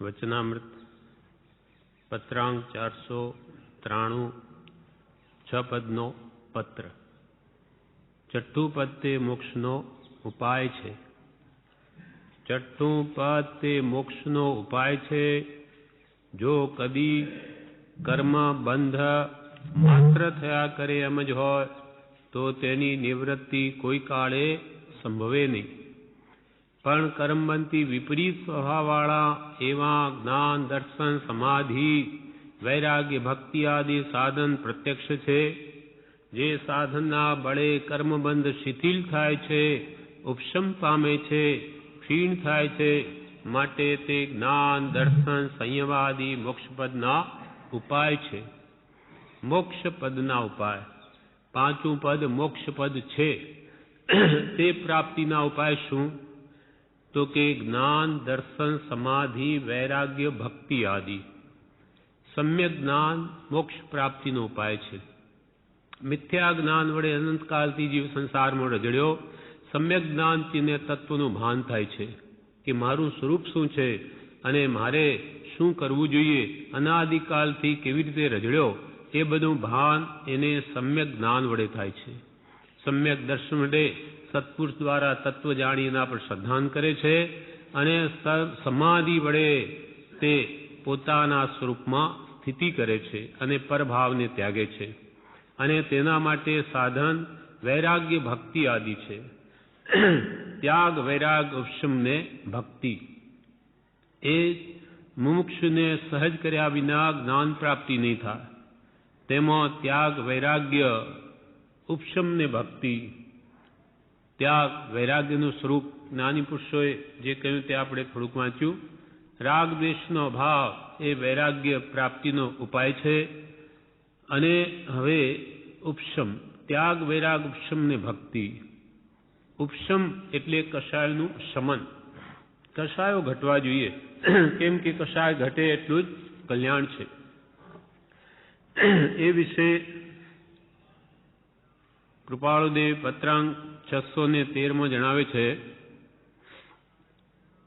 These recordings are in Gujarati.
વચનામૃત પત્રાંક 493 6 પદનો પત્ર. છઠ્ઠું પદ તે મોક્ષનો ઉપાય છે. છઠ્ઠું પદ તે મોક્ષનો ઉપાય છે. જો કદી કર્મ બંધ માત્ર થયા કરે એમ જ હોય તો તેની નિવૃત્તિ કોઈ કાળે સંભવે નહીં. પણ કર્મબંધથી વિપરીત સ્વભાવવાળા એવા જ્ઞાન, દર્શન, સમાધિ, વૈરાગ્ય, ભક્તિ આદિ સાધન પ્રત્યક્ષ છે. જે સાધનના બળે કર્મબંધ શિથિલ થાય છે, ઉપશમ પામે છે, ક્ષીણ થાય છે, માટે તે જ્ઞાન, દર્શન, સંયમાદિ મોક્ષપદના ઉપાય છે. મોક્ષપદના ઉપાય. પાંચું પદ મોક્ષપદ છે. તે પ્રાપ્તિના ઉપાય શું? તો કે જ્ઞાન, દર્શન, સમાધિ, વૈરાગ્ય, ભક્તિ આદિ. સમ્યક જ્ઞાન મોક્ષ પ્રાપ્તિનો ઉપાય છે. મિથ્યા જ્ઞાન વડે અનંતકાલથી જીવ સંસારમાં રજડ્યો. સમ્યક જ્ઞાનથી તેને તત્વનું ભાન થાય છે કે મારું સ્વરૂપ શું છે અને મારે શું કરવું જોઈએ, અનાદિકાલથી કેવી રીતે રજડ્યો, એ બધું ભાન એને સમ્યક જ્ઞાન વડે થાય છે. સમ્યક દર્શન વડે સત્પુરુષ દ્વારા તત્વ જાણી એના પર શ્રદ્ધાન કરે છે અને સમાધિ વડે તે પોતાના સ્વરૂપમાં સ્થિતિ કરે છે અને પરભાવને ત્યાગે છે. અને તેના માટે સાધન વૈરાગ્ય, ભક્તિ આદિ છે. ત્યાગ, વૈરાગ, ઉપશમને ભક્તિ એ મુમુક્ષુને સહજ કર્યા વિના જ્ઞાન પ્રાપ્તિ નહીં થાય. તેમાં ત્યાગ, વૈરાગ્ય, ઉપશમને ભક્તિ. ત્યાગ વૈરાગ્યનું સ્વરૂપ જ્ઞાની પુરુષોએ જે કહ્યું તે આપણે થોડુંક વાંચ્યું. રાગ દ્વેષનો ભાવ એ વૈરાગ્ય પ્રાપ્તિનો ઉપાય છે. અને હવે ઉપશમ, ત્યાગ, વૈરાગ, ઉપશમ ને ભક્તિ. ઉપશમ એટલે કષાયનું શમન. કષાયો ઘટવા જોઈએ, કેમ કે કષાય ઘટે એટલું જ કલ્યાણ છે. એ વિશે કૃપાળુદેવ પત્રાંક 613 જણાવે છે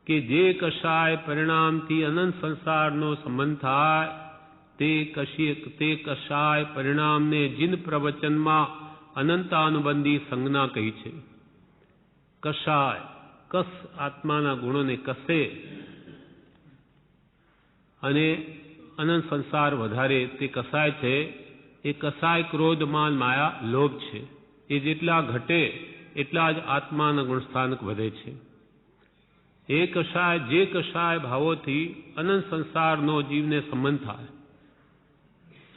કે જે કષાય પરિણામથી અનંત સંસારનો સંબંધ થાય તે કષાય પરિણામને જીન પ્રવચનમાં અનંતાનુબંધી સંજ્ઞા કહી છે. કષાય, કસ આત્માના ગુણોને કસે અને અનંત સંસાર વધારે તે કસાય છે. એ કસાય ક્રોધ, માન, માયા, લોભ છે. એ જેટલા ઘટે એટલા જ આત્માના ગુણસ્થાનક વધે છે. એ કષાય, જે કષાય ભાવોથી અનંત સંસારનો જીવને સંબંધ થાય,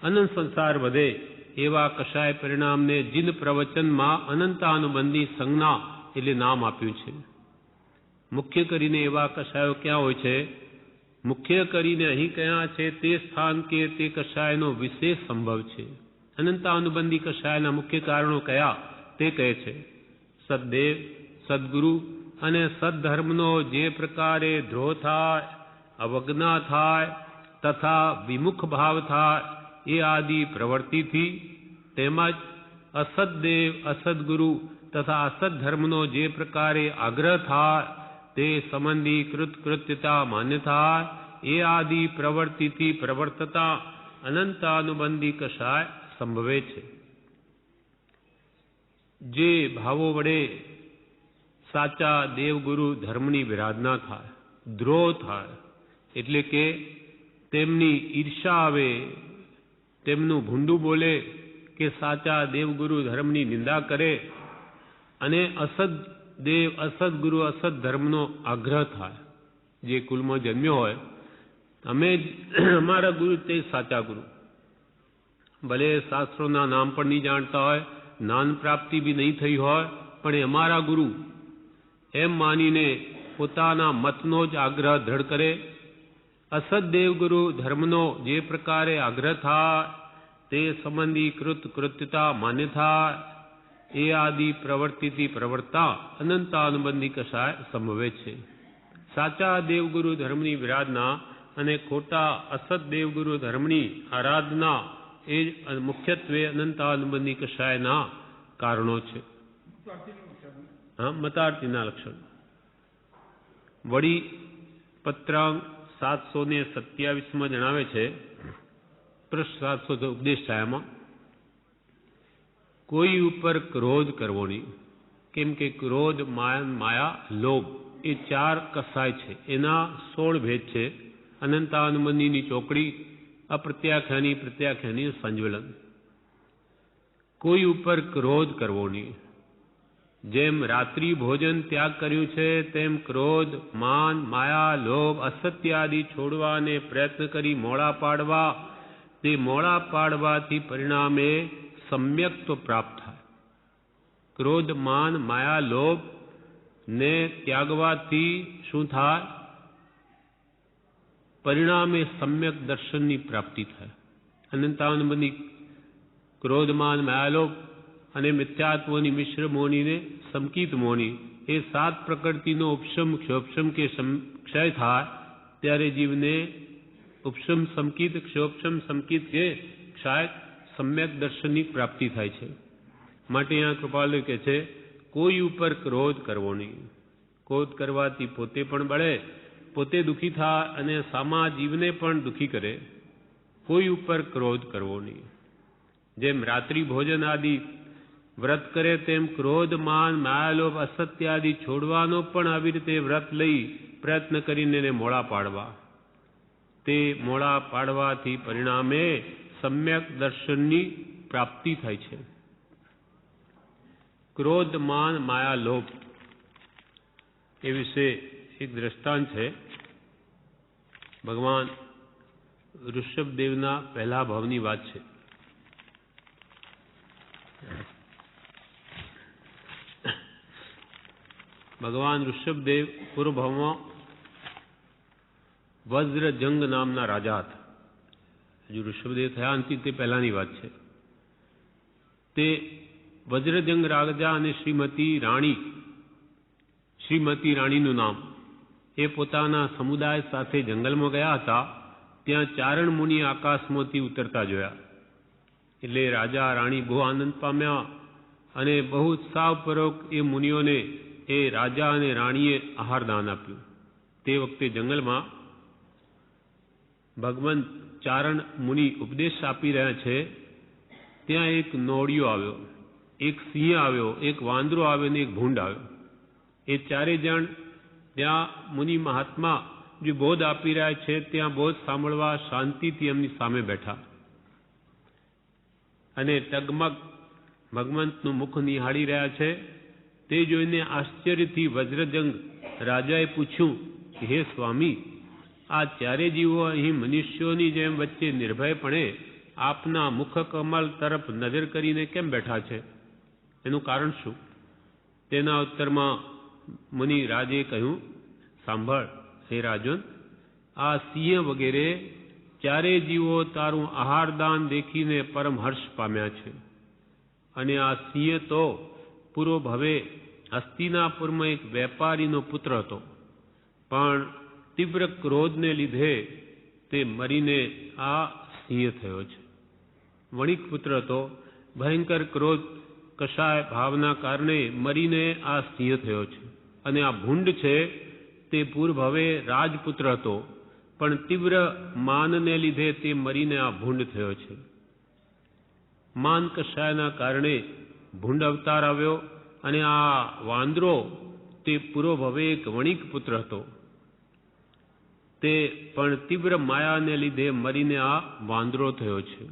અનંત સંસાર વધે એવા કષાય પરિણામને જીન પ્રવચનમાં અનંતાનુબંધી સંજ્ઞા એટલે નામ આપ્યું છે. મુખ્ય કરીને એવા કષાયો ક્યાં હોય છે? મુખ્ય કરીને અહીં ક્યાં છે તે સ્થાન કે તે કષાયનો વિશેષ સંભવ છે. અનંતાનુબંધી કષાયના મુખ્ય કારણો કયા તે કહે છે. સદદેવ, સદગુરુ અને સદધર્મનો જે પ્રકારે દ્રોહ થાય, અવજ્ઞા થાય તથા વિમુખ ભાવ થાય એ આદિ પ્રવૃત્તિથી, તેમજ અસદદેવ, અસદગુરુ તથા અસદધર્મનો જે પ્રકારે આગ્રહ થાય તે સંબંધી કૃતકૃત્યતા માન્ય થાય એ આદિ પ્રવૃત્તિથી પ્રવર્તતા અનંતાનુબંધી કષાય સંભવે છે. જે ભાવો વડે સાચા દેવગુરુ ધર્મની વિરાધના થાય, દ્રોહ થાય એટલે કે તેમની ઈર્ષા આવે, તેમનું ભૂંડું બોલે કે સાચા દેવગુરુ ધર્મની નિંદા કરે અને અસદ દેવ, અસદ ગુરુ, અસદ ધર્મનો આગ્રહ થાય. જે કુલમાં જન્મ્યો હોય, અમારા ગુરુ તે સાચા ગુરુ, ભલે શાસ્ત્રોના નામ પણ નહીં જાણતા હોય, જ્ઞાન પ્રાપ્તિ બી નહીં થઈ હોય, પણ એ અમારા ગુરુ એમ માનીને પોતાના મતનો જ આગ્રહ દ્રઢ કરે. અસદ દેવગુરુ ધર્મનો જે પ્રકારે આગ્રહ થાય તે સંબંધી કૃતકૃત્યતા માન્ય થાય એ આદિ પ્રવૃત્તિથી પ્રવર્તતા અનંતાનુબંધી કષાય સંભવે છે. સાચા દેવગુરુ ધર્મની વિરાધના અને ખોટા અસદ દેવગુરુ ધર્મની આરાધના એ મુખ્યત્વે અનંતાનુબંધી કષાયના કારણો છે. મતાર્થીના લક્ષણ. વળી પત્રાંક 727 જણાવે છે, પૃષ્ઠ 700 ઉપદેશ છાયામાં, કોઈ ઉપર ક્રોધ કરવો નહીં. કેમ કે ક્રોધ, માયા, લોભ એ 4 કસાય છે. એના 16 ભેદ છે. અનંતાનુબંધીની ચોકડી, અપ્રત્યાખ્યાની, પ્રત્યાખ્યાની સંજ્વલન. કોઈ ઉપર ક્રોધ કરવો નહીં. જેમ રાત્રિ ભોજન ત્યાગ કર્યું છે, તેમ ક્રોધ, માન, માયા, લોભ, અસત્ય આદિ છોડવાને પ્રયત્ન કરી મોડા પાડવા, તે મોડા પાડવાથી પરિણામે સમ્યક્ત્વ પ્રાપ્ત થાય. ક્રોધ, માન, માયા, લોભ ને ત્યાગવાથી શું થાય? પરિણામે સમ્યક દર્શનની પ્રાપ્તિ થાય. અનંતાનુબંધી ક્રોધ, માન, માયા, લોભ અને મિથ્યાત્વની મિશ્ર મોહનીને સંકિત મોહની, એ 7 પ્રકૃતિનો ઉપશમ, ક્ષોપશમ કે ક્ષય થાય ત્યારે જીવને ઉપશમ સંકિત, ક્ષોપશમ સંકિત કે ક્ષય સમ્યક દર્શનની પ્રાપ્તિ થાય છે. માટે અહીંયા કૃપાલુ કહે છે, કોઈ ઉપર ક્રોધ કરવો નહીં. ક્રોધ કરવાથી પોતે પણ બળે, પોતે દુઃખી થાય અને સામા જીવને પણ દુઃખી કરે. કોઈ ઉપર ક્રોધ કરવો નહીં. જેમ રાત્રિ ભોજન આદિ વ્રત કરે, તેમ ક્રોધ, માન, માયાલોભ, અસત્ય આદિ છોડવાનો પણ આવી રીતે વ્રત લઈ પ્રયત્ન કરીને એને મોડા પાડવા. તે મોડા પાડવાથી પરિણામે સમ્યક દર્શનની પ્રાપ્તિ થાય છે. ક્રોધ, માન, માયા, લોભ એ વિશે એક દ્રષ્ટાંત છે. ભગવાન ઋષભદેવના પહેલા ભાવની વાત છે. ભગવાન ઋષભદેવ પૂર્વ ભાવમાં વજ્રજંગ નામના રાજા હતા. હજુ ઋષભદેવ થયા નથી તે પહેલાની વાત છે. તે વજ્રજંગ રાજા અને શ્રીમતી રાણીનું નામ, એ પોતાના સમુદાય સાથે જંગલમાં ગયા હતા. ત્યાં ચારણ મુનિ આકાશમાંથી ઉતરતા જોયા. એટલે રાજા રાણી બહુ આનંદ પામ્યા અને બહુ ઉત્સાહપૂર્વક એ મુનિઓને, એ રાજા અને રાણીએ આહારદાન આપ્યું. તે વખતે જંગલમાં ભગવાન ચારણ મુનિ ઉપદેશ આપી રહ્યા છે. ત્યાં એક નોળિયો આવ્યો, એક સિંહ આવ્યો, એક વાંદરો આવ્યો અને એક ભૂંડ આવ્યો. એ 4 જણ ત્યાં મુનિ મહાત્મા જે બોધ આપી રહ્યા છે ત્યાં બોધ સાંભળવા શાંતિથી એમની સામે બેઠા અને ટગમગ ભગવંતનું મુખ નિહાળી રહ્યા છે. તે જોઈને આશ્ચર્યથી વજ્રજંગ રાજાએ પૂછ્યું કે હે સ્વામી, આ 4 જીવો અહીં મનુષ્યોની જેમ વચ્ચે નિર્ભયપણે આપના મુખ કમલ તરફ નજર કરીને કેમ બેઠા છે? એનું કારણ શું? તેના ઉત્તરમાં મુનિ રાજે કહ્યું, સાંભળ હે રાજન, આ સિંહ વગેરે 4 જીવો તારું આહારદાન દેખીને પરમ હર્ષ પામ્યા છે. અને આ સિંહ તો પૂર્વ ભવે હસ્તિનાપુરમાં એક વેપારીનો પુત્ર હતો, પણ તીવ્ર ક્રોધને લીધે તે મરીને આ સિંહ થયો છે. વણિક પુત્ર હતો, ભયંકર ક્રોધ કષાય ભાવના કારણે મરીને આ સિંહ થયો છે. અને આ ભૂંડ છે તે પૂર્વભવે રાજપુત્ર હતો, પણ તીવ્ર માનને લીધે તે મરીને આ ભૂંડ થયો છે. માન કષાયના કારણે ભૂંડ અવતાર આવ્યો. અને આ વાંદરો તે પૂર્વભવે એક વણિક પુત્ર હતો, તે પણ તીવ્ર માયાને લીધે મરીને આ વાંદરો થયો છે.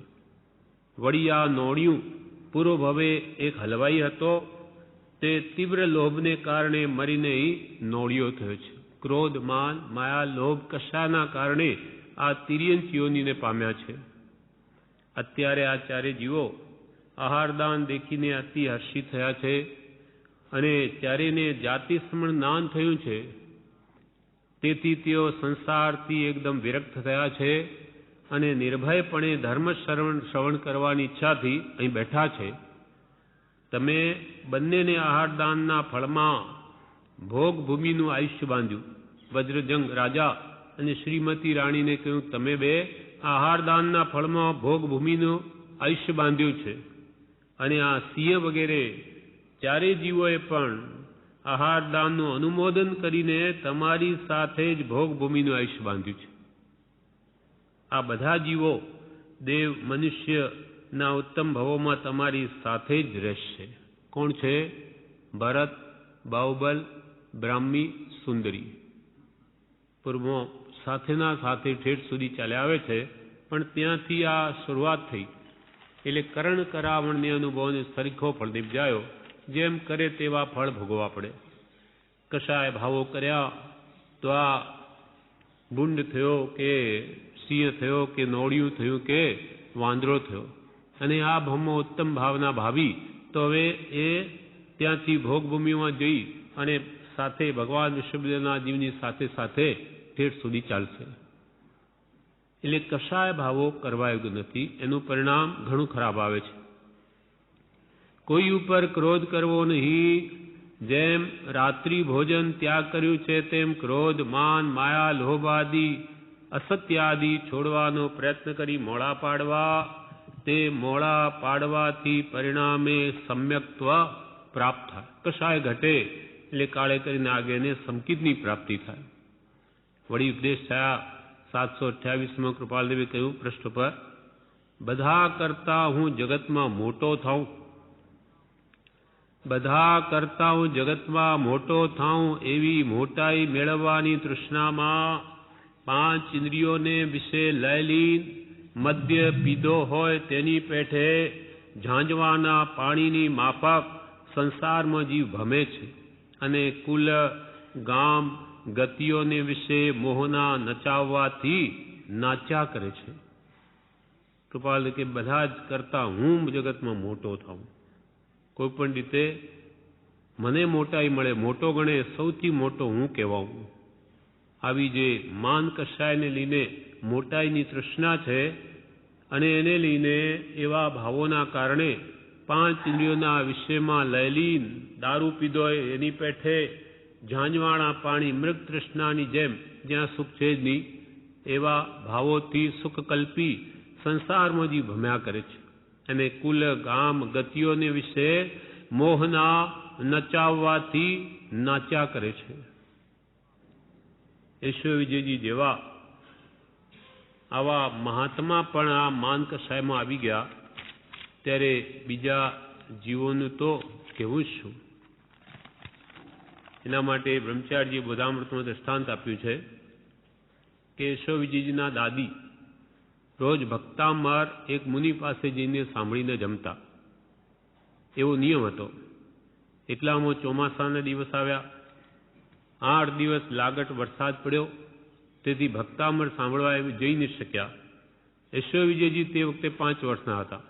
વળી આ નોળિયું પૂર્વભવે એક હલવાઈ હતો, તે તીવ્ર લોભને કારણે મરીને નોળિયો થયો છે. ક્રોધ, માન, માયા, લોભ, કષાના કારણે આ તિર્યંચ યોનિને પામ્યા છે. અત્યારે આ 4 જીવો આહારદાન દેખીને અતિ હર્ષિત થયા છે અને 4ને જાતિ સમણ જ્ઞાન થયું છે. તેથી તેઓ સંસારથી એકદમ વિરક્ત થયા છે અને નિર્ભયપણે ધર્મ શ્રવણ કરવાની ઈચ્છાથી અહીં બેઠા છે. તમે બંનેને આહારદાનના ફળમાં ભોગભૂમિનું આયુષ્ય બાંધ્યું. વજ્રજંગ રાજા અને શ્રીમતી રાણીને કહ્યું, તમે 2 આહારદાનના ફળમાં ભોગભૂમિનું આયુષ્ય બાંધ્યું છે. અને આ સિંહ વગેરે 4 જીવોએ પણ આહારદાનનું અનુમોદન કરીને તમારી સાથે જ ભોગભૂમિનું આયુષ્ય બાંધ્યું છે. આ બધા જીવો દેવ મનુષ્યના ઉત્તમ ભવોમાં તમારી સાથે જ રહેશે. કોણ છે? ભરત, બાહુબલ, બ્રાહ્મી, સુંદરી. પૂર્વમાં સાથેના સાથે ઠેઠ સુધી ચાલ્યા આવે છે, પણ ત્યાંથી આ શરૂઆત થઈ એટલે કરણ કરાવણને અનુભવને સરીખો ફળ નિપજાયો. જેમ કરે તેવા ફળ ભોગવવા પડે. કશાય ભાવો કર્યા તો આ ભૂંડ થયો કે સિંહ થયો કે નોળિયું થયું કે વાંદરો થયો, અને આ ભાવમાં ઉત્તમ ભાવના ભાવી તો હવે એ ત્યાંથી ભોગભૂમિમાં જઈ અને સાથે ભગવાન વિષ્ણુદેવના જીવની સાથે સાથે ઠેઠ સુધી ચાલશે. એટલે કશાય ભાવો કરવા યોગ્ય નથી. એનું પરિણામ ઘણું ખરાબ આવે છે. કોઈ ઉપર ક્રોધ કરવો નહીં. જેમ રાત્રિ ભોજન ત્યાગ કર્યું છે તેમ ક્રોધ, માન, માયા, લોભ આદિ અસત્યાદિ છોડવાનો પ્રયત્ન કરી મોડા પાડવા. તે મોડા પાડવાથી પરિણામે સમ્યક્ત્વ પ્રાપ્ત થાય. કશાય ઘટે એટલે કાળે કરીને આગેને સંકિતની પ્રાપ્તિ થાય. વળી ઉપદેશ થયા 728માં કૃપાલદેવે કહ્યું પૃષ્ઠ પર, બધા કરતા હું જગતમાં મોટો થાઉં, બધા કરતા હું જગતમાં મોટો થાઉં એવી મોટાઈ મેળવવાની તૃષ્ણામાં 5 ઇન્દ્રિયોને વિશે લઈ લીન મદ્ય પીધો હોય તેની પેઠે ઝાંઝવાના પાણીની માફક સંસારમાં જીવ ભમે છે, અને કુલ, ગામ, ગતિઓને વિશે મોહના નચાવવાથી નાચ્યા કરે છે. કૃપાલ કે બધા જ કરતા હું જગતમાં મોટો થાઉં. કોઈ પણ રીતે મને મોટાઈ મળે, મોટો ગણે, સૌથી મોટો હું કહેવાઉં. આવી જે માન કશાયને લઈને મોટાઈની તૃષ્ણા છે, અને એને લઈને એવા ભાવોના કારણે 5 ઇન્દ્રિયોના વિષયમાં લયલીન દારૂ પીધો એની પેઠે ઝાંઝવાણા પાણી મૃગ તૃષ્ણાની જેમ જ્યાં સુખ છે જ નહીં એવા ભાવોથી સુખકલ્પી સંસારમાં જીવ ભમ્યા કરે છે, અને કુલ, ગામ, ગતિઓને વિશે મોહના નચાવવાથી નાચ્યા કરે છે. યશો વિજયજી જેવા આવા મહાત્મા પણ આ માન કશાયમાં આવી ગયા ત્યારે બીજા જીવોનું તો કહેવું જ શું. એના માટે બ્રહ્મચારીજીએ બોધામૃતમાં દ્રષ્ટાંત આપ્યું છે કે યશો વિજયજીના દાદી રોજ ભક્તામર એક મુનિ પાસે જઈને સાંભળીને જમતા. એવો નિયમ હતો. એટલામાં ચોમાસાના દિવસ આવ્યા. 8 દિવસ લાગટ વરસાદ પડ્યો, તેથી ભક્તામર સાંભળવા જઈ ન શક્યા. યશો વિજયજી તે વખતે 5 વર્ષના હતા.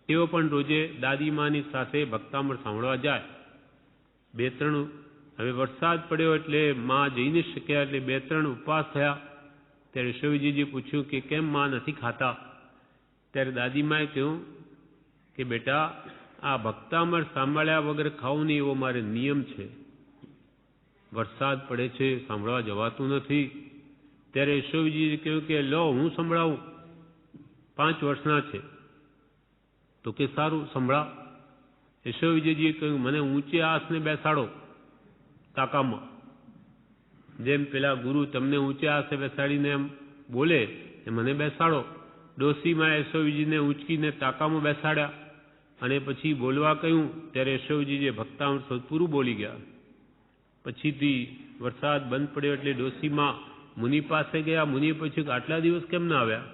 તેઓ પણ રોજે દાદીમાની સાથે ભક્તામર સાંભળવા જાય. 2-3 હવે વરસાદ પડ્યો એટલે માં જઈ ન શક્યા, એટલે 2-3 ઉપવાસ થયા. ત્યારે યશો વિજયજીએ પૂછ્યું કે કેમ માં નથી ખાતા? ત્યારે દાદીમાએ કહ્યું કે બેટા, આ ભક્તામર સાંભળ્યા વગર ખાવું નહીં એવો મારે નિયમ છે. વરસાદ પડે છે, સાંભળવા જવાતું નથી. ત્યારે યશો વિજયજીએ કહ્યું કે લો હું સંભળાવું. 5 વર્ષના છે તો કે સારું સંભળા. યશો વિજયજીએ કહ્યું મને ઊંચે આસને બેસાડો તાકામાં. જેમ પેલા ગુરુ તમને ઊંચે આસે બેસાડીને એમ બોલે એ મને બેસાડો. ડોસીમાં યશો વિજયને ઊંચકીને તાકામાં બેસાડ્યા અને પછી બોલવા કહ્યું. ત્યારે યશો વિજયજીએ ભક્તામૃત પૂરું બોલી ગયા. પછીથી વરસાદ બંધ પડ્યો એટલે ડોસીમાં મુનિ પાસે ગયા. મુનિએ પૂછ્યું કે આટલા દિવસ કેમ ના આવ્યા?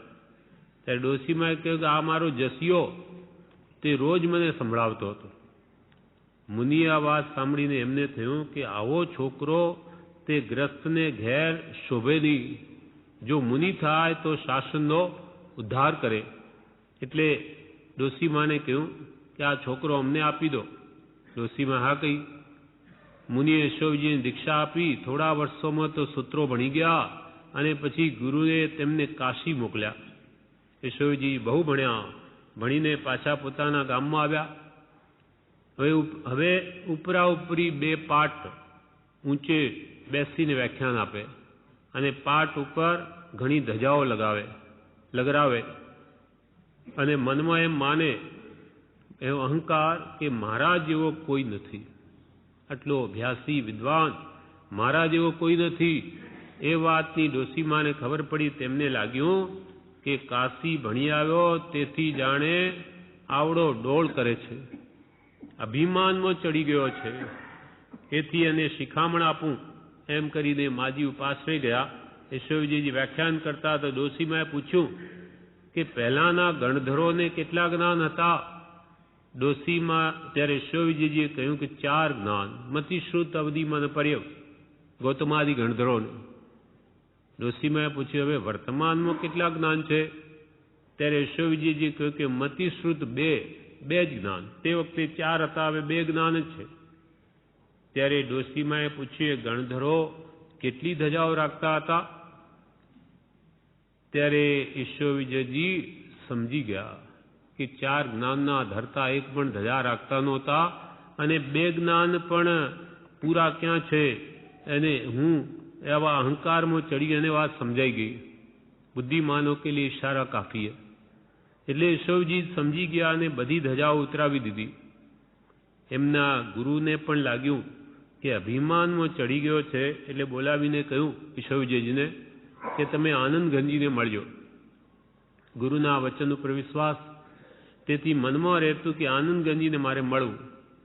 ત્યારે ડોસીમાએ કહ્યું કે આ મારો જસિયો તે રોજ મને સંભળાવતો હતો. મુનિએ આ વાત સાંભળીને એમને થયું કે આવો છોકરો તે ગ્રસ્તને ઘેર શોભે નહીં. જો મુનિ થાય તો શાસનનો ઉદ્ધાર કરે. એટલે ડોસીમાને કહ્યું કે આ છોકરો અમને આપી દો. ડોસીમા હા કહી. મુનિએ યશો વિજયને દીક્ષા આપી. થોડા વર્ષોમાં તો સૂત્રો ભણી ગયા અને પછી ગુરુએ તેમને કાશી મોકલ્યા. યશો વિજય બહુ ભણ્યા. ભણીને પાછા પોતાના ગામમાં આવ્યા. હવે ઉપરા ઉપરી 2 પાઠ ઊંચે બેસીને વ્યાખ્યાન આપે અને પાઠ ઉપર ઘણી ધજાઓ લગરાવે અને મનમાં એમ માને એવો અહંકાર કે મારા જેવો કોઈ નથી. આટલો અભ્યાસી વિદ્વાન મારા જેવો કોઈ નથી. એ વાતની ડોસીમાને ખબર પડી. તેમને લાગ્યું કે કાશી ભણી આવ્યો તેથી જાણે આવડો ડોળ કરે છે, અભિમાનમાં ચડી ગયો છે, એથી એને શિખામણ આપું એમ કરીને માજી ઉપાસ રહી ગયા. યશોવીજી વ્યાખ્યાન કરતા તો ડોશીમાએ પૂછ્યું કે પહેલાના ગણધરોને કેટલા જ્ઞાન હતા? ડોશીમાં ત્યારે યશોવીજીએ કહ્યું કે 4 જ્ઞાન, મતિશ્રુત અવધિમાં પર્યવ ગૌતમાદિ ગણધરોને. ડોશીમાએ પૂછ્યું હવે વર્તમાનમાં કેટલા જ્ઞાન છે? ત્યારે યશોવીજીએ કહ્યું કે મતિશ્રુત 2 જ જ્ઞાન, તે વખતે 4 હતા, હવે 2 જ્ઞાન જ છે. ત્યારે ડોશીમાએ પૂછ્યું ગણધરો કેટલી ધજાઓ રાખતા હતા? ત્યારે યશોવીજી સમજી ગયા કે 4 જ્ઞાનના ધરતા એક પણ ધજા રાખતા નહોતા, અને 2 જ્ઞાન પણ પૂરા ક્યાં છે, અને હું એવા અહંકારમાં ચડી અને વાત સમજાઈ ગઈ. બુદ્ધિમાનો કે લીએ ઇશારા કાફી હૈ. એટલે યશોવીજી સમજી ગયા અને બધી ધજાઓ ઉતરાવી દીધી. એમના ગુરુને પણ લાગ્યું કે અભિમાનમાં ચડી ગયો છે, એટલે બોલાવીને કહ્યું યશોવીજીને કે તમે આનંદગંજીને મળજો. ગુરુના વચન ઉપર વિશ્વાસ, તેથી મનમાં રહેતું કે આનંદગંજીને મારે મળવું.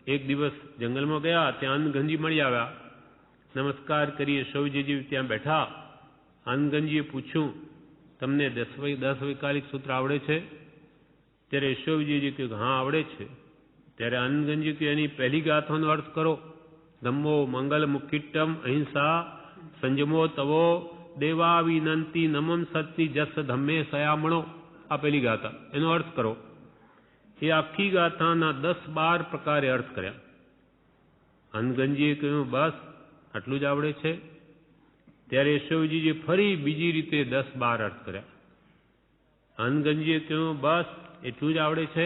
એક દિવસ જંગલમાં ગયા, ત્યાં આનંદગંજી મળી આવ્યા. નમસ્કાર કરી યશોવીજી ત્યાં બેઠા. આનંદગંજીએ પૂછ્યું તમને 10 વૈકાલિક સૂત્ર આવડે છે? ત્યારે યશોવીજી કહ્યું હા આવડે છે. ત્યારે આનંદગંજી કહ્યું એની પહેલી ગાથાનો અર્થ કરો. ધમ્મો મંગલ મુક્તિટમ અહિંસા સંજમો તવો દેવા વિનંતી નમમ સત્ય જસ ધમ્મે સયામણો. આ પહેલી ગાથા, એનો અર્થ કરો. એ આખી ગાથાના 10-12 પ્રકારે અર્થ કર્યા. આનંદગંજીએ કહ્યું બસ આટલું જ આવડે છે? ત્યારે યશોવીજીએ ફરી બીજી રીતે 10-12 અર્થ કર્યા. આનંદગંજીએ કહ્યું બસ એટલું જ આવડે છે?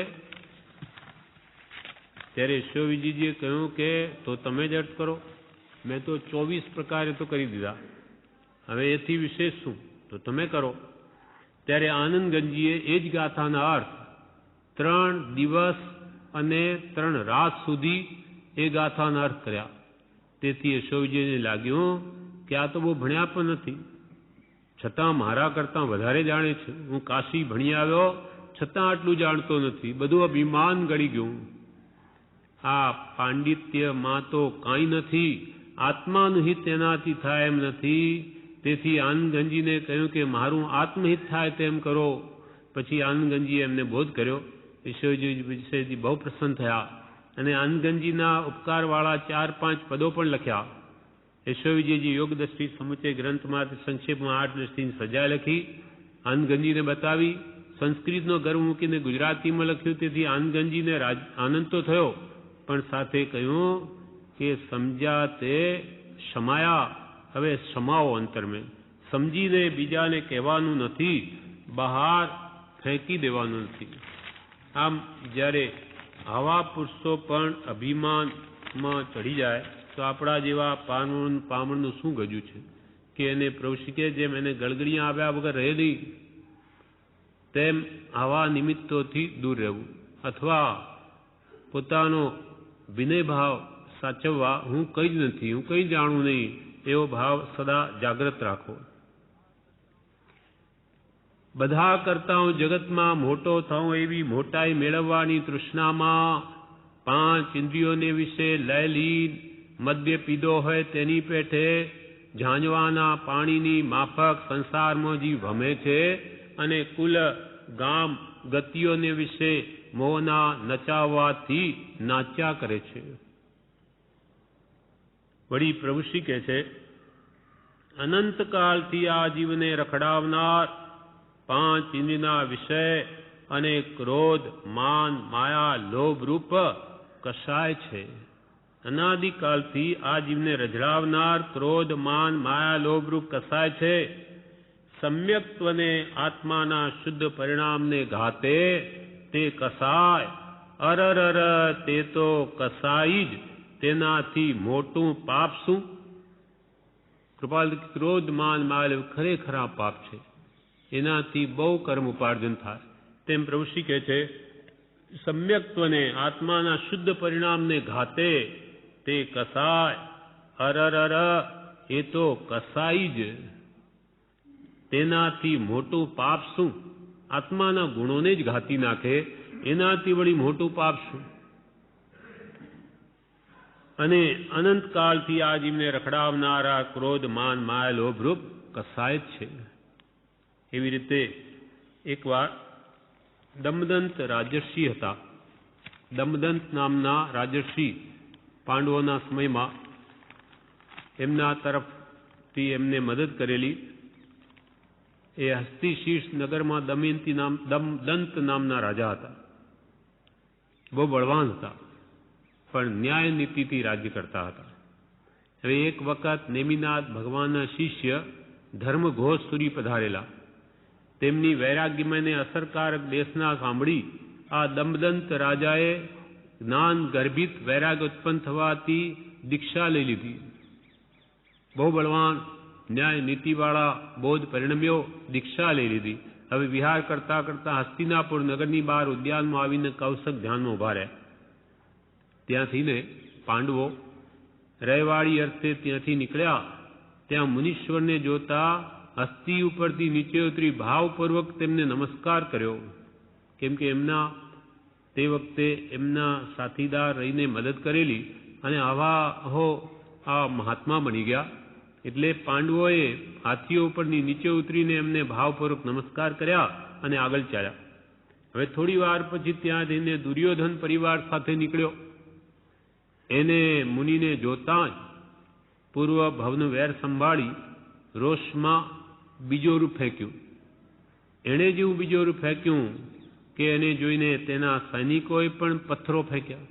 ત્યારે યશોવીજીએ કહ્યું કે તો તમે જ અર્થ કરો, મેં તો 24 પ્રકારે તો કરી દીધા, હવે એથી વિશેષ શું, તો તમે કરો. ત્યારે આનંદગંજીએ એ જ ગાથાના અર્થ 3 દિવસ અને 3 રાત સુધી એ ગાથાના અર્થ કર્યા. તેથી યશોવીજીને લાગ્યું કે આ તો બહુ ભણ્યા પણ નથી, છતાં મારા કરતાં વધારે જાણે છે. હું કાશી ભણી આવ્યો છતાં આટલું જાણતો નથી, બધું અભિમાન ગળી ગયું. આ પાંડિત્યમાં તો કાંઈ નથી, આત્માનું હિત તેનાથી થાય એમ નથી. તેથી આનંદગંજીને કહ્યું કે મારું આત્મહિત થાય તેમ કરો. પછી આનંદગંજીએ એમને બોધ કર્યો. યશોવીજી બહુ પ્રસન્ન થયા અને આનંદગંજીના ઉપકારવાળા 4-5 પદો પણ લખ્યા. યશોવીજી યોગ દ્રષ્ટિ સમુચય ગ્રંથમાં સંક્ષેપમાં 8 દ્રષ્ટિની સજા લખી, આનંદગંજીને બતાવી. સંસ્કૃતનો ગર્વ મૂકીને ગુજરાતીમાં લખ્યું. તેથી આનંદગંજીને આનંદ તો થયો, પણ સાથે કહ્યું કે સમજ્યા તે ક્ષમાયા. હવે ક્ષમાઓ અંતર મેં, સમજીને બીજાને કહેવાનું નથી, બહાર ફેંકી દેવાનું નથી. આમ જ્યારે આવા પુરુષો પણ અભિમાનમાં ચડી જાય તો આપણા જેવા પામણનું શું ગજું છે કે એને પ્રભુ શીખે જેમ એને ગળગડિયા આવ્યા વગર રહે નહીં, તેમ આવા નિમિત્તોથી દૂર રહેવું, અથવા પોતાનો વિનય ભાવ સાચવવા. હું કંઈ જ નથી, હું કંઈ જાણું નહીં, એવો ભાવ સદા જાગ્રત રાખો. બધા કરતા હું જગતમાં મોટો થાઉં એવી મોટાઈ મેળવવાની તૃષ્ણામાં 5 ઇન્દ્રિયોને વિશે લય લીન મદ્ય પીધો હોય તેની પેઠે ઝાંઝવાના પાણીની માફક સંસારમાં જીવ ભમે છે, અને કુલ ગામ ગતિઓને વિશે મોહના નચાવવાથી નાચ્યા કરે છે. વળી પ્રભુ શ્રી કહે છે અનંતકાળથી આ જીવને રખડાવનાર 5 ઇન્દ્રિયના વિષય અને ક્રોધ માન માયા લોભ રૂપ કસાય છે. અનાદિકાળથી આ જીવને રઝળાવનાર ક્રોધ માન માયા લોભ રૂપ કસાય છે. સમ્યક્ત્વને આત્માના શુદ્ધ પરિણામને ઘાતે તે કસાય અરર તે તો કસાઈ જ, તેનાથી મોટું પાપ શું? કૃપાલ ક્રોધ માન માયા ખરેખર આ પાપ છે, એનાથી બહુ કર્મ ઉપાર્જન થાય. તેમ પ્રભુ શ્રી કહે છે સમ્યક્ત્વને આત્માના શુદ્ધ પરિણામને ઘાતે તે કસાય અરર એ તો કસાઈ જ, તેનાથી મોટું પાપ શું? આત્માના ગુણોને જ ઘાતી નાખે, એનાથી વળી મોટું પાપ શું? અને અનંતકાળથી આ જીવને રખડાવનારા ક્રોધ, માન, માયા, લોભ, રૂપ કસાય જ છે. એવી રીતે એકવાર દમદંત રાજર્ષિ હતા. દમદંત નામના રાજર્ષિ પાંડવોના સમયમાં એમના તરફથી એમને મદદ કરેલી. એ હસ્તિશીર્ષ નગરમાં દમદંત નામના રાજા હતા. બહુ બળવાન હતા, પણ ન્યાય નીતિથી રાજ્ય કરતા હતા. હવે એક વખત નેમિનાથ ભગવાનના શિષ્ય ધર્મઘોષસુરી પધારેલા. તેમની વૈરાગ્યમયને અસરકારક દેશના સાંભળી આ દમદંત રાજાએ જ્ઞાન ગર્ભિત વૈરાગ્ય ઉત્પન્ન થવાથી દીક્ષા લઈ લીધી. બહુ બળવાન ન્યાય નીતિવાળા બોધ પરિણમ્યો, દીક્ષા લઈ લીધી. હવે વિહાર કરતા કરતા હસ્તિનાપુર નગરની બહાર ઉદ્યાનમાં આવીને કૌશક ધ્યાનમાં ઉભા રહ્યા. ત્યાંથી ને પાંડવો રહેવાળી અર્થે ત્યાંથી નીકળ્યા. ત્યાં મુનીશ્વરને જોતા હસ્તી ઉપરથી નીચે ઉતરી ભાવપૂર્વક તેમને નમસ્કાર કર્યો. કેમ કે એમના તે વખતે એમના સાથીદાર રહીને મદદ કરેલી અને આ મહાત્મા બની ગયા. એટલે પાંડવોએ હાથીઓ ઉપરની નીચે ઉતરીને એમને ભાવપૂર્વક નમસ્કાર કર્યા અને આગળ ચાલ્યા. હવે થોડી વાર પછી ત્યાં જઈને દુર્યોધન પરિવાર સાથે નીકળ્યો. એને મુનિને જોતા જ પૂર્વ ભવનું વેર સંભાળી રોષમાં બીજોરું ફેંક્યું. એણે જેવું બીજોરું ફેંક્યું કે એને જોઈને તેના સૈનિકોએ પણ પથ્થરો ફેંક્યા.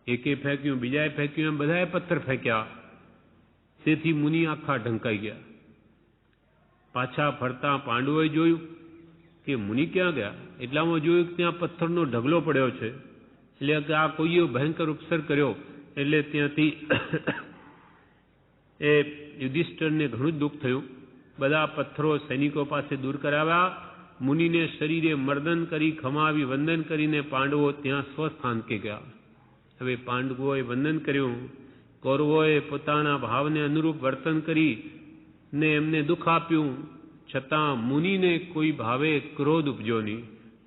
એકે ફેંક્યું, બીજાએ ફેંક્યું, એમ બધાએ પથ્થર ફેંક્યા. તેથી મુનિ આખા ઢંકાઈ ગયા. પાછા ફરતા પાંડવોએ જોયું કે મુનિ ક્યાં ગયા. એટલામાં જોયું કે ત્યાં પથ્થરનો ઢગલો પડ્યો છે. એટલે કે આ કોઈએ ભયંકર ઉપસર કર્યો. એટલે ત્યાંથી એ યુધિષ્ઠિરને ઘણું જ દુઃખ થયું. બધા પથ્થરો સૈનિકો પાસે દૂર કરાવ્યા. મુનિને શરીરે મર્દન કરી ખમાવી વંદન કરીને પાંડવો ત્યાં સ્વસ્થાન કે ગયા. હવે પાંડવોએ વંદન કર્યું. કૌરવોએ પોતાના ભાવને અનુરૂપ વર્તન કરી ને એમને દુઃખ આપ્યું. છતાં મુનિને કોઈ ભાવે ક્રોધ ઉપજ્યો નહીં.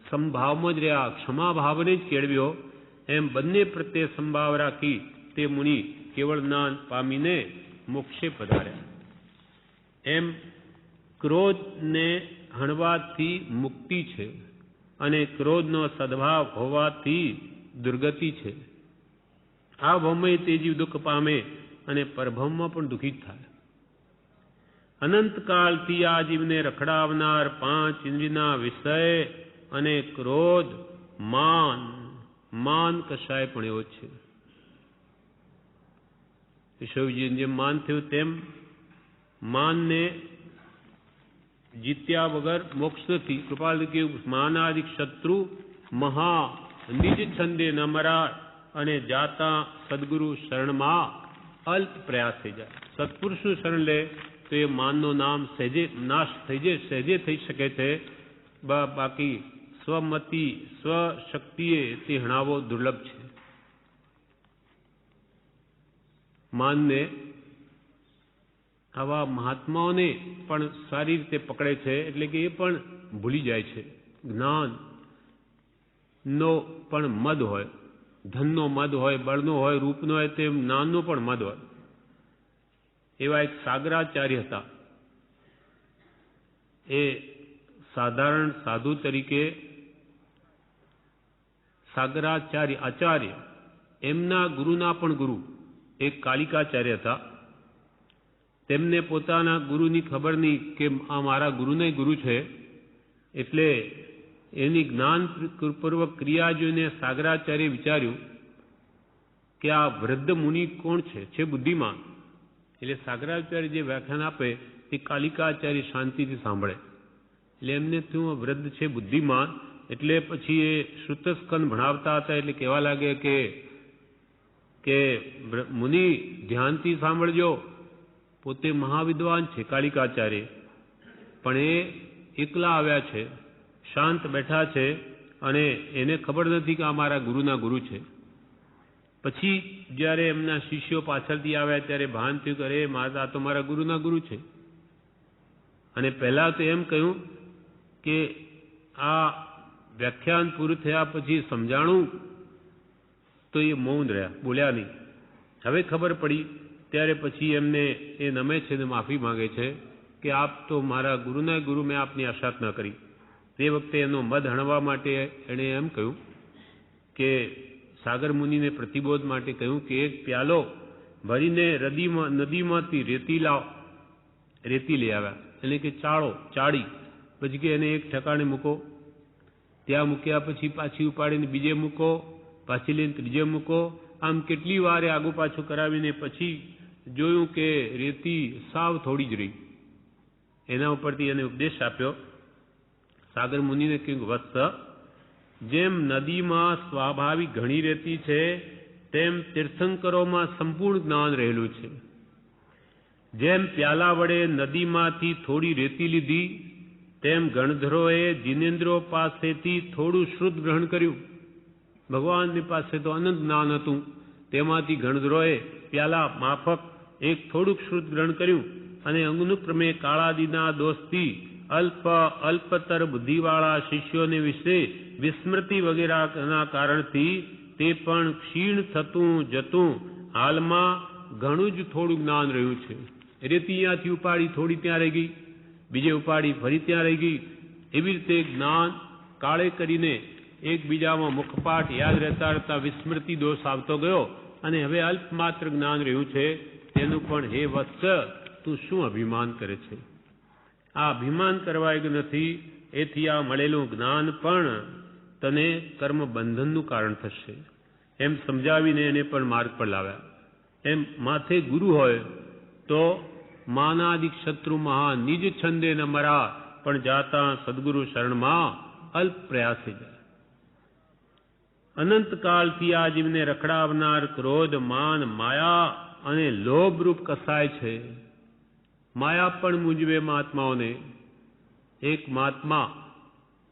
સમભાવમાં જ રહ્યા, ક્ષમા ભાવને જ કેળવ્યો. એમ બંને પ્રત્યે સંભાવ રાખી તે મુનિ કેવળ જ્ઞાન પામીને મોક્ષે પધાર્યા. એમ ક્રોધને હણવાથી મુક્તિ છે અને ક્રોધનો સદભાવ હોવાથી દુર્ગતિ છે. આ ભવમાં તે જીવ દુઃખ પામે અને પરભવમાં પણ દુઃખી જ થાય. અનંતકાળથી આ જીવને રખડાવનાર પાંચ ઇન્દ્રિયના વિષય અને ક્રોધ, માન કશાય પણ એવો છે. કેશવજીને જેમ માન થયું તેમ માનને જીત્યા વગર મોક્ષ નથી. કૃપાલ કે માનાદિક શત્રુ મહા નિજ છંદે ન મરાય અને જાતા સદગુરુ શરણમાં અલ્પ પ્રયાસ થઈ જાય. સત્પુરુષનું શરણ લે તો એ માનનો નામ સહેજે નાશ સહેજે થઈ શકે છે. બાકી સ્વમતિ સ્વશક્તિએ તે હણાવો દુર્લભ છે. માનને આવા મહાત્માઓને પણ સારી રીતે પકડે છે. એટલે કે એ પણ ભૂલી જાય છે. જ્ઞાનનો પણ મદ હોય, ધનનો મદ હોય, બળનો હોય, રૂપનો હોય, તે જ્ઞાનનો પણ મદ હોય. એવા એક સાગરાચાર્ય હતા. એ સાધારણ સાધુ તરીકે આચાર્ય એમના ગુરુના પણ ગુરુ એક કાલિકાચાર્ય હતા. તેમને પોતાના ગુરુની ખબર નહીં કે આ મારા ગુરુને ગુરુ છે. એટલે એની જ્ઞાનપૂર્વક ક્રિયા જોઈને સાગરાચાર્ય વિચાર્યું કે આ વૃદ્ધ મુનિ કોણ છે બુદ્ધિમાન. એટલે સાગરાચાર્ય જે વ્યાખ્યાન આપે તે કાલિકાચાર્ય શાંતિથી સાંભળે. એટલે એમને થયું વૃદ્ધ છે બુદ્ધિમાન. એટલે પછી એ શ્રુતસ્કંદ ભણાવતા હતા. એટલે કહેવા લાગે કે મુનિ ધ્યાનથી સાંભળજો. પોતે મહાવિદ્વાન છે કાલિકાચાર્ય, પણ એ એકલા આવ્યા છે, શાંત બેઠા છે અને એને ખબર નથી કે આ મારા ગુરુના ગુરુ છે. પછી જ્યારે એમના શિષ્યો પાછળથી આવ્યા ત્યારે ભાન થયું કે અરે આ તો મારા ગુરુના ગુરુ છે. અને પહેલા તો એમ કહ્યું કે આ વ્યાખ્યાન પૂરું થયા પછી સમજાણું તો એ મૌન રહ્યા, બોલ્યા નહીં. હવે ખબર પડી ત્યારે પછી એમને એ નમે છે ને માફી માંગે છે કે આપ તો મારા ગુરુના ગુરુ, મેં આપની આશાત ન કરી. તે વખતે એનો મદ હણવા માટે એણે એમ કહ્યું કે સાગર મુનિને પ્રતિબોધ માટે કહ્યું કે એક પ્યાલો ભરીને નદીમાંથી રેતી લઈ આવ્યા, એટલે કે ચાળી, પછી કે એને એક ઠેકાણે મૂકો. ત્યાં મૂક્યા પછી પાછી ઉપાડીને બીજે મૂકો, પાછી લઈને ત્રીજે મૂકો. આમ કેટલી વાર આગુ પાછું કરાવીને પછી જોયું કે રેતી સાવ થોડી જ રહી. એના ઉપરથી એને ઉપદેશ આપ્યો. સાગર મુનિને કહ્યું, વત્સ, જેમ નદીમાં સ્વાભાવિક ઘણી રેતી છે તેમ તીર્થંકરોમાં સંપૂર્ણ જ્ઞાન રહેલું છે. જેમ પ્યાલા વડે નદીમાંથી થોડી રેતી લીધી તેમ ગણધરોએ જિનેન્દ્રો પાસેથી થોડું શુદ્ધ ગ્રહણ કર્યું. ભગવાનની પાસે તો અનંત જ્ઞાન હતું, તેમાંથી ગણધરોએ પ્યાલા માફક એક થોડુંક શુદ્ધ ગ્રહણ કર્યું અને અનુક્રમે કાળાદિના દોષથી અલ્પતર બુદ્ધિવાળા શિષ્યોને વિશે વિસ્મૃતિ વગેરેના કારણથી તે પણ ક્ષીણ થતું જતું હાલમાં ઘણું જ થોડું જ્ઞાન રહ્યું છે. રેતી અહીંયાથી ઉપાડી થોડી ત્યાં રહી ગઈ, બીજે ઉપાડી ફરી ત્યાં રહી ગઈ. એવી રીતે જ્ઞાન કાળે કરીને એકબીજામાં મુખપાઠ યાદ રહેતા વિસ્મૃતિ દોષ આવતો ગયો અને હવે અલ્પમાત્ર જ્ઞાન રહ્યું છે. તેનું પણ હે વત્સ, તું શું અભિમાન કરે છે? આ અભિમાન કરવા યોગ્ય નથી. એથી આ મળેલું જ્ઞાન પણ તને કર્મ બંધનનું કારણ થશે. એમ સમજાવીને એને પણ માર્ગ પર લાવ્યા. એમ માથે ગુરુ હોય તો માનાદિક શત્રુ મહા નિજ છંદે ન મરા, પણ જાતા સદગુરુ શરણમાં અલ્પ પ્રયાસે જાય. અનંતકાળથી આ જીવને રખડાવનાર ક્રોધ, માન, માયા અને લોભરૂપ કસાય છે. માયા પણ મૂંઝવે મહાત્માઓને. એક મહાત્મા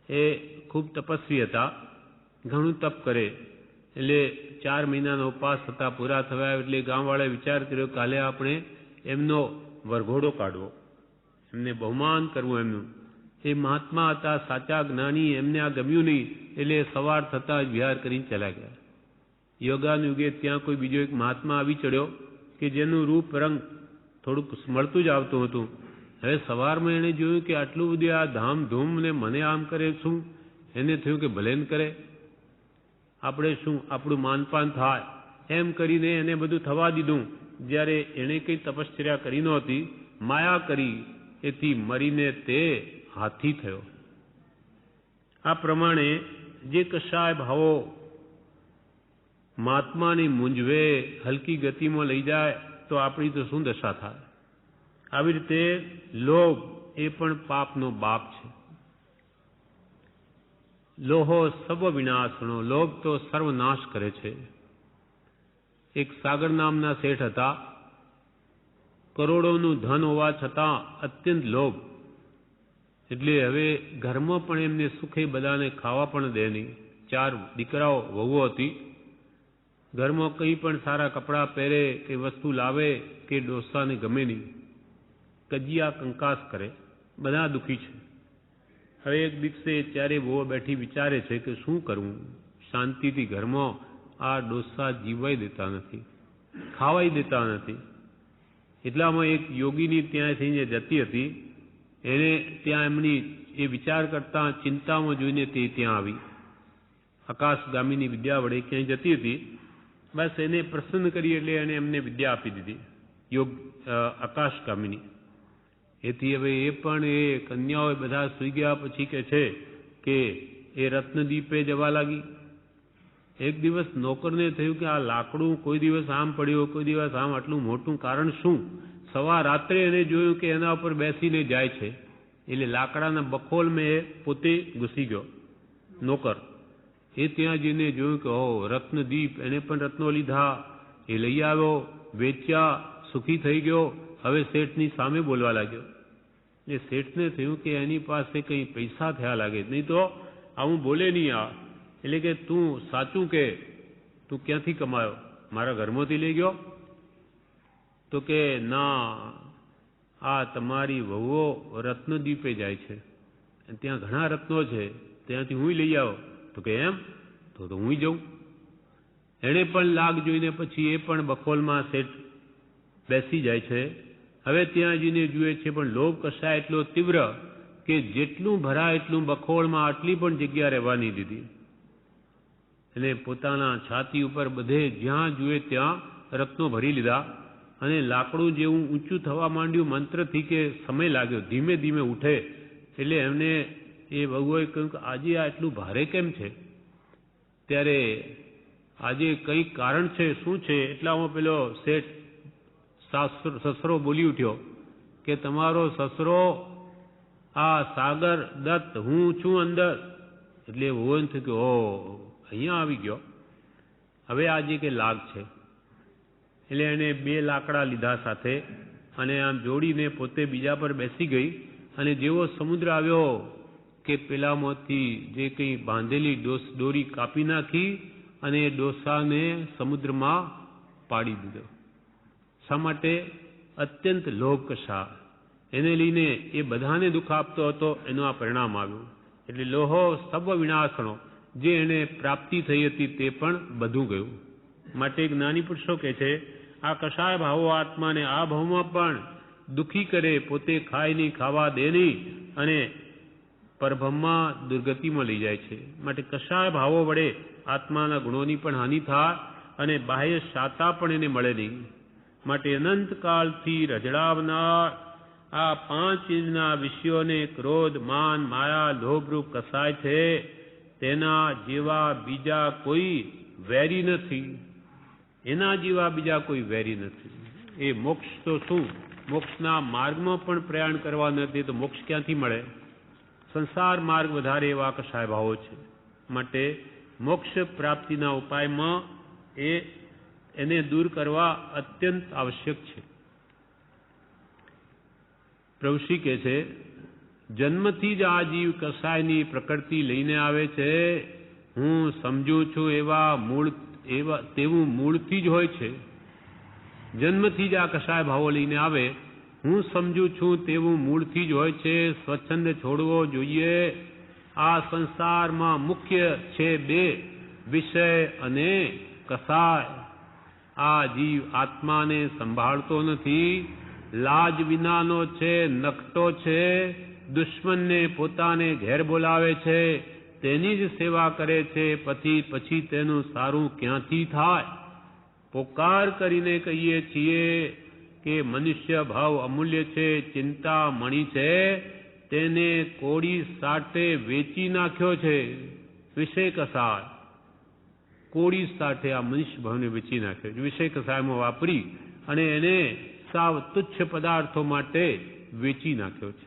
એ ખૂબ તપસ્વી હતા, ઘણું તપ કરે, એટલે 4 મહિનાનો ઉપવાસ થતા પૂરા થયા એટલે ગામવાળાએ વિચાર કર્યો કાલે આપણે એમનો વરઘોડો કાઢવો, એમને બહુમાન કરવું એમનું. એ મહાત્મા હતા, સાચા જ્ઞાની, એમને આ ગમ્યું નહીં એટલે સવાર થતાં જ વિહાર કરીને ચલા ગયા. યોગાનુયુગે ત્યાં કોઈ બીજો એક મહાત્મા આવી ચડ્યો કે જેનું રૂપ રંગ થોડુંક મળતું જ આવતું હતું. હવે સવારમાં એણે જોયું કે આટલું બધું આ ધામધૂમ ને મને આમ કરે શું? એને થયું કે ભલે ને કરે, આપણે શું આપણું માનપાન થાય, એમ કરીને એને બધું થવા દીધું. જ્યારે એણે કંઈ તપશ્ચર્યા કરી નહોતી, માયા કરી, એથી મરીને તે હાથી થયો. આ પ્રમાણે જે કશાય ભાવો મહાત્માની મૂંઝવે, હલકી ગતિમાં લઈ જાય તો આપણી તો શું દશા થાય? આવી રીતે લોભ એ પણ પાપનો બાપ છે. લોહો સર્વ વિનાશનો, લોભ તો સર્વનાશ કરે છે. એક સાગર નામના શેઠ હતા, કરોડોનું ધન હોવા છતાં અત્યંત લોભ. એટલે હવે ઘરમાં પણ એમને સુખે બધાને ખાવા પણ દે નહીં. 4 દીકરાઓ વહુઓ હતી. ઘરમાં કંઈ પણ સારા કપડાં પહેરે કે વસ્તુ લાવે કે ડોસાને ગમે નહીં, કજિયા કંકાસ કરે, બધા દુઃખી છે. હવે એક દિવસે ચારે વહુઓ બેઠી વિચારે છે કે શું કરવું? શાંતિથી ઘરમાં આ ડોસા જીવાઈ દેતા નથી, ખાવાઈ દેતા નથી. એટલામાં એક યોગીની ત્યાંથી જે જતી હતી, એને ત્યાં એમની એ વિચાર કરતા ચિંતામાં જોઈને તે ત્યાં આવી. આકાશગામીની વિદ્યા વડે ક્યાંય જતી હતી, બસ એને પ્રસન્ન કરી એટલે એને એમને વિદ્યા આપી દીધી, યોગ આકાશગામીની. એથી હવે એ પણ એ કન્યાઓ બધા સૂઈ ગયા પછી કે છે કે એ રત્નદીપે જવા લાગી. એક દિવસ નોકરને થયું કે આ લાકડું કોઈ દિવસ આમ પડ્યું, કોઈ દિવસ આમ, આટલું મોટું કારણ શું? સવાર રાત્રે એને જોયું કે એના ઉપર બેસીને જાય છે. એટલે લાકડાના બખોલ મેં એ પોતે ઘૂસી ગયો નોકર. એ ત્યાં જઈને જોયું કે ઓહ, રત્નદીપ, એને પણ રત્નો લીધા, એ લઈ આવ્યો, વેચ્યા, સુખી થઈ ગયો. હવે શેઠની સામે બોલવા લાગ્યો. એ શેઠને થયું કે એની પાસે કંઈ પૈસા થયા લાગે, નહીં તો આવું બોલે નહીં આ. એટલે કે તું સાચું કે, તું ક્યાંથી કમાયો? મારા ઘરમાંથી લઈ ગયો? તો કે ના, આ તમારી વહુઓ રત્નદીપે જાય છે, ત્યાં ઘણા રત્નો છે, ત્યાંથી હું લઈ આવો. તો કે એમ, તો હું જઉં. એણે પણ લાગ જોઈને પછી એ પણ બખોલમાં શેઠ બેસી જાય છે. હવે ત્યાં જઈને જુએ છે પણ લોભ કશાય એટલો તીવ્ર કે જેટલું ભરાય એટલું બખોળમાં આટલી પણ જગ્યા રહેવા નહીં દીધી. એને પોતાના છાતી ઉપર બધે જ્યાં જુએ ત્યાં રત્નો ભરી લીધા અને લાકડું જેવું ઊંચું થવા માંડ્યું મંત્રથી કે સમય લાગ્યો, ધીમે ધીમે ઉઠે. એટલે એમને એ વહુએ કહ્યું કે આજે આ એટલું ભારે કેમ છે? ત્યારે આજે કંઈક કારણ છે, શું છે? એટલામાં પેલો શેઠ સસરો બોલી ઉઠ્યો કે તમારો સસરો આ સાગર દત્ત, હું છું અંદર. એટલે વહુને થયું કે ઓ અહીંયા આવી ગયો, હવે આજે કે લાગ છે. એટલે એણે 2 લાકડા લીધા સાથે અને આમ જોડીને પોતે બીજા પર બેસી ગઈ અને જેવો સમુદ્ર આવ્યો કે પેલામાંથી જે કંઈ બાંધેલી દોરી કાપી નાખી અને એ ડોસાને સમુદ્રમાં પાડી દીધો. શા માટે? અત્યંત લોભ કશા. એને લઈને એ બધાને દુઃખ આપતો હતો, એનું આ પરિણામ આવ્યું. એટલે લોહો સર્વ વિનાશનો, જે એને પ્રાપ્તિ થઈ હતી તે પણ બધું ગયું. માટે જ્ઞાની પુરુષો કહે છે આ કશાય ભાવો આત્માને આ ભાવમાં પણ દુઃખી કરે, પોતે ખાય નહીં, ખાવા દે નહીં અને પરબ્રહ્મમાં દુર્ગતિમાં લઈ જાય છે. માટે કશાય ભાવો વડે આત્માના ગુણોની પણ હાનિ થાય અને બાહ્ય શાતા પણ એને મળે નહીં. માટે અનંતકાળથી રજડાવનાર આ 5 ઇન્દ્રના વિષયોને ક્રોધ, માન, માયા, લોભરૂપ કસાય છે, તેના જેવા બીજા કોઈ વેરી નથી. એના જેવા બીજા કોઈ વેરી નથી. એ મોક્ષ તો શું, મોક્ષના માર્ગમાં પણ પ્રયાણ કરવા નથી તો મોક્ષ ક્યાંથી મળે? સંસાર માર્ગ વધારે એવા કશાય ભાવો છે. માટે મોક્ષ પ્રાપ્તિના ઉપાયમાં એને દૂર કરવા અત્યંત આવશ્યક છે. પ્રભુશ્રી કહે છે જન્મથી જ આ જીવ કસાયની પ્રકૃતિ લઈને આવે છે. હું સમજું છું તેવું મૂળથી જ હોય છે. જન્મથી જ આ કસાય ભાવો લઈને આવે, હું સમજું છું તેવું મૂળથી જ હોય છે. સ્વચ્છંદ છોડવો જોઈએ. આ સંસારમાં મુખ્ય છે 2, વિષય અને કસાય. આ જીવ આત્માને સંભાળતો નથી, લાજ વિનાનો છે, નકટો છે, દુશ્મનને પોતાને ઘેર બોલાવે છે, તેની જ સેવા કરે છે. પછી તેનું સારું ક્યાંથી થાય? પોકાર કરીને કહીએ છીએ કે મનુષ્ય ભાવ અમૂલ્ય છે, ચિંતા મણી છે, તેને કોડી સાટે વેચી નાખ્યો છે. વિષય કસાય, કોડી સાટે આ મનુષ્ય ભાવને વેચી નાખ્યો છે. વિષય કસાયમાં વાપરી અને એને સાવ તુચ્છ પદાર્થો માટે વેચી નાખ્યો છે.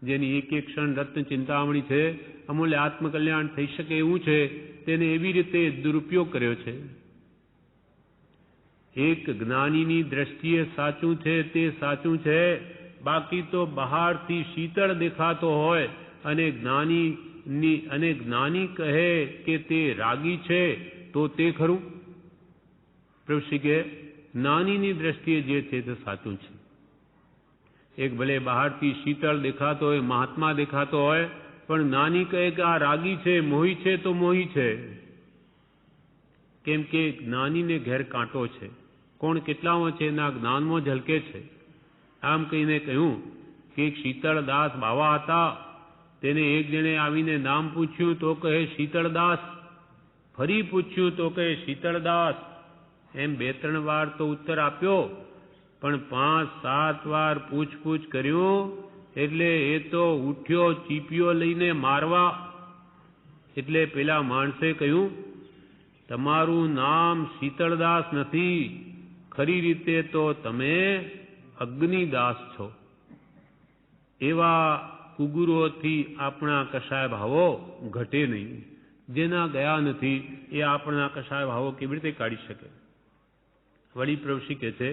જેની એક ક્ષણ રત્ન ચિંતામણી છે, અમૂલ્ય આત્મકલ્યાણ થઈ શકે એવું છે, તેને એવી રીતે દુરુપયોગ કર્યો છે. એક જ્ઞાનીની દ્રષ્ટિએ સાચું છે તે સાચું છે, બાકી તો બહારથી શીતળ દેખાતો હોય અને જ્ઞાની કહે કે તે રાગી છે તો તે ખરું? પ્રભુશ્રી કે જ્ઞાનીની દ્રષ્ટિએ જે છે તે સાચું છે. એક ભલે બહારથી શીતળ દેખાતો હોય, મહાત્મા દેખાતો હોય, પણ જ્ઞાની કહે કે આ રાગી છે, મોહી છે તો મોહી છે. કેમ કે જ્ઞાનીને ઘેર કાંટો છે. કોણ કેટલામાં છે એના જ્ઞાનમાં ઝલકે છે. આમ કહીને કહ્યું કે એક શીતળદાસ બાવા હતા, તેને એક જણે આવીને નામ પૂછ્યું તો કહે શીતળદાસ, ફરી પૂછ્યું તો કહે શીતળદાસ. એમ 2-3 વાર તો ઉત્તર આપ્યો, પણ 5-7 વાર પૂછપૂછ કર્યું એટલે એ તો ઉઠ્યો ચીપિયો લઈને મારવા. એટલે પેલા માણસે કહ્યું તમારું નામ શીતળદાસ નથી, ખરી રીતે તો તમે અગ્નિદાસ છો. એવા કુગુરોથી આપણા કશાય ભાવો ઘટે નહીં. જેના ગયા નથી એ આપણા કશાય ભાવો કેવી રીતે કાઢી શકે? વળી પ્રભુશ્રી કહે છે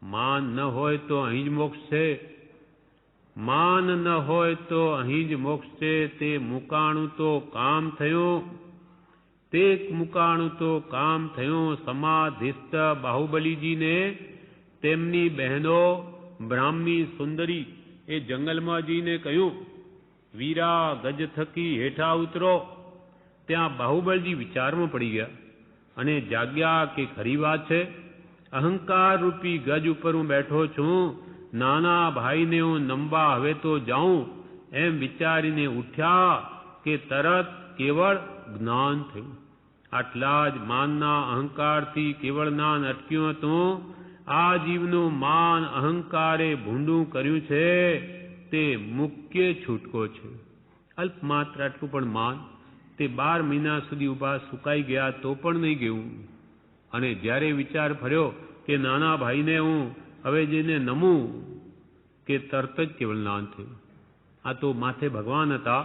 માન ન હોય તો અહીં જ મોક્ષ છે. માન ન હોય તો અહીં જ મોક્ષ છે. તે મુકાણું તો કામ થયું, તે મુકાણું તો કામ થયું. સમાધિસ્થ બાહુબલીજીને તેમની બહેનો બ્રાહ્મી સુંદરી એ જંગલમાં જઈને કહ્યું વીરા ગજ થકી હેઠા ઉતરો. ત્યાં બાહુબળજી વિચારમાં પડી ગયા અને જાગ્યા કે ખરી વાત છે, અહંકાર રૂપી ગજ ઉપર હું બેઠો છું, નાના ભાઈને હું નમવા હવે તો જાઉં, એમ વિચારીને ઉઠ્યા કે તરત કેવળ જ્ઞાન થયું. આટલા જ માનના અહંકારથી કેવળ જ્ઞાન અટક્યું હતું. આ જીવનું માન અહંકારે ભૂંડું કર્યું છે તે મુખ્ય છૂટકો છે. અલ્પમાત્ર આટલું પણ માન તે 12 મહિના સુધી ઉભા સુકાઈ ગયા તો પણ નહીં ગયું. અને જ્યારે વિચાર ફર્યો કે નાના ભાઈને હું હવે જઈને નમું કે તરત જ કેવળ જ્ઞાન થયું. આ તો માથે ભગવાન હતા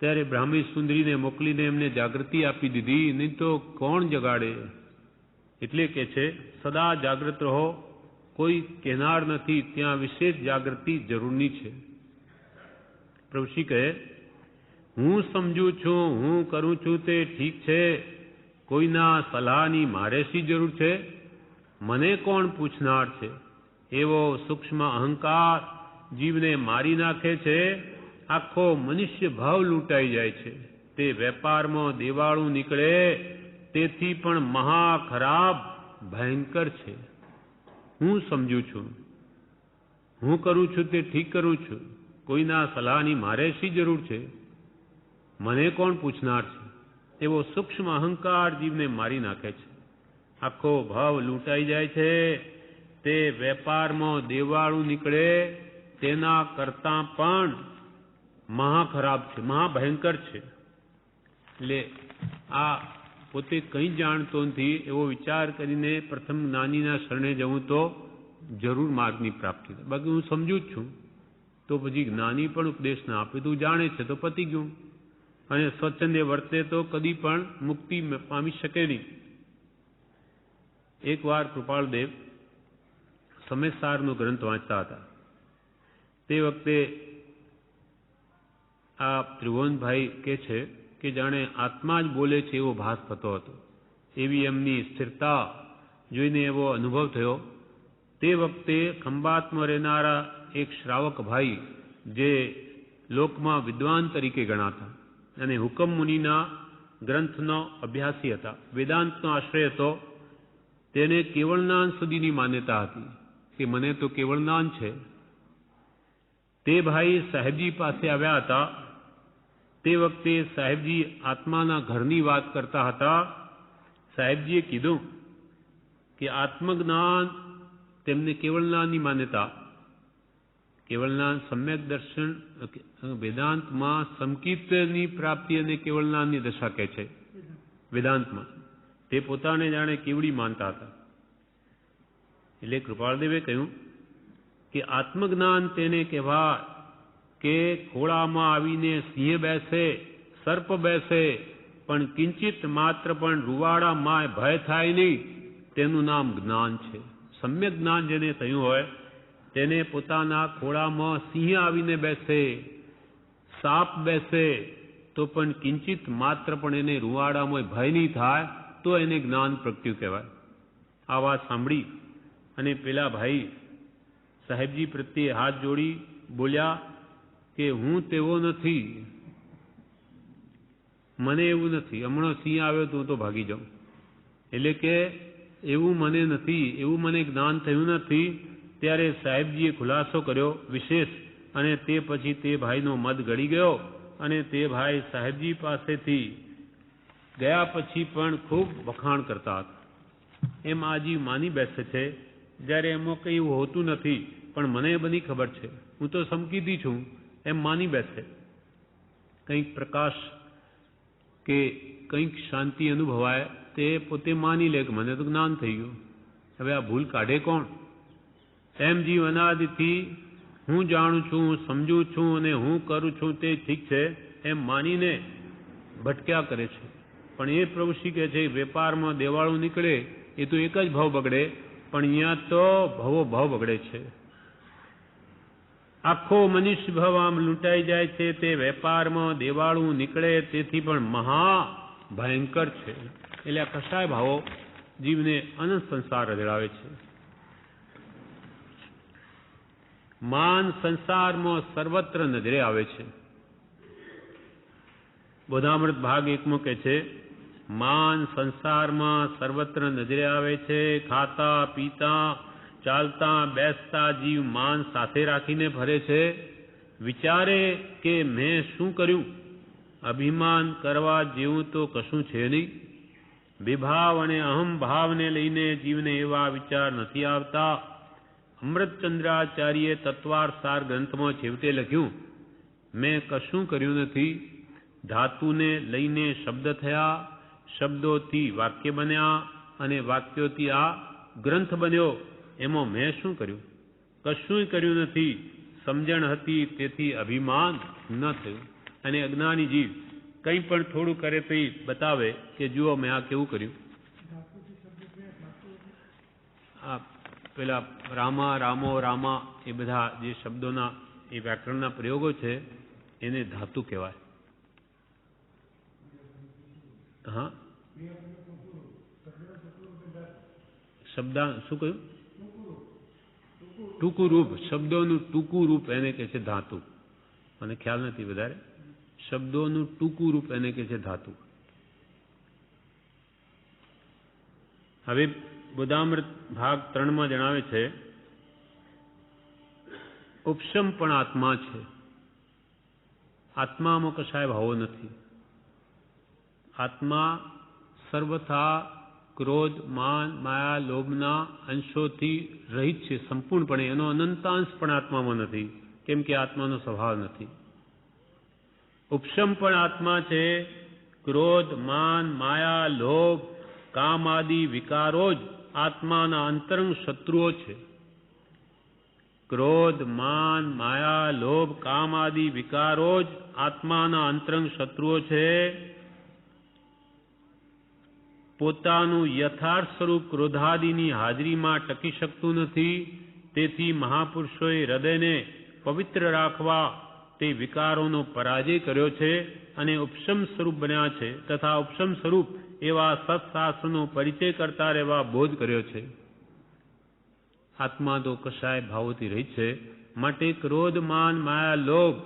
ત્યારે બ્રાહ્મી સુંદરીને મોકલીને એમને જાગૃતિ આપી દીધી, નહીં તો કોણ જગાડે. એટલે કે છે સદા જાગૃત રહો, કોઈ કહેનાર નથી, ત્યાં વિશેષ જાગૃતિ જરૂરની છે. પ્રભુશ્રી કહે, હું સમજુ છું, હું કરું છું તે ઠીક છે, કોઈના સલાહની મારે શી જરૂર છે, મને કોણ પૂછનાર છે. એવો સૂક્ષ્મ અહંકાર જીવને મારી નાખે છે. આખો મનુષ્ય ભાવ લૂંટાઈ જાય છે. તે વેપારમાં દેવાળું નીકળે તેથી પણ મહા ખરાબ ભયંકર છે. હું સમજુ છું, હું કરું છું તે ઠીક કરું છું, કોઈના સલાહની મારે શી જરૂર છે, મને કોણ પૂછનાર છે. એવો સૂક્ષ્મ અહંકાર જીવને મારી નાખે છે. આખો ભાવ લૂંટાઈ જાય છે. તે વેપારમાં દેવાળું નીકળે તેના કરતાં પણ મહા ખરાબ છે, મહા ભયંકર છે. એટલે આ પોતે કંઈ જાણતો નથી એવો વિચાર કરીને પ્રથમ જ્ઞાનીના શરણે જવું તો જરૂર માર્ગની પ્રાપ્તિ થાય. બાકી હું સમજુ જ છું તો પછી જ્ઞાની પણ ઉપદેશ ના આપે, તું જાણે છે તો પતી ગયું. અને સ્વચ્છંદે વર્તે તો કદી પણ મુક્તિ પામી શકે નહીં. એકવાર કૃપાળદેવ સમયસારનો ગ્રંથ વાંચતા હતા. તે વખતે આ ત્રિભુવનભાઈ કે છે કે જાણે આત્મા જ બોલે છે એવો ભાસ થતો હતો. એવી એમની સ્થિરતા જોઈને એવો અનુભવ થયો. તે વખતે ખંભાતમાં રહેનારા એક શ્રાવક ભાઈ જે લોકમાં વિદ્વાન તરીકે ગણાતા અને હુકમ મુનિના ગ્રંથનો અભ્યાસી હતા, વેદાંતનો આશ્રય હતો, તેને કેવળનાન સુધીની માન્યતા હતી કે મને તો કેવળનાન છે. તે ભાઈ સાહેબજી પાસે આવ્યા હતા. તે વખતે સાહેબજી આત્માના ઘરની વાત કરતા હતા. સાહેબજીએ કીધું કે આત્મજ્ઞાન તેમને કેવળનાની માન્યતા, કેવળનાન સમ્યક દર્શન વેદાંતમાં સમકિતની પ્રાપ્તિ અને કેવળનાનની દશા કહે છે વેદાંતમાં. તે પોતાને જાણે કેવડી માનતા હતા. એટલે કૃપાળદેવે કહ્યું કે આત્મજ્ઞાન તેને કહેવાય કે ખોળામાં આવીને સિંહ બેસે, સર્પ બેસે, પણ કિંચિત માત્ર પણ રૂવાડા માય ભય થાય નહીં, તેનું નામ જ્ઞાન છે. સમ્યક જ્ઞાન જેને થયું હોય તેને પોતાના ખોળામાં સિંહ આવીને બેસે, સાપ બેસે, તો પણ કિંચિત માત્ર પણ એને રૂવાડામાં ભય નહીં થાય તો એને જ્ઞાન પ્રગટ્યું કહેવાય. આ વાત સાંભળી અને પેલા ભાઈ સાહેબજી પ્રત્યે હાથ જોડી બોલ્યા કે હું તેવો નથી, મને એવું નથી, હમણાં સિંહ આવ્યો તો હું તો ભાગી જાઉં. એટલે કે એવું મને નથી, એવું મને જ્ઞાન થયું નથી. ત્યારે સાહેબજીએ ખુલાસો કર્યો વિશેષ, અને તે પછી તે ભાઈનો મદ ગળી ગયો અને તે ભાઈ સાહેબજી પાસેથી ગયા પછી પણ ખૂબ વખાણ કરતા હતા. એમ આ જીવ માની બેસે છે જ્યારે એમાં કંઈ એવું હોતું નથી, પણ મને બધી ખબર છે, હું તો સમકીતી છું, એમ માની બેસે. કંઈક પ્રકાશ કે કંઈક શાંતિ અનુભવાય તે પોતે માની લે કે મને તો જ્ઞાન થઈ ગયું. હવે આ ભૂલ કાઢે કોણ? એમ જીવ અનાદિથી હું જાણું છું, હું સમજુ છું અને હું કરું છું તે ઠીક છે એમ માનીને ભટક્યા કરે છે. પણ એ પ્રભુશ્રી કહે છે વેપારમાં દેવાળું નીકળે એ તો એક જ ભાવ બગડે, પણ અહીંયા તો ભવો ભાવ બગડે છે. આખો મનુષ્ય ભાવ આમ લૂંટાઈ જાય છે. તે વેપારમાં દેવાળું નીકળે તેથી પણ મહા ભયંકર છે. એટલે આ કસાય ભાવો જીવને અનંત સંસાર રજડાવે છે. માન સંસારમાં સર્વત્ર નજરે આવે છે. બોધામૃત ભાગ 1 કહે છે, માન સંસારમાં સર્વત્ર નજરે આવે છે. ખાતા પીતા ચાલતા બેસતા જીવ માન સાથે રાખીને ફરે છે. વિચારે કે મેં શું કર્યું? અભિમાન કરવા જેવું તો કશું છે નહીં. વિભાવ અને અહમ ભાવને લઈને જીવને એવા વિચાર નથી આવતા. અમૃતચંદ્રાચાર્ય તત્વારસાર ગ્રંથમાં છેવટે લખ્યું, મેં કશું કર્યું નથી. ધાતુને લઈને શબ્દ થયા, શબ્દોથી વાક્ય બન્યા અને વાક્યોથી આ ગ્રંથ બન્યો. એમાં મેં શું કર્યું? કશું કર્યું નથી. સમજણ હતી તેથી અભિમાન ન થયું. અને અજ્ઞાની જીવ કંઈ પણ થોડું કરે તો એ બતાવે કે જુઓ મેં આ કેવું કર્યું. આ પેલા રામા રામો રામા એ બધા જે શબ્દોના એ વ્યાકરણના પ્રયોગો છે એને ધાતુ કહેવાય. હા, શબ્દ શું કહ્યું? ટૂંકું રૂપ. શબ્દોનું ટૂંકું રૂપ એને કહે છે ધાતુ. મને ખ્યાલ નથી વધારે. શબ્દોનું ટૂંકું રૂપ એને કહે છે ધાતુ. હવે બોધામૃત ભાગ 3 જણાવે છે, ઉપશમ પણ આત્મા છે. આત્મામાં કશાય ભાવો નથી. આત્મા સર્વથા ક્રોધ માન માયા લોભના અંશોથી રહિત છે સંપૂર્ણપણે. એનો અનંતાંશ પણ આત્મામાં નથી, કેમ કે આત્માનો સ્વભાવ નથી. ઉપશમ પણ આત્મા છે. ક્રોધ માન માયા લોભ કામ આદિ વિકારો જ આત્માના અંતરંગ શત્રુઓ છે. ક્રોધ માન માયા લોભ કામ આદિ વિકારો જ આત્માના અંતરંગ શત્રુઓ છે. પોતાનું યથાર્થ સ્વરૂપ ક્રોધાદિની હાજરીમાં ટકી શકતું નથી. તેથી મહાપુરુષોએ હૃદયને પવિત્ર રાખવા તે વિકારોનો પરાજય કર્યો છે અને ઉપશમ સ્વરૂપ બન્યા છે. તથા ઉપશમ સ્વરૂપ એવા સત્શાસ્ત્રનો પરિચય કરતા રહેવા બોધ કર્યો છે. આત્મા તો કશાય ભાવોથી રહી છે. માટે ક્રોધ માન માયા લોભ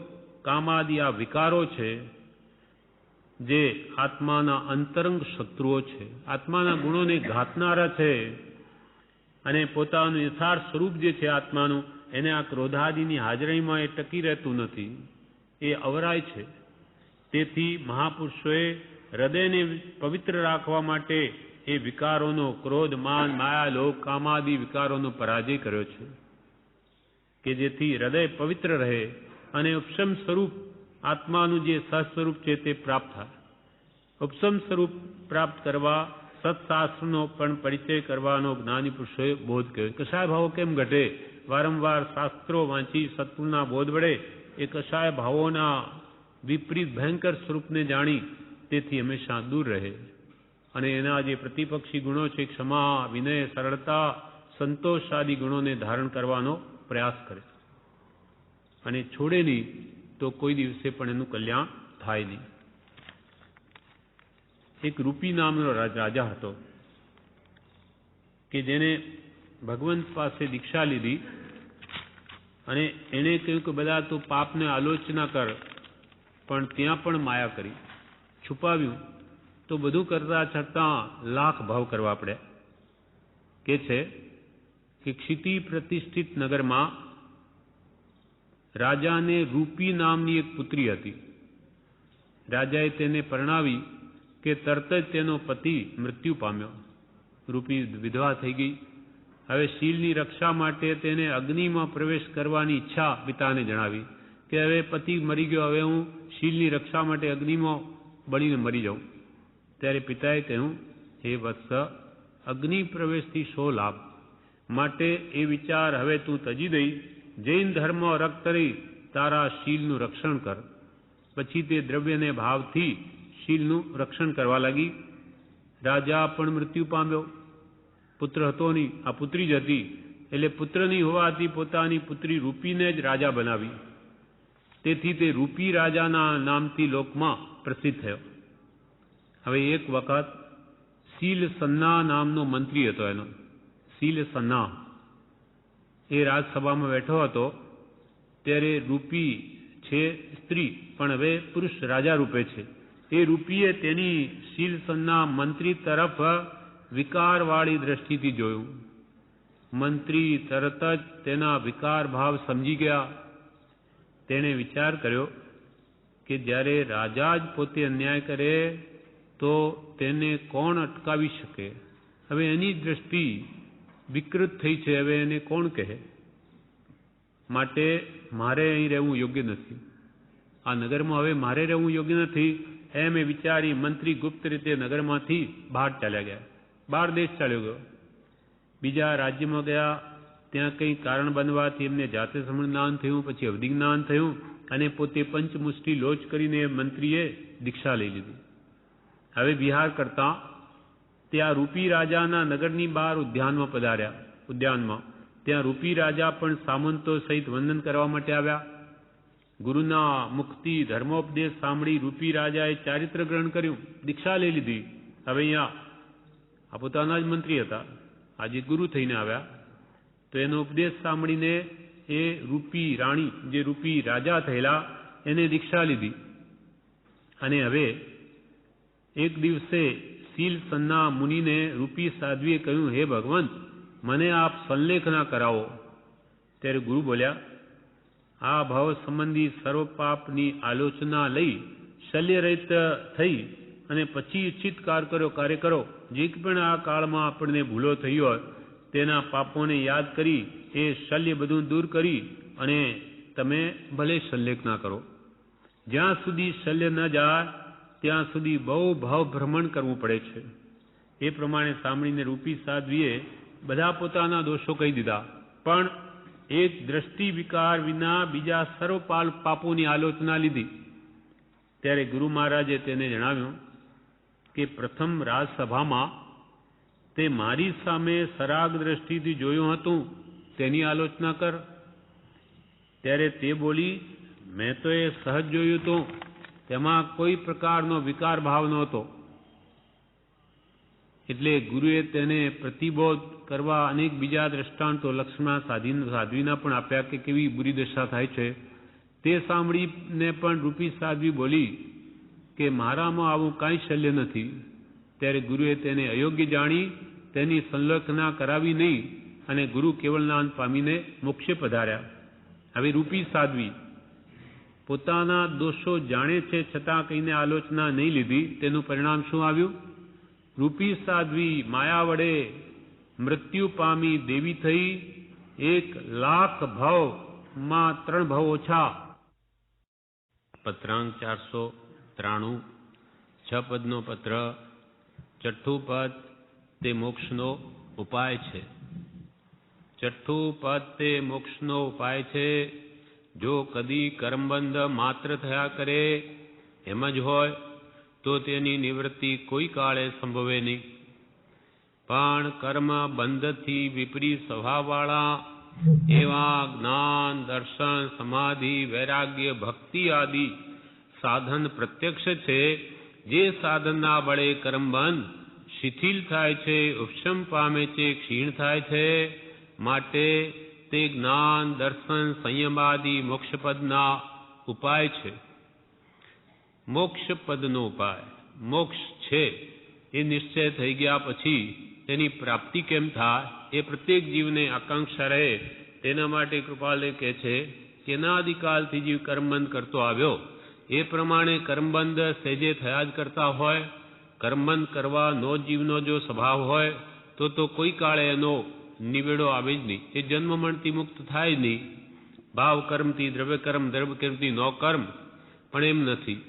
કામાદિ આ વિકારો છે જે આત્માના અંતરંગ શત્રુઓ છે, આત્માના ગુણોને ઘાતનારા છે. અને પોતાનું યથાર્થ સ્વરૂપ જે છે આત્માનું, એને આ ક્રોધાદિની હાજરીમાં એ ટકી રહેતું નથી, એ અવરાય છે. તેથી મહાપુરુષોએ હૃદયને પવિત્ર રાખવા માટે એ વિકારોનો, ક્રોધ માન માયા લોભ કામાદિ વિકારોનો પરાજય કર્યો છે કે જેથી હૃદય પવિત્ર રહે અને ઉપશમ સ્વરૂપ આત્માનું જે સહસ્વરૂપ છે તે પ્રાપ્ત થાય. ઉપશમ સ્વરૂપ પ્રાપ્ત કરવા સત્શાસ્ત્રનો પણ પરિચય કરવાનો જ્ઞાની પુરુષોએ બોધ કર્યો. કશાય ભાવો કેમ ઘટે? વારંવાર શાસ્ત્રો વાંચી સત્પુરના બોધ વડે એ કશાય ભાવોના વિપરીત ભયંકર સ્વરૂપને જાણી તેથી હંમેશા દૂર રહે અને એના જે પ્રતિપક્ષી ગુણો છે, ક્ષમા વિનય સરળતા સંતોષ આદિ ગુણોને ધારણ કરવાનો પ્રયાસ કરે અને છોડે નહીં તો કોઈ દિવસે પણ એનું કલ્યાણ થાય નહીં. એક રૂપી નામનો રાજા હતો કે જેને ભગવંત પાસે દીક્ષા લીધી અને એણે કહ્યું કે બધા તું પાપને આલોચના કર, પણ ત્યાં પણ માયા કરી, છુપાવ્યું તો બધું કરતા છતાં લાખ ભાવ કરવા પડ્યા. કે છે કે ક્ષિતિ પ્રતિષ્ઠિત નગરમાં રાજાને રૂપી નામની એક પુત્રી હતી. રાજાએ તેને પરણાવી કે તરત જ તેનો પતિ મૃત્યુ પામ્યો. રૂપી વિધવા થઈ ગઈ. હવે શીલની રક્ષા માટે તેને અગ્નિમાં પ્રવેશ કરવાની ઈચ્છા પિતાને જણાવી કે હવે પતિ મરી ગયો, હવે હું શીલની રક્ષા માટે અગ્નિમાં બળીને મરી જાઉં. ત્યારે પિતાએ કહ્યું, હે વત્સ, અગ્નિ પ્રવેશથી શો લાભ? માટે એ વિચાર હવે તું તજી દઈ જૈન ધર્મ રક્ત કરી તારા શીલનું રક્ષણ કર. પછી તે દ્રવ્યને ભાવથી શીલનું રક્ષણ કરવા લાગી. રાજા પણ મૃત્યુ પામ્યો. પુત્ર હતો નહીં, આ પુત્રી જ હતી. એટલે પુત્ર નહીં હોવાથી પોતાની પુત્રી રૂપીને જ રાજા બનાવી. તેથી તે રૂપી રાજાના નામથી લોકમાં પ્રસિદ્ધ થયો. હવે એક વખત શીલ સન્ના નામનો મંત્રી હતો. એનો શીલ સન્ના એ રાજસભામાં બેઠો હતો. ત્યારે રૂપી છે સ્ત્રી, પણ હવે પુરુષ રાજા રૂપે છે એ રૂપીએ તેની શીલસનના મંત્રી તરફ વિકારવાળી દ્રષ્ટિથી જોયું. મંત્રી તરત જ તેના વિકાર ભાવ સમજી ગયા. તેણે વિચાર કર્યો કે જ્યારે રાજા જ પોતે અન્યાય કરે તો તેને કોણ અટકાવી શકે? હવે એની દ્રષ્ટિ વિકૃત થઈ છે, હવે એને કોણ કહે? માટે મારે અહીં રહેવું યોગ્ય નથી, આ નગરમાં હવે મારે રહેવું યોગ્ય નથી એમ એ વિચારી મંત્રી ગુપ્ત રીતે નગરમાંથી બહાર ચાલ્યા ગયા. બહાર દેશ ચાલ્યો ગયો, બીજા રાજ્યમાં ગયા. ત્યાં કંઈ કારણ બનવાથી એમને જાતે સમણ જ્ઞાન થયું, પછી અવધિ જ્ઞાન થયું અને પોતે પંચમુષ્ટિ લોચ કરીને મંત્રીએ દીક્ષા લઈ લીધી. હવે વિહાર કરતા ત્યાં રૂપી રાજાના નગરની બહાર ઉદ્યાનમાં પધાર્યા. ઉદ્યાનમાં ત્યાં રૂપી રાજા પણ સામંતો સહિત વંદન કરવા માટે આવ્યા. ગુરુના મુક્તિ ધર્મોપદેશ સાંભળી રૂપી રાજાએ ચારિત્ર ગ્રહણ કર્યું, દીક્ષા લઈ લીધી. હવે અહીંયા આ પોતાના જ મંત્રી હતા, આજે ગુરુ થઈને આવ્યા, તો એનો ઉપદેશ સાંભળીને એ રૂપી રાણી, જે રૂપી રાજા થયેલા, એને દીક્ષા લીધી. અને હવે એક દિવસે શીલસનના મુનિને રૂપી સાધ્વીએ કહ્યું, હે ભગવંત, મને આપ સંલેખના કરાવો. ત્યારે ગુરુ બોલ્યા, આ ભાવ સંબંધી સર્વ પાપની આલોચના લઈ શલ્યરહિત થઈ અને પછી ચિત્કાર કાર્ય કરો. જે પણ આ કાળમાં આપણને ભૂલો થઈ હોય તેના પાપોને યાદ કરી એ શલ્ય બધું દૂર કરી અને તમે ભલે સંલેખના કરો. જ્યાં સુધી શલ્ય ન જાય ત્યાં સુધી બહુ ભાવ ભ્રમણ કરવું પડે છે. એ પ્રમાણે સાંભળીને રૂપી સાધ્વીએ બધા પોતાના દોષો કહી દીધા, પણ એક દ્રષ્ટિ વિકાર વિના બીજા સર્વ પાપોની આલોચના લીધી. ત્યારે ગુરુ મહારાજે તેને જણાવ્યું કે પ્રથમ રાજસભામાં તે મારી સામે સરાગ દ્રષ્ટિથી જોયું હતું તેની આલોચના કર. ત્યારે તે બોલી, મેં તો એ સહજ જોયું હતું, તેમાં કોઈ પ્રકારનો વિકાર ભાવ નહોતો. એટલે ગુરુએ તેને પ્રતિબોધ કરવા અનેક બીજા દ્રષ્ટાંતો લક્ષ્મણ સાધ્વીના પણ આપ્યા કે કેવી બુરી દશા થાય છે. તે સાંભળીને પણ રૂપી સાધ્વી બોલી કે મારામાં આવું કાંઈ શલ્ય નથી. ત્યારે ગુરુએ તેને અયોગ્ય જાણી તેની સંલેખના કરાવી નહીં અને ગુરુ કેવળનાન પામીને મોક્ષે પધાર્યા. હવે રૂપી સાધ્વી પોતાના દોષો જાણે છે છતાં કહીને આલોચના નહીં લીધી. તેનું પરિણામ શું આવ્યું? રૂપી સાધ્વી માયા વડે મૃત્યુ પામી દેવી થઈ. 1,00,000 ભાવમાં 3 ભાવ ઓછા. પત્રાંક 493, 6 પદનો પત્ર. છઠ્ઠું પદ તે મોક્ષનો ઉપાય છે. છઠ્ઠું પદ તે મોક્ષનો ઉપાય છે. જો કદી કર્મબંધ માત્ર થયા કરે એમ જ હોય તો તેની નિવૃત્તિ કોઈ કાળે સંભવે નહીં. પણ કર્મ બંધથી વિપરીત સ્વભાવવાળા એવા જ્ઞાન, દર્શન, સમાધિ, વૈરાગ્ય, ભક્તિ આદિ સાધન પ્રત્યક્ષ છે. જે સાધનના બળે કર્મબંધ શિથિલ થાય છે, ઉપશમ પામે છે, ક્ષીણ થાય છે. માટે તે જ્ઞાન, દર્શન, સંયમાદિ મોક્ષપદના ઉપાય છે. મોક્ષપદનો ઉપાય મોક્ષ છે એ નિશ્ચય થઈ ગયા પછી તેની પ્રાપ્તિ કેમ થાય એ પ્રત્યેક જીવને આકાંક્ષા રહે. તેના માટે કૃપાલદેવ કહે છે કે અનાદિકાલથી જીવ કર્મબંધ કરતો આવ્યો એ પ્રમાણે કર્મબંધ સહેજે થયા જ કરતા હોય. કર્મબંધ કરવાનો જીવનો જો સ્વભાવ હોય તો કોઈ કાળે એનો નિવેડો આવે જ નહીં. એ જન્મ મરણથી મુક્ત થાય જ નહીં. ભાવ કર્મથી દ્રવ્ય કર્મ, દ્રવ્ય કર્મથી નો કર્મ, પણ એમ નથી.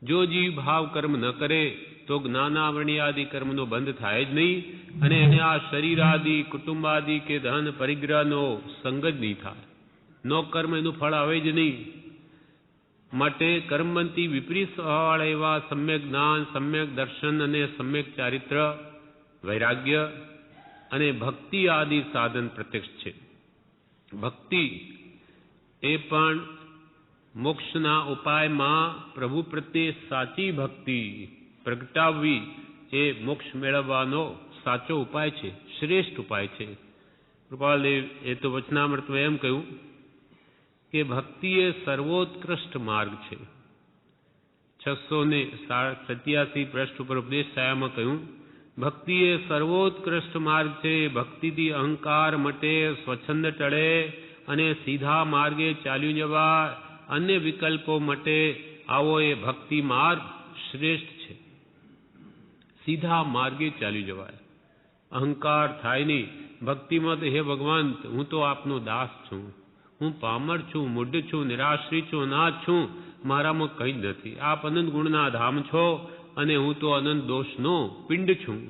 જો જીવ ભાવ કર્મ ન કરે તો જ્ઞાનાવરણી આદિ કર્મનો બંધ થાય જ નહીં અને એને આ શરીર આદિ, કુટુંબાદિ કે ધન પરિગ્રહનો સંગ જ નહીં થાય. નો કર્મ એનું ફળ આવે જ નહીં. માટે કર્મબંધથી વિપરીત સ્વભાવવાળા એવા સમ્યક જ્ઞાન, સમ્યક દર્શન અને સમ્યક ચારિત્ર, વૈરાગ્ય અને ભક્તિ આદિ સાધન પ્રત્યક્ષ છે. ભક્તિ એ પણ મોક્ષના ઉપાયમાં પ્રભુ પ્રત્યે સાચી ભક્તિ પ્રગટાવવી એ મોક્ષ મેળવવાનો સાચો ઉપાય છે, શ્રેષ્ઠ ઉપાય છે. કૃપાલદેવ એ તો વચનામૃતમાં એમ કહ્યું કે ભક્તિ એ સર્વોત્કૃષ્ટ માર્ગ છે. 687 પૃષ્ઠ ઉપર ઉપદેશ છાયામાં કહ્યું, ભક્તિ એ સર્વોત્કૃષ્ટ માર્ગ છે. ભક્તિથી અહંકાર મટે, સ્વચ્છંદ ટળે અને સીધા માર્ગે ચાલ્યું જવાય. અન્ય વિકલ્પો મટે. આવો એ ભક્તિ માર્ગ શ્રેષ્ઠ છે. સીધા માર્ગે ચાલ્યું જવાય, અહંકાર થાય નહીં. ભક્તિમાં તો હે ભગવાન, હું તો આપનો દાસ છું, હું પામર છું, મૂઢ છું, નિરાશ્રિત છું, અનાથ છું, મારામાં કંઈ જ નથી. આપ અનંત ગુણના ધામ છો અને હું તો અનંત દોષનો પિંડ છું.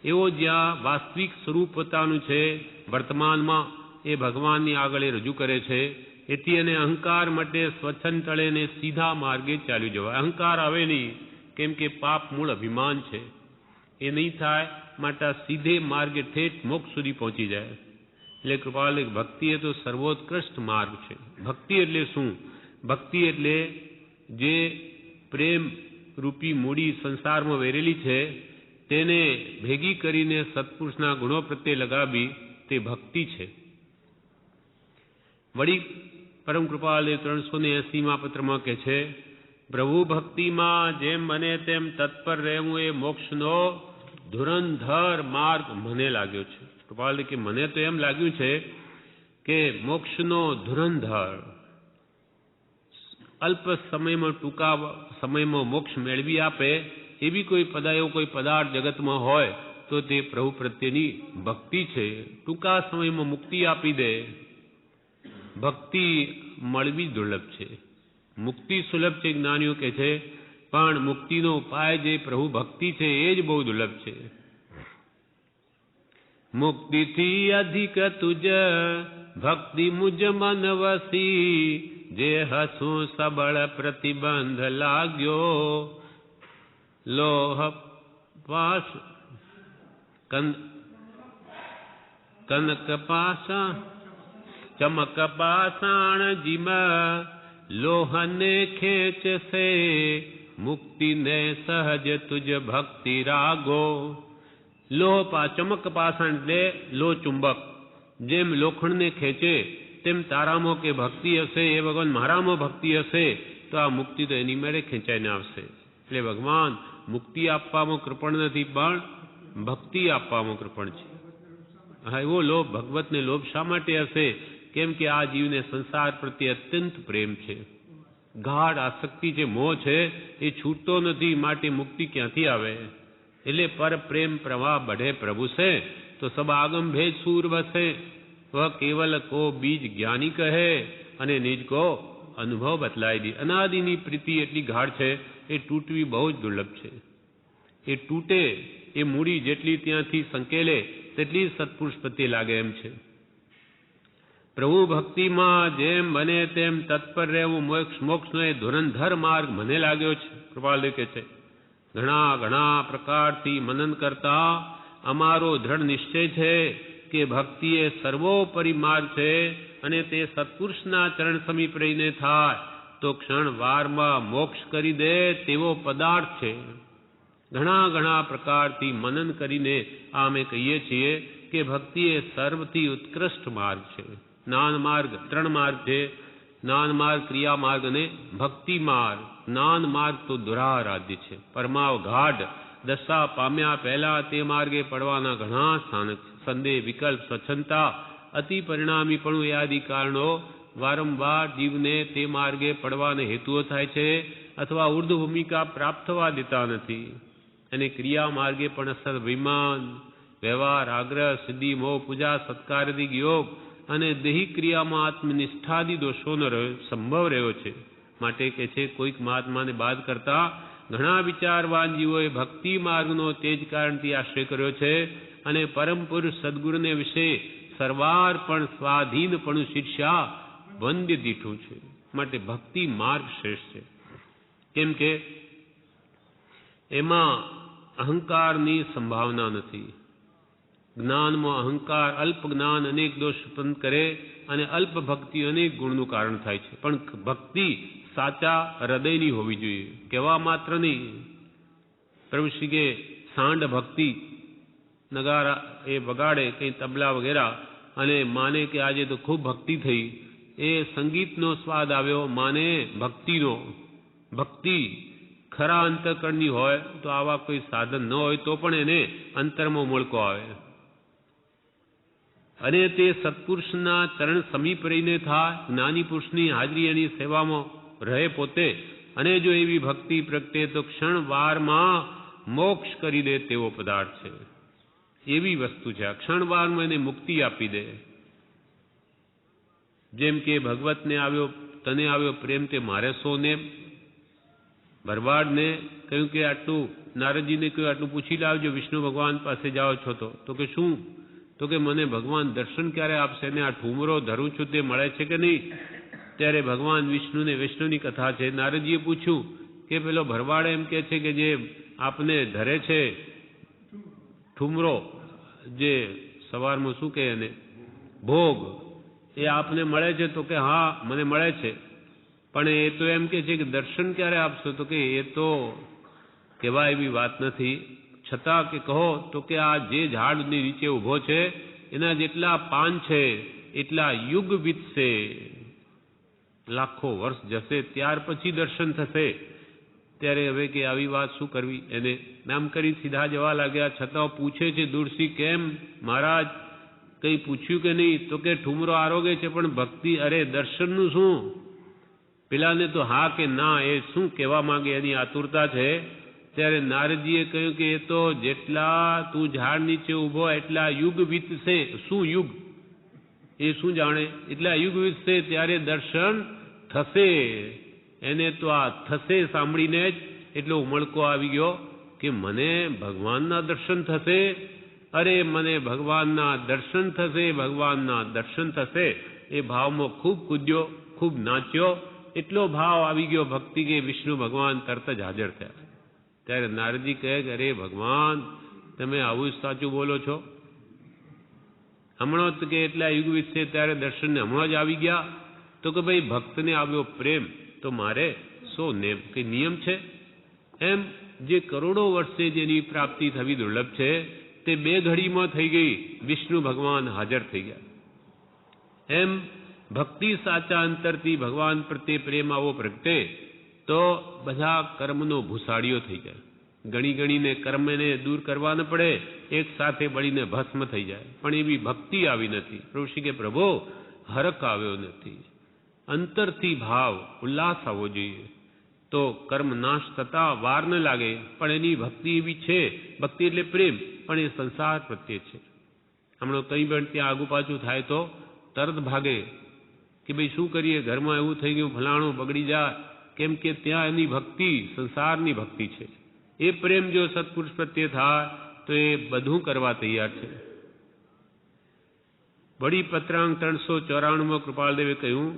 એવો જ્યાં વાસ્તવિક સ્વરૂપ પોતાનું છે વર્તમાનમાં, એ ભગવાનની આગળ રજૂ કરે છે. એથી અને અહંકાર માટે સ્વચ્છંદ ટળે ને સીધા માર્ગે ચાલ્યું જવાય. અહંકાર આવે નહીં, કેમ કે પાપ મૂળ અભિમાન છે. એ નહીં થાય માટે સીધે માર્ગે ઠેઠ મોક્ષ સુધી પહોંચી જાય. એટલે કૃપાલ, ભક્તિ એ તો સર્વોત્કૃષ્ટ માર્ગ છે. ભક્તિ એટલે શું? ભક્તિ એટલે જે પ્રેમ રૂપી મૂડી સંસારમાં વેરેલી છે તેને ભેગી કરીને સત્પુરુષના ગુણો પ્રત્યે લગાવી, તે ભક્તિ છે. વળી પરમ કૃપાલુ 380મા પત્રમાં કહે છે, પ્રભુ ભક્તિમાં જેમ બને તેમ તત્પર રહેવું એ મોક્ષનો ધુરંધર માર્ગ મને લાગ્યો છે. કૃપાલ કે મને તો એમ લાગ્યું છે કે મોક્ષનો ધુરંધર, અલ્પ સમયમાં, ટૂંકા સમયમાં મોક્ષ મેળવી આપે એવી એવો કોઈ પદાર્થ જગતમાં હોય તો તે પ્રભુ પ્રત્યેની ભક્તિ છે. ટૂંકા સમયમાં મુક્તિ આપી દે. ભક્તિ મળવી દુર્લભ છે. મુક્તિ સુલભ છે, જ્ઞાનીઓ કહે છે, પણ મુક્તિનો ઉપાય જે પ્રભુ ભક્તિ છે એ જ બહુ દુર્લભ છે. મુક્તિથી અધિક તુજ ભક્તિ મુજ મન વસી, જે હસું સબળ પ્રતિબંધ લાગ્યો. લોહ પાસ કનક પાસા ચમક પાષાણ જીમ, લોહને ખેંચશે મુક્તિને સહજ તુજ ભક્તિ રાગો. લોહ ચમક પાષાણ એટલે લોહ ચુંબક. જેમ લોખંડને ખેંચે તેમ તારામાં કે ભક્તિ હશે, એ ભગવાન મારામાં ભક્તિ હશે તો આ મુક્તિ તો એની મેળે ખેંચાઈને આવશે. એટલે ભગવાન મુક્તિ આપવામાં કૃપણ નથી, પણ ભક્તિ આપવામાં કૃપણ છે. હા, એવો લોભ, ભગવતને લોભ શા માટે હશે? કેમ કે આ જીવને સંસાર પ્રત્યે અત્યંત પ્રેમ છે, ગાઢ આસક્તિ છે, મોહ છે, એ છૂટતો નથી. માટે મુક્તિ ક્યાંથી આવે? એટલે પર પ્રેમ પ્રવાહ બઢે પ્રભુ છે, તો સબ આગમ ભેદ સૂર વસે. વહ કેવલ કો બીજ જ્ઞાની કહે, અને નિજ કો અનુભવ બતલાઈ દી. અનાદિની પ્રીતિ એટલી ગાઢ છે, એ તૂટવી બહુ જ દુર્લભ છે. એ તૂટે એ મૂડી જેટલી ત્યાંથી સંકેલે તેટલી સત્પુરુષ પ્રત્યે લાગે એમ છે. પ્રભુ ભક્તિમાં જેમ બને તેમ તત્પર રહેવું મોક્ષનો એ ધુરંધર માર્ગ મને લાગ્યો છે. કૃપાલુ કહે છે, ઘણા પ્રકારથી મનન કરતા અમારો દ્રઢ નિશ્ચય છે કે ભક્તિ એ સર્વોપરી માર્ગ છે, અને તે સત્પુરુષના ચરણ સમીપ રહીને થાય તો ક્ષણ વારમાં મોક્ષ કરી દે તેવો પદાર્થ છે. ઘણા પ્રકારથી મનન કરીને આ અમે કહીએ છીએ કે ભક્તિ એ સર્વથી ઉત્કૃષ્ટ માર્ગ છે. જ્ઞાન માર્ગ 3 માર્ગ છે: જ્ઞાન માર્ગ, ક્રિયા માર્ગ અને ભક્તિ માર્ગ. જ્ઞાન માર્ગ તો દુરારાધ્ય છે, પરમાવ ગાઢ. દશા પામ્યા પહેલા તે માર્ગે પડવાના ઘણા સ્થાનક છે. સંદેહ, વિકલ્પ, સ્વચ્છંદતા, અતિ પરિણામીપણું એ આદિ કારણો વારંવાર જીવને તે માર્ગે પડવાને હેતુઓ થાય છે, અથવા ઉર્ધ્વ ભૂમિકા પ્રાપ્ત થવા દેતા નથી. અને ક્રિયા માર્ગે પણ અસર, વિમાન, વ્યવહાર, આગ્રહ, સિદ્ધિ, મોહ, પૂજા, સત્કારાદિ યોગ અને દેહી ક્રિયામાં આત્મનિષ્ઠાદિ દોષોનો સંભવ રહ્યો છે. માટે કે છે, કોઈક મહાત્માને બાદ કરતા ઘણા વિચારવાન જીવોએ ભક્તિ માર્ગનો તે જ કારણથી આશ્રય કર્યો છે, અને પરમ પુરુષ સદગુરુને વિશે સરવાર પણ સ્વાધીનપણું શિષ્યા વંદ્ય દીઠું છે. માટે ભક્તિ માર્ગ શ્રેષ્ઠ છે. કેમ કે એમાં અહંકારની સંભાવના નથી. જ્ઞાનમાં અહંકાર, અલ્પ જ્ઞાન અનેક દોષ ઉત્પન્ન કરે, અને અલ્પ ભક્તિ અનેક ગુણનું કારણ થાય છે. પણ ભક્તિ સાચા હૃદયની હોવી જોઈએ, કહેવા માત્ર નહીં. પ્રભુ શ્રી કે સાંડ ભક્તિ નગારા એ વગાડે, કંઈ તબલા વગેરે, અને માને કે આજે તો ખૂબ ભક્તિ થઈ, એ સંગીતનો સ્વાદ આવ્યો, માને ભક્તિનો. ભક્તિ ખરા અંતઃકરણની હોય તો આવા કોઈ સાધન ન હોય તો પણ એને અંતરમાં મોળકો આવે અને તે સત્પુરુષના ચરણ સમીપ રહીને થાય, જ્ઞાની પુરુષની હાજરી એની સેવામાં રહે પોતે, અને જો એવી ભક્તિ પ્રગટે તો ક્ષણવારમાં મોક્ષ કરી દે તેવો પદાર્થ છે. એવી વસ્તુ છે આ, ક્ષણવારમાં એને મુક્તિ આપી દે. જેમ કે ભગવતને આવ્યો, તને આવ્યો પ્રેમ તે મારે સો નેમ. ભરવાડને કહ્યું કે આટલું, નારદજીને કહ્યું આટલું પૂછી લાવજો, વિષ્ણુ ભગવાન પાસે જાઓ છો તો કે શું? તો કે મને ભગવાન દર્શન ક્યારે આપશે ને આ ઠુમરો ધરું છું તે મળે છે કે નહીં? ત્યારે ભગવાન વિષ્ણુને, વિષ્ણુની કથા છે, નારદજીએ પૂછ્યું કે પેલો ભરવાડ એમ કે છે કે જે આપને ધરે છે ઠુમરો, જે સવારમાં શું કહે એને ભોગ, એ આપને મળે છે? તો કે હા મને મળે છે, પણ એ તો એમ કે છે કે દર્શન ક્યારે આપશો? તો કે એ તો કહેવાય એવી વાત નથી, છતાં કે કહો. તો કે આ જે ઝાડની નીચે ઊભો છે એના જેટલા પાન છે એટલા યુગ વીતશે, લાખો વર્ષ જશે, ત્યાર પછી દર્શન થશે. ત્યારે હવે કે આવી વાત શું કરવી એને, નામ કરી સીધા જવા લાગ્યા. છતાં પૂછે છે દૂરથી, કેમ મહારાજ કંઈ પૂછ્યું કે નહીં? તો કે ઠુમરો આરોગે છે પણ ભક્તિ, અરે દર્શનનું શું? પેલાને તો હા કે ના, એ શું કહેવા માંગે એની આતુરતા છે. ત્યારે નારદજીએ કહ્યું કે એ તો જેટલા તું ઝાડ નીચે ઊભો એટલા યુગ વીતશે. શું યુગ? એ શું જાણે? એટલા યુગ વીતશે ત્યારે દર્શન થશે. એને તો આ થશે સાંભળીને જ એટલો ઉમળકો આવી ગયો કે મને ભગવાનના દર્શન થશે, અરે મને ભગવાનના દર્શન થશે, ભગવાનના દર્શન થશે. એ ભાવમાં ખૂબ કૂદ્યો, ખૂબ નાચ્યો, એટલો ભાવ આવી ગયો ભક્તિ કે વિષ્ણુ ભગવાન તરત જ હાજર થયા. ત્યારે નારદજી કહે કે અરે ભગવાન, તમે આવું જ સાચું બોલો છો? હમણાં કે એટલા યુગ વીતશે ત્યારે દર્શનને હમણાં જ આવી ગયા? તો કે ભાઈ ભક્તને આવ્યો પ્રેમ તો મારે સો નેમ, કઈ નિયમ છે? એમ જે કરોડો વર્ષે જેની પ્રાપ્તિ થવી દુર્લભ છે તે 2 ઘડીમાં થઈ ગઈ, વિષ્ણુ ભગવાન હાજર થઈ ગયા. એમ ભક્તિ સાચા અંતરથી ભગવાન પ્રત્યે પ્રેમ આવો પ્રગટે તો બધા કર્મનો ભૂસાડીઓ થઈ જાય. ગણી ગણીને કર્મને દૂર કરવા ન પડે, એક સાથે બળીને ભસ્મ થઈ જાય. પણ એવી ભક્તિ આવી નથી. ઋષિ કે પ્રભુ હરખ આવ્યો નથી. અંતરથી ભાવ, ઉલ્લાસ આવવો જોઈએ તો કર્મ નાશ થતા વાર ન લાગે. પણ એની ભક્તિ એવી છે, ભક્તિ એટલે પ્રેમ, પણ એ સંસાર પ્રત્યે છે. હમણાં કંઈ પણ ત્યાં આગુ પાછું થાય તો તરત ભાગે કે ભાઈ શું કરીએ, ઘરમાં એવું થઈ ગયું, ફલાણું બગડી જાય. કેમ કે ત્યાં એની ભક્તિ સંસારની ભક્તિ છે. એ પ્રેમ જો સત્પુરુષ પ્રત્યે થાય તો એ બધું કરવા તૈયાર છે. વળી પત્રાંગ 394 કૃપાલદેવે કહ્યું,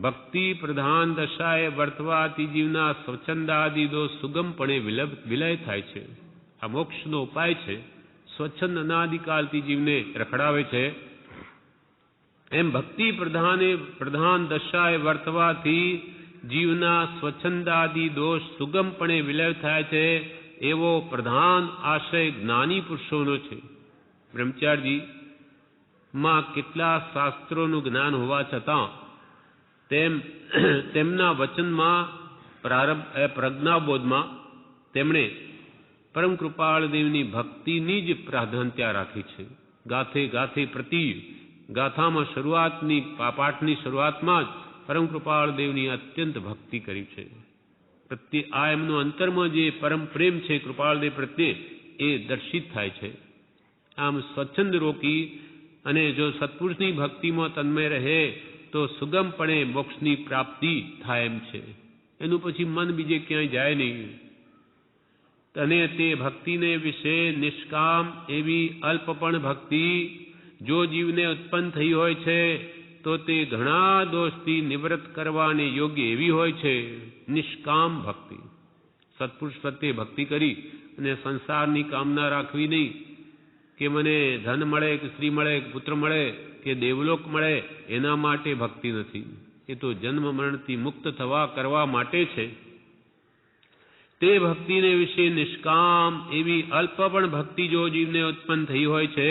ભક્તિ પ્રધાન દશાએ વર્તવાથી જીવના સ્વચ્છંદાદિ દોષ સુગમપણે વિલય થાય છે. આ મોક્ષનો ઉપાય છે. સ્વચ્છંદ અનાદિકાલથી જીવને રખડાવે છે. એમ ભક્તિ પ્રધાન દશાએ વર્તવાથી જીવના સ્વચ્છંદાદિ દોષ સુગમપણે વિલય થાય છે. એવો પ્રધાન આશય જ્ઞાની પુરુષોનો છે. બ્રહ્મચારી માં કેટલા શાસ્ત્રોનું જ્ઞાન હોવા છતાં તેમના વચનમાં પ્રજ્ઞાબોધમાં તેમણે પરમ કૃપાળદેવની ભક્તિની જ પ્રાધાન્યતા રાખી છે. ગાથે ગાથે પ્રતિ ગાથામાં શરૂઆતની પાઠની શરૂઆતમાં જ પરમ કૃપાળદેવની અત્યંત ભક્તિ કરી છે. પ્રત્યે આ એમનો અંતરમાં જે પરમ પ્રેમ છે કૃપાળદેવ પ્રત્યે એ દર્શિત થાય છે. આમ સ્વચ્છંદ રોકી અને જો સત્પુરુષની ભક્તિમાં તન્મય રહે તો સુગમપણે મોક્ષની પ્રાપ્તિ થાય એમ છે. એનું પછી મન બીજે ક્યાંય જાય નહીં. અને તે ભક્તિને વિશે નિષ્કામ એવી અલ્પપણ ભક્તિ જો જીવને ઉત્પન્ન થઈ હોય છે તો તે ઘણા દોષથી નિવૃત્ત કરવાને યોગ્ય એવી હોય છે. નિષ્કામ ભક્તિ, સત્પુરુષ પ્રત્યે ભક્તિ કરી અને સંસારની કામના રાખવી નહીં કે મને ધન મળે કે સ્ત્રી મળે કે પુત્ર મળે કે દેવલોક મળે, એના માટે ભક્તિ નથી. એ તો જન્મ મરણથી મુક્ત થવા કરવા માટે છે. તે ભક્તિને વિશે નિષ્કામ એવી અલ્પ પણ ભક્તિ જો જીવને ઉત્પન્ન થઈ હોય છે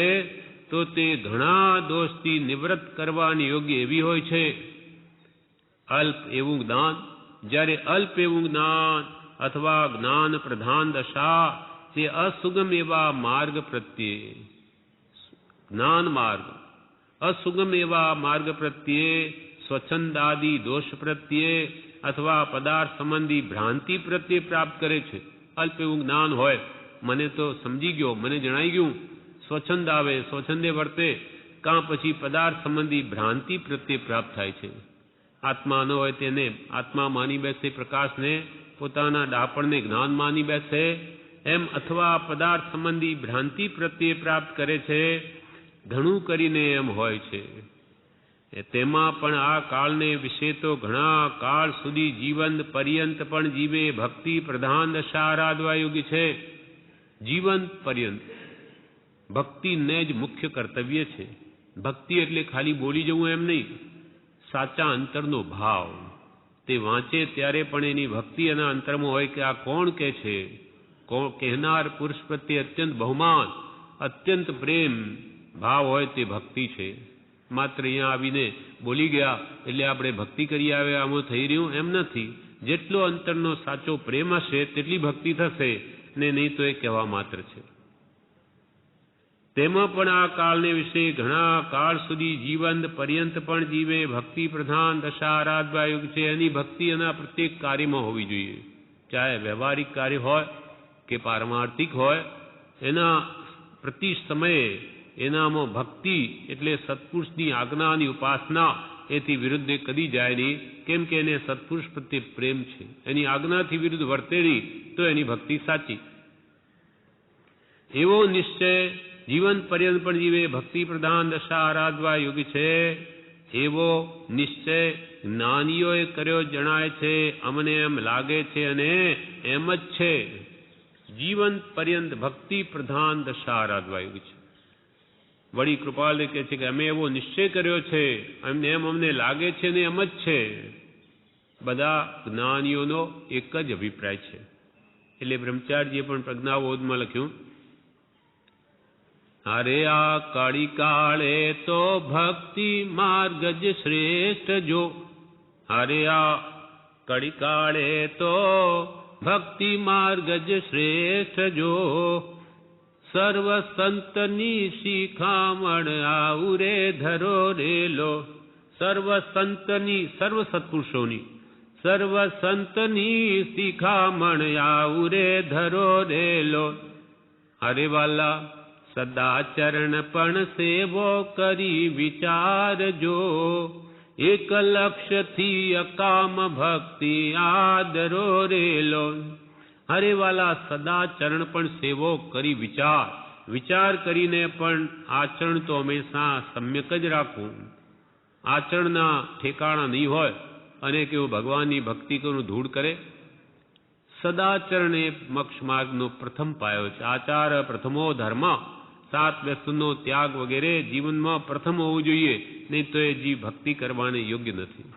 તો તે ઘણા દોષથી નિવૃત્ત કરવાની યોગ્ય એવી હોય છે. અલ્પ એવું જ્ઞાન, જ્યારે અલ્પ એવું જ્ઞાન अथवा ज्ञान प्रधान दशा ते असुगम एवा मार्ग प्रत्ये ज्ञान मार्ग असुगम एवा मार्ग प्रत्ये स्वच्छंदादि दोष प्रत्ये अथवा पदार्थ संबंधी भ्रांति प्रत्ये प्राप्त करे છે. અલ્પ એવું જ્ઞાન હોય, મને તો સમજી ગયો, મને જણાઈ ગયું, સ્વચ્છંદ આવે, સ્વચ્છંદે વર્તે, કાં પછી પદાર્થ સંબંધી ભ્રાંતિ પ્રત્યે પ્રાપ્ત થાય છે. આત્મા ન હોય તેને આત્મા માની બેસે, પ્રકાશને પોતાના ડાપણને જ્ઞાન માની બેસે, એમ અથવા પદાર્થ સંબંધી ભ્રાંતિ પ્રત્યે પ્રાપ્ત કરે છે. ઘણું કરીને એમ હોય છે. તેમાં પણ આ કાળને વિશે તો ઘણા કાળ સુધી જીવન પર્યંત પણ જીવે ભક્તિ પ્રધાન દશા આરાધવા યોગ્ય છે. જીવન પર્યંત ભક્તિને જ મુખ્ય કર્તવ્ય છે. ભક્તિ એટલે ખાલી બોલી જવું એમ નહીં, સાચા અંતરનો ભાવ. તે વાંચે ત્યારે પણ એની ભક્તિ એના અંતરમાં હોય કે આ કોણ કે છે. કહેનાર પુરુષ પ્રત્યે અત્યંત બહુમાન, અત્યંત પ્રેમ ભાવ હોય તે ભક્તિ છે. માત્ર અહીંયા આવીને બોલી ગયા એટલે આપણે ભક્તિ કરી આવ્યા આમાં થઈ રહ્યું એમ નથી. જેટલો અંતરનો સાચો પ્રેમ હશે તેટલી ભક્તિ થશે, ને નહીં તો એ કહેવા માત્ર છે. તેમાં પણ આ કાળને વિશે ઘણા કાળ સુધી જીવન પર્યંત પણ જીવે ભક્તિ પ્રધાન દશા આરાધવા યોગ્ય છે. એની ભક્તિ એના પ્રત્યેક કાર્યમાં હોવી જોઈએ, ચાહે વ્યવહારિક કાર્ય હોય કે પારમાર્થિક હોય. એના પ્રતિ સમયે એનામાં ભક્તિ એટલે સત્પુરુષની આજ્ઞાની ઉપાસના એથી વિરુદ્ધ કદી જાય નહીં, કેમ કે એને સત્પુરુષ પ્રત્યે પ્રેમ છે. એની આજ્ઞાથી વિરુદ્ધ વર્તે નહીં તો એની ભક્તિ સાચી. એવો નિશ્ચય જીવન પર્યંત પણ જીવે ભક્તિ પ્રધાન દશા આરાધવા યોગ્ય છે. એવો નિશ્ચય જ્ઞાનીઓએ કર્યો જણાય છે. અમને એમ લાગે છે અને એમ જ છે. જીવન પર્યંત ભક્તિ પ્રધાન દશા આરાધવા યોગ્ય છે. વળી કૃપાલ કહે છે કે અમે એવો નિશ્ચય કર્યો છે, એમ અમને લાગે છે ને એમ જ છે. બધા જ્ઞાનીઓનો એક જ અભિપ્રાય છે. એટલે બ્રહ્મચારીજીએ પણ પ્રજ્ઞાબોધમાં લખ્યું, અરે આ કળી કાળે તો ભક્તિ માર્ગ જ શ્રેષ્ઠ જો. અરે આ કળી કાળે તો ભક્તિ માર્ગ જ શ્રેષ્ઠ જો. સર્વ સંતની શિખામણ આઉરે ધરો રેલો. સર્વ સંતની, સર્વ સત્પુરુષોની, સર્વ સંતની શિખામણ આઉરે ધરો રેલો. અરે વાલા સદાચરણ પણ સેવો કરી વિચારજો. એક લક્ષ્યથી અકામ ભક્તિ આદરો રેલો. અરે વાલા સદાચરણ પણ સેવો કરી વિચાર કરીને પણ આચરણ તો હંમેશા સમ્યક જ રાખવું. આચરણના ઠેકાણા નહીં હોય અને કેવું ભગવાનની ભક્તિ કરું ધૂળ કરે. સદાચરણ એ મોક્ષ માર્ગનો પ્રથમ પાયો છે. આચાર પ્રથમો ધર્મ, 7 વ્યસનનો ત્યાગ વગેરે જીવનમાં પ્રથમ હોવું જોઈએ, નહીં તો એ જીવ ભક્તિ કરવાને યોગ્ય નથી.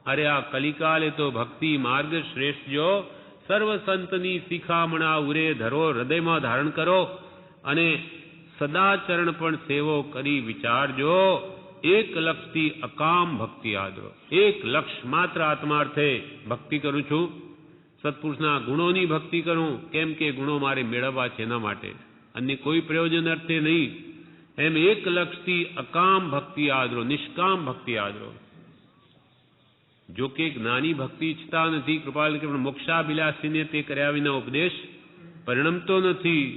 અરે આ કલિકાલે તો ભક્તિ માર્ગ શ્રેષ્ઠ જો. સર્વ સંતની શિખામણા ઉરે ધરો, હૃદયમાં ધારણ કરો અને સદાચરણ પણ સેવો કરી વિચારજો. એક લક્ષથી અકામ ભક્તિ આદરો. એક લક્ષ માત્ર આત્માર્થે ભક્તિ કરું છું, સત્પુરુષના ગુણોની ભક્તિ કરું, કેમ કે ગુણો મારે મેળવવા છે એના માટે, અન્ય કોઈ પ્રયોજન અર્થે નહીં. એમ એક લક્ષથી અકામ ભક્તિ આદરો, નિષ્કામ ભક્તિ આદરો. જો કે જ્ઞાની ભક્તિ ઈચ્છતા નથી, કૃપાલ કે મોક્ષાભિલાષીને તે કર્યા વિના ઉપદેશ પરિણમતો નથી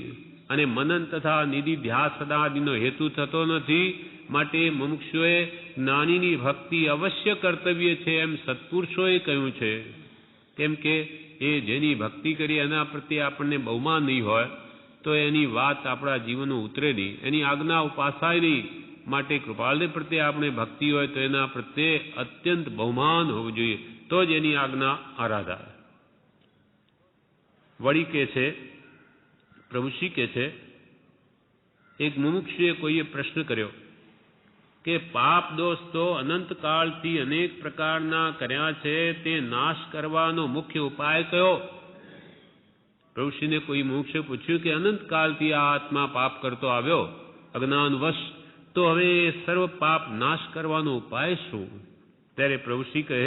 અને મનન તથા નિધિ ધ્યાસ સદાદિનો હેતુ થતો નથી. માટે મુમુક્ષુએ જ્ઞાનીની ભક્તિ અવશ્ય કર્તવ્ય છે એમ સત્પુરુષોએ કહ્યું છે. કેમ કે એ જેની ભક્તિ કરી એના પ્રત્યે આપણને બહુમાન નહીં હોય તો એની વાત આપણા જીવનમાં ઉતરે નહીં, એની આજ્ઞા ઉપાસાય નહીં. માટે કૃપાલદેવ પ્રત્યે આપણે ભક્તિ હોય તો એના પ્રત્યે અત્યંત બહુમાન હોવું જોઈએ, તો જ એની આજ્ઞા આરાધાય. વળી કે છે, પ્રભુશ્રી કે છે, એક મુમુક્ષુએ કોઈએ પ્રશ્ન કર્યો કે પાપ દોષ તો અનંતકાળથી અનેક પ્રકારના કર્યા છે, તે નાશ કરવાનો મુખ્ય ઉપાય કયો? પ્રભુશ્રીને કોઈ મુમુક્ષુએ પૂછ્યું કે અનંતકાળથી આ આત્મા પાપ કરતો આવ્યો અજ્ઞાનવશ, તો હવે સર્વ પાપ નાશ કરવાનો ઉપાય શું? ત્યારે પ્રભુશ્રી કહે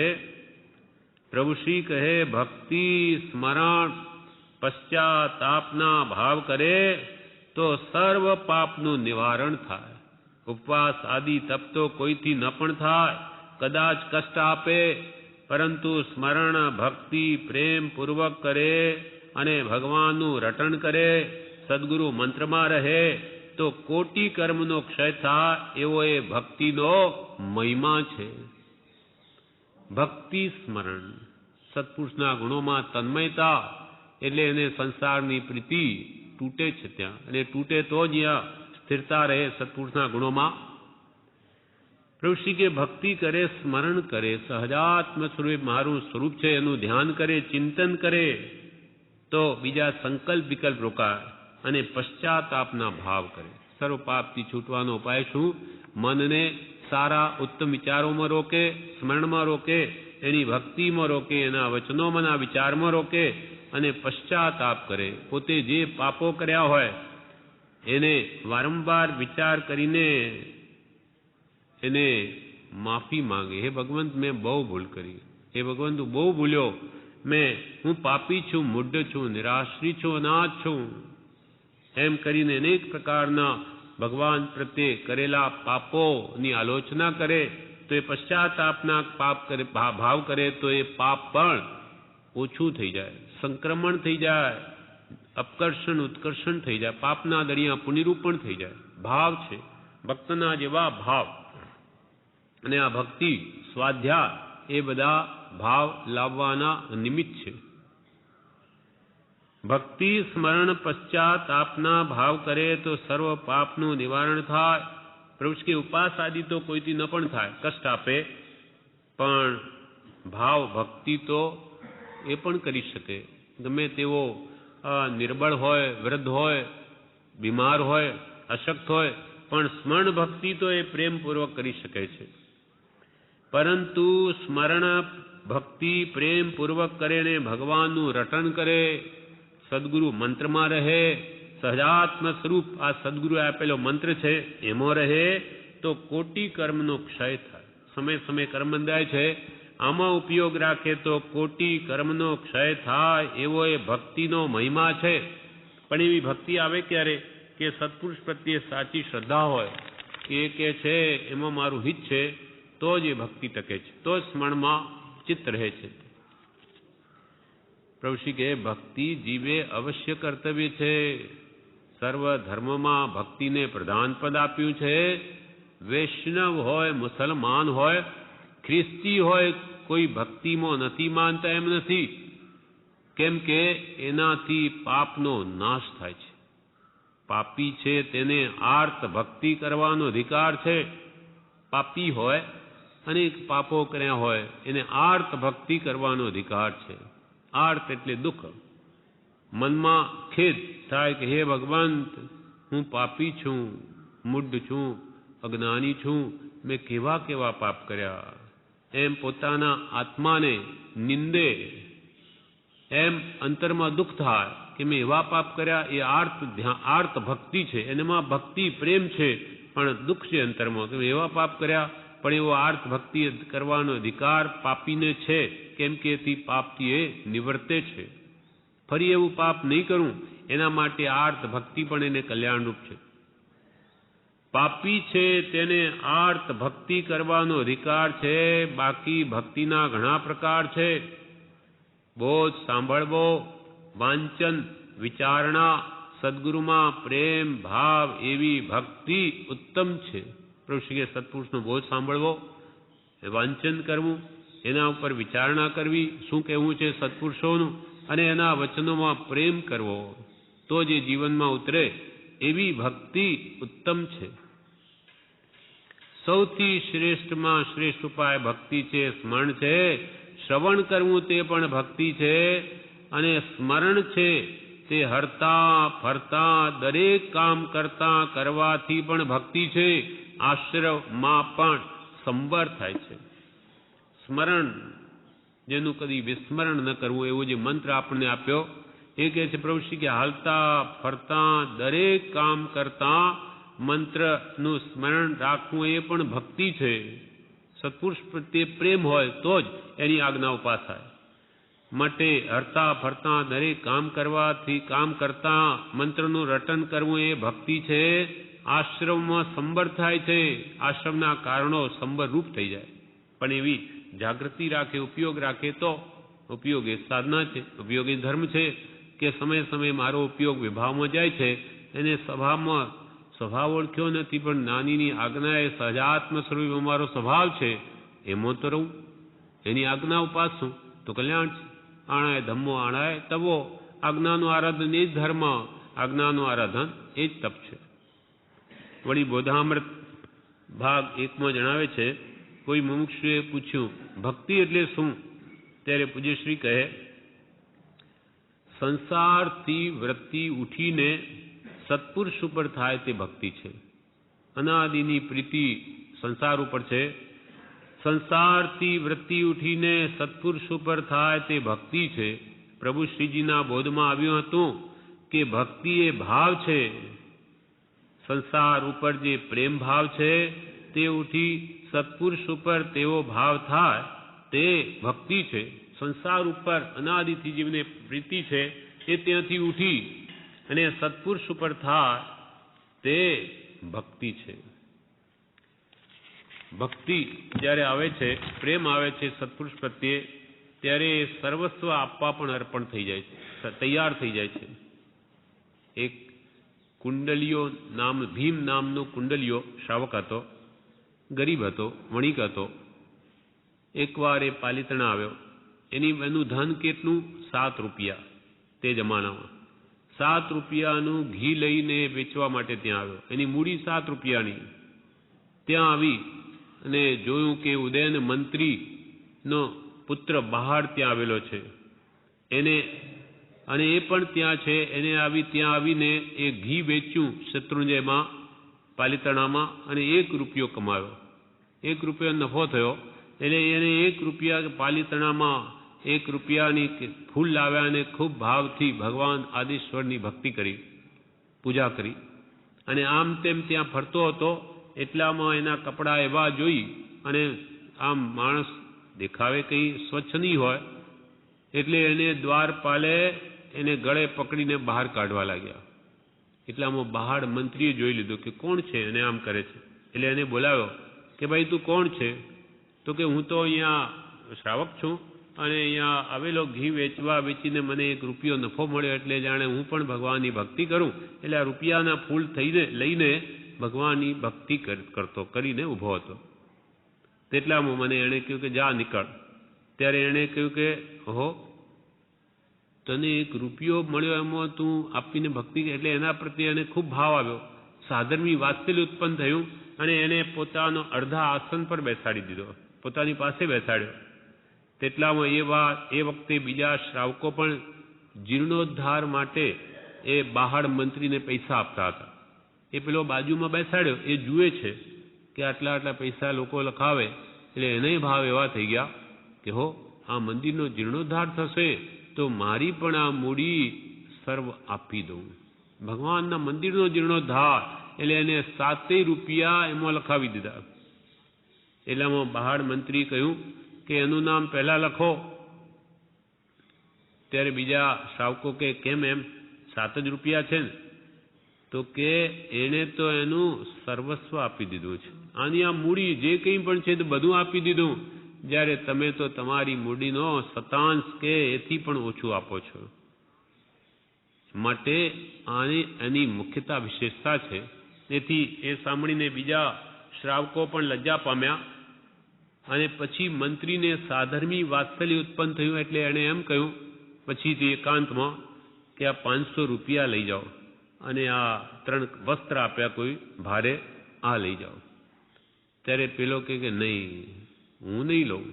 પ્રભુ શ્રી કહે ભક્તિ સ્મરણ પશ્ચાતાપના ભાવ કરે તો સર્વ પાપનું નિવારણ થાય. ઉપવાસ આદિ તપ તો કોઈથી ન પણ થાય, કદાચ કષ્ટ આપે, પરંતુ સ્મરણ ભક્તિ પ્રેમ પૂર્વક કરે અને ભગવાનનું રટણ કરે, સદગુરુ મંત્રમાં રહે તો કોટી કર્મનો ક્ષય થાય એવો એ ભક્તિનો મહિમા છે. ભક્તિ સ્મરણ સત્પુરુષના ગુણોમાં તન્મયતા એટલે એને સંસારની પ્રીતિ તૂટે છે ત્યાં, અને તૂટે તો જ અહીંયા સ્થિરતા રહે સત્પુરુષના ગુણોમાં. પ્રભુ શ્રી કે ભક્તિ કરે સ્મરણ કરે, સહજાત્મ સ્વરૂપ મારું સ્વરૂપ છે એનું ધ્યાન કરે, ચિંતન કરે તો બીજા સંકલ્પ વિકલ્પ રોકાય અને પશ્ચાતાપના ભાવ કરે. સર્વ પાપથી છૂટવાનો ઉપાય શું? મનને સારા ઉત્તમ વિચારોમાં રોકે, સ્મરણમાં રોકે, એની ભક્તિમાં રોકે, એના વચનોમાં ના વિચારમાં રોકે અને પશ્ચાતાપ કરે. પોતે જે પાપો કર્યા હોય એને વારંવાર વિચાર કરીને એને માફી માંગે. હે ભગવંત, મેં બહુ ભૂલ કરી. હે ભગવંત, હું બહુ ભૂલ્યો. હું પાપી છું, મૂઢ છું, નિરાશ્રિત છું, અનાથ છું. એમ કરીને અનેક પ્રકારના ભગવાન પ્રત્યે કરેલા પાપોની આલોચના કરે તો એ પશ્ચાતાપના ભાવ કરે તો એ પાપ પણ ઓછું થઈ જાય, સંક્રમણ થઈ જાય, અપકર્ષણ ઉત્કર્ષણ થઈ જાય, પાપના દરિયા પુનિરૂપણ થઈ જાય. ભાવ છે ભક્તના જેવા ભાવ, અને આ ભક્તિ સ્વાધ્યાય એ બધા ભાવ લાવવાના નિમિત્ત છે. ભક્તિ સ્મરણ પશ્ચાતાપના ભાવ કરે તો સર્વ પાપનું નિવારણ થાય. પ્રભુ કે ઉપાસ આદિ તો કોઈથી ન પણ થાય, કષ્ટ આપે, પણ ભાવ ભક્તિ તો એ પણ કરી શકે. ગમે તેવો નિર્બળ હોય, વૃદ્ધ હોય, બીમાર હોય, અશક્ત હોય, પણ સ્મરણ ભક્તિ તો એ પ્રેમપૂર્વક કરી શકે છે. પરંતુ સ્મરણ ભક્તિ પ્રેમપૂર્વક કરે ને ભગવાનનું રટણ કરે, સદગુરુ મંત્રમાં રહે, સહજાત્મ સ્વરૂપ આ સદગુરુ આપેલો મંત્ર છે એમાં રહે તો કોટી કર્મનો ક્ષય થાય. સમય સમય કર્મ બંધાય છે, આમાં ઉપયોગ રાખે તો કોટી કર્મનો ક્ષય થાય એવો એ ભક્તિનો મહિમા છે. પણ એવી ભક્તિ આવે ક્યારે કે સત્પુરુષ પ્રત્યે સાચી શ્રદ્ધા હોય, કે છે એમાં મારું હિત છે, તો જ એ ભક્તિ ટકે છે, તો જ સ્મરણમાં ચિત્ત રહે છે. પ્રભુ શ્રી કહે ભક્તિ જીવે અવશ્ય કર્તવ્ય છે. સર્વ ધર્મમાં ભક્તિને પ્રધાન પદ આપ્યું છે. વૈષ્ણવ હોય, મુસલમાન હોય, ખ્રિસ્તી હોય, કોઈ ભક્તિમાં નથી માનતા એમ નથી. કેમ કે એનાથી પાપનો નાશ થાય છે. પાપી છે તેને આર્ત ભક્તિ કરવાનો અધિકાર છે. પાપી હોય, અનેક પાપો કર્યા હોય, એને આર્ત ભક્તિ કરવાનો અધિકાર છે. આર્ત એટલે દુઃખ. મનમાં ખેદ થાય કે હે ભગવાન, હું પાપી છું, મૂઢ છું, અજ્ઞાની છું, મેં કેવા કેવા પાપ કર્યા. એમ પોતાના આત્માને નિંદે, એમ અંતરમાં દુઃખ થાય કે મેં એવા પાપ કર્યા. એ આર્ત ભક્તિ છે, એનામાં ભક્તિ પ્રેમ છે, પણ દુઃખ છે અંતરમાં કે મેં એવા પાપ કર્યા. પણ એવો આર્ત ભક્તિ કરવાનો અધિકાર પાપીને છે, કેમ કે એથી પાપથી એ નિવર્તે છે. ફરી એવું પાપ નહીં કરું એના માટે આર્ત ભક્તિ પણ એને કલ્યાણરૂપ છે. પાપી છે તેને આર્ત ભક્તિ કરવાનો અધિકાર છે. બાકી ભક્તિના ઘણા પ્રકાર છે. બોધ સાંભળવો, વાંચન, વિચારણા, સદગુરુમાં પ્રેમ ભાવ એવી ભક્તિ ઉત્તમ છે. પ્રભુ શ્રી સત્પુરુષનો બોધ સાંભળવો, વાંચન કરવું, એના ઉપર વિચારણા કરવી, શું કહેવું છે સત્પુરુષોનું, અને એના વચનોમાં પ્રેમ કરવો, તો જે જીવનમાં ઉતરે એવી ભક્તિ ઉત્તમ છે. સૌથી શ્રેષ્ઠમાં શ્રેષ્ઠ ઉપાય ભક્તિ છે, સ્મરણ છે. શ્રવણ કરવું તે પણ ભક્તિ છે, અને સ્મરણ છે તે હરતા ફરતા દરેક કામ કરતા કરવાથી પણ ભક્તિ છે. આશ્રમમાં પણ સંવર થાય છે. સ્મરણ જેનું કદી વિસ્મરણ ન કરવું, એવો જે મંત્ર આપણને આપ્યો એ કહે છે પ્રભુ શ્રી કે હાલતા ફરતા દરેક કામ કરતા મંત્રનું સ્મરણ રાખવું એ પણ ભક્તિ છે. સત્પુરુષ પ્રત્યે પ્રેમ હોય તો જ એની આજ્ઞા ઉપાસાય. માટે હરતા ફરતા દરેક કામ કરતા મંત્રનું રટન કરવું એ ભક્તિ છે. આશ્રમમાં સંબર થાય છે, આશ્રમના કારણો સંબર રૂપ થઈ જાય, પણ એવી જાગૃતિ રાખે, ઉપયોગ રાખે તો. ઉપયોગ એ સાધના છે, ઉપયોગ એ ધર્મ છે કે સમયે સમયે મારો ઉપયોગ વિભાવમાં જાય છે. એને સ્વભાવ ઓળખ્યો નથી, પણ નાનીની આજ્ઞા એ સહજાત્મ સ્વરૂપ અમારો સ્વભાવ છે, એમાં તો રહું, એની આજ્ઞા ઉપાસું તો કલ્યાણ છે. આણાય ધમ્મો આણાય તવો, આજ્ઞાનું આરાધન એ જ ધર્મ, આજ્ઞાનું આરાધન એ જ તપ છે. વળી બોધામૃત ભાગ 1માં જણાવે છે, કોઈ મુમુક્ષુએ પૂછ્યું ભક્તિ એટલે શું? ત્યારે પૂજ્યશ્રી કહે, સંસારથી વૃત્તિ ઉઠીને સત્પુરુષ ઉપર થાય તે ભક્તિ છે. અનાદિની પ્રીતિ સંસાર ઉપર છે. સંસારથી વૃત્તિ ઉઠીને સત્પુરુષ ઉપર થાય તે ભક્તિ છે. પ્રભુ શ્રીજીના બોધમાં આવ્યું હતું કે ભક્તિ એ ભાવ છે. સંસાર ઉપર જે પ્રેમ ભાવ છે તે ઉઠી સત્પુરુષ ઉપર તેવો ભાવ થાય તે ભક્તિ છે. સંસાર ઉપર અનાદિથી જીવને પ્રીતિ છે એ ત્યાંથી ઉઠી અને સત્પુરુષ ઉપર થાય તે ભક્તિ છે. ભક્તિ જ્યારે આવે છે, પ્રેમ આવે છે સત્પુરુષ પ્રત્યે, ત્યારે સર્વસ્વ આપવા પણ અર્પણ થઈ જાય છે, તૈયાર થઈ જાય છે. એક કુંડલીઓ ભીમ નામનો કુંડલીઓ શ્રાવક હતો, ગરીબ હતો, વણિક હતો. એકવાર એ પાલિતાણા આવ્યો. એનું ધન કેટલું? 7 રૂપિયા. તે જમાનામાં 7 રૂપિયાનું ઘી લઈને વેચવા માટે ત્યાં આવ્યો. એની મૂડી 7 રૂપિયાની. ત્યાં આવી અને જોયું કે ઉદયન મંત્રીનો પુત્ર બહાર ત્યાં આવેલો છે, અને એ પણ ત્યાં છે. ત્યાં આવીને એ ઘી વેચ્યું શત્રુંજયમાં, પાલિતાણામાં, અને 1 રૂપિયો કમાયો. 1 રૂપિયો નફો થયો. એટલે એને 1 રૂપિયા પાલિતાણામાં 1 રૂપિયાની ફૂલ લાવ્યા અને ખૂબ ભાવથી ભગવાન આદિશ્વરની ભક્તિ કરી, પૂજા કરી. અને આમ તેમ ત્યાં ફરતો હતો. એટલામાં એના કપડાં એવા જોઈ અને આમ માણસ દેખાવે કંઈ સ્વચ્છ નહીં હોય, એટલે એને દ્વારપાલે એને ગળે પકડીને બહાર કાઢવા લાગ્યા. એટલામાં બહાર મંત્રીએ જોઈ લીધું કે કોણ છે, એને આમ કરે છે. એટલે એને બોલાવ્યો કે ભાઈ તું કોણ છે? તો કે હું તો અહીંયા શ્રાવક છું અને અહીંયા આવેલો ઘી વેચીને મને 1 રૂપિયો નફો મળ્યો, એટલે જાણે હું પણ ભગવાનની ભક્તિ કરું. એટલે આ રૂપિયાના ફૂલ લઈને ભગવાનની ભક્તિ કરીને ઊભો હતો. તેટલામાં મને એણે કહ્યું કે જા નીકળ. ત્યારે એણે કહ્યું કે ઓહો, તને 1 રૂપિયો મળ્યો, એમાં તું આપીને ભક્તિ. એટલે એના પ્રત્યે એને ખૂબ ભાવ આવ્યો, સાધર્મી વાત્સલ્ય ઉત્પન્ન થયું અને એને પોતાનો અડધા આસન પર બેસાડી દીધો, પોતાની પાસે બેસાડ્યો. તેટલામાં એ વખતે બીજા શ્રાવકો પણ જીર્ણોદ્ધાર માટે એ બહાર મંત્રીને પૈસા આપતા હતા. એ પેલો બાજુમાં બેસાડ્યો, એ જુએ છે કે આટલા પૈસા લોકો લખાવે, એટલે એને ભાવ એવા થઈ ગયા કે હો, આ મંદિરનો જીર્ણોદ્ધાર થશે તો મારી પણ આ મૂડી સર્વ આપી દઉં. ભગવાનના મંદિરનો જીર્ણોદ્ધાર, એટલે એને 7 રૂપિયા એમાં લખાવી દીધા. એટલામાં બહાર મંત્રી કહ્યું કે એનું નામ પહેલા લખો. ત્યારે બીજા શ્રાવકો કે કેમ એમ, 7 જ રૂપિયા છે ને? તો કે એણે તો એનું સર્વસ્વ આપી દીધું છે. આની આ મૂડી જે કંઈ પણ છે તે બધું આપી દીધું, જ્યારે તમે તો તમારી મૂડીનો શતાંશ કે એથી પણ ઓછું આપો છો. માટે એની મુખ્યતા વિશેષતા છે. તેથી એ સાંભળીને બીજા શ્રાવકો પણ લજ્જા પામ્યા અને પછી મંત્રીને સાધર્મી વાત્સલ્ય ઉત્પન્ન થયું. એટલે એણે એમ કહ્યું પછીથી એકાંતમાં કે આ 500 રૂપિયા લઈ જાઓ અને આ 3 વસ્ત્ર આપ્યા કોઈ ભારે, આ લઈ જાઓ. ત્યારે પેલો કે નહીં, હું નહીં લઉં,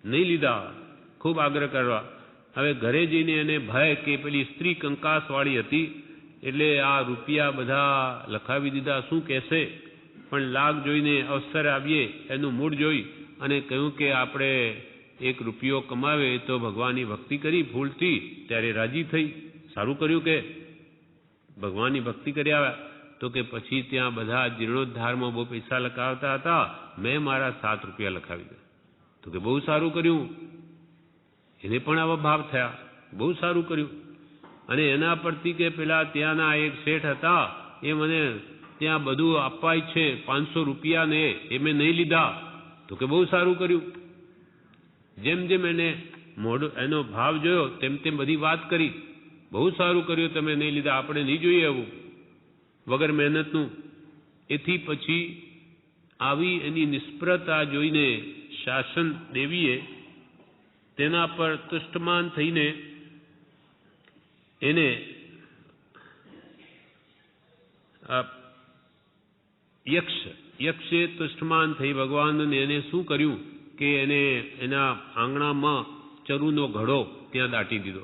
નહીં લીધા. ખૂબ આગ્રહ કરવા. હવે ઘરે જઈને એને ભય કે પેલી સ્ત્રી કંકાસવાળી હતી, એટલે આ રૂપિયા બધા લખાવી દીધા, શું કહેશે? પણ લાગ જોઈને અવસર આવીએ એનું મૂળ જોઈ અને કહ્યું કે આપણે 1 રૂપિયો કમાવે તો ભગવાનની ભક્તિ કરી ભૂલથી, ત્યારે રાજી થઈ. સારું કર્યું કે ભગવાનની ભક્તિ કરી આવ્યા. તો કે પછી ત્યાં બધા જીર્ણોદ્ધારમાં બહુ પૈસા લખાવતા હતા, મેં મારા 7 રૂપિયા લખાવી દીધા. તો કે બહુ સારું કર્યું. એને પણ આવા ભાવ થયા, બહુ સારું કર્યું. અને એના પરથી કે પેલા ત્યાંના એક શેઠ હતા એ મને ત્યાં બધું આપવા છે 500 રૂપિયા ને એ મેં નહીં લીધા, તો કે બહુ સારું કર્યું. જેમ જેમ એને એનો ભાવ જોયો તેમ તેમ બધી વાત કરી, બહુ સારું કર્યું તમે નહીં લીધા, આપણે નહીં જોઈએ એવું વગર મહેનતનું. એથી પછી આવી એની નિષ્ફળતા જોઈને શાસન દેવીએ તેના પર તુષ્ટમાન થઈને એને યક્ષે તુષ્ટમાન થઈ ભગવાનને એને શું કર્યું કે એને એના આંગણામાં ચરુનો ઘડો ત્યાં દાટી દીધો.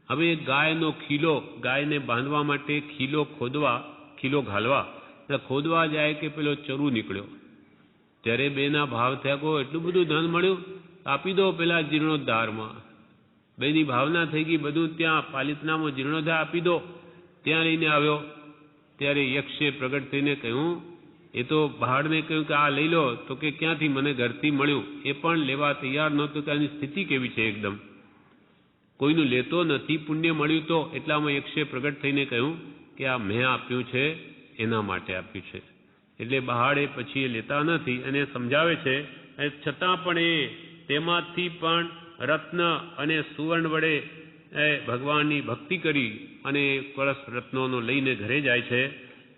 હવે ગાયનો ખીલો, ગાયને બાંધવા માટે ખીલો ઘાલવા જાય કે પેલો ચરુ નીકળ્યો. ત્યારે બેના ભાવ થયા, કહો એટલું બધું ધન મળ્યું, આપી દો પેલા જીર્ણોદ્ધારમાં. બેની ભાવના થઈ ગઈ, બધું ત્યાં પાલિતનામાં જીર્ણોદ્ધાર આપી દો. ત્યાં લઈને આવ્યો ત્યારે યક્ષે પ્રગટ થઈને કહ્યું, એ તો બહારને કહ્યું કે આ લઈ લો, તો કે ક્યાંથી, મને ઘરથી મળ્યું. એ પણ લેવા તૈયાર નહોતું કે આની સ્થિતિ કેવી છે, એકદમ કોઈનું લેતો નથી, પુણ્ય મળ્યું તો. એટલામાં યક્ષે પ્રગટ થઈને કહ્યું કે આ મેં આપ્યું છે, એના માટે આપ્યું છે. એટલે બહાડે પછી એ લેતા નથી અને સમજાવે છે. છતાં પણ એ તેમાંથી પણ રત્ન અને સુવર્ણ વડે ભગવાનની ભક્તિ કરી અને કળશ રત્નોનો લઈને ઘરે જાય છે.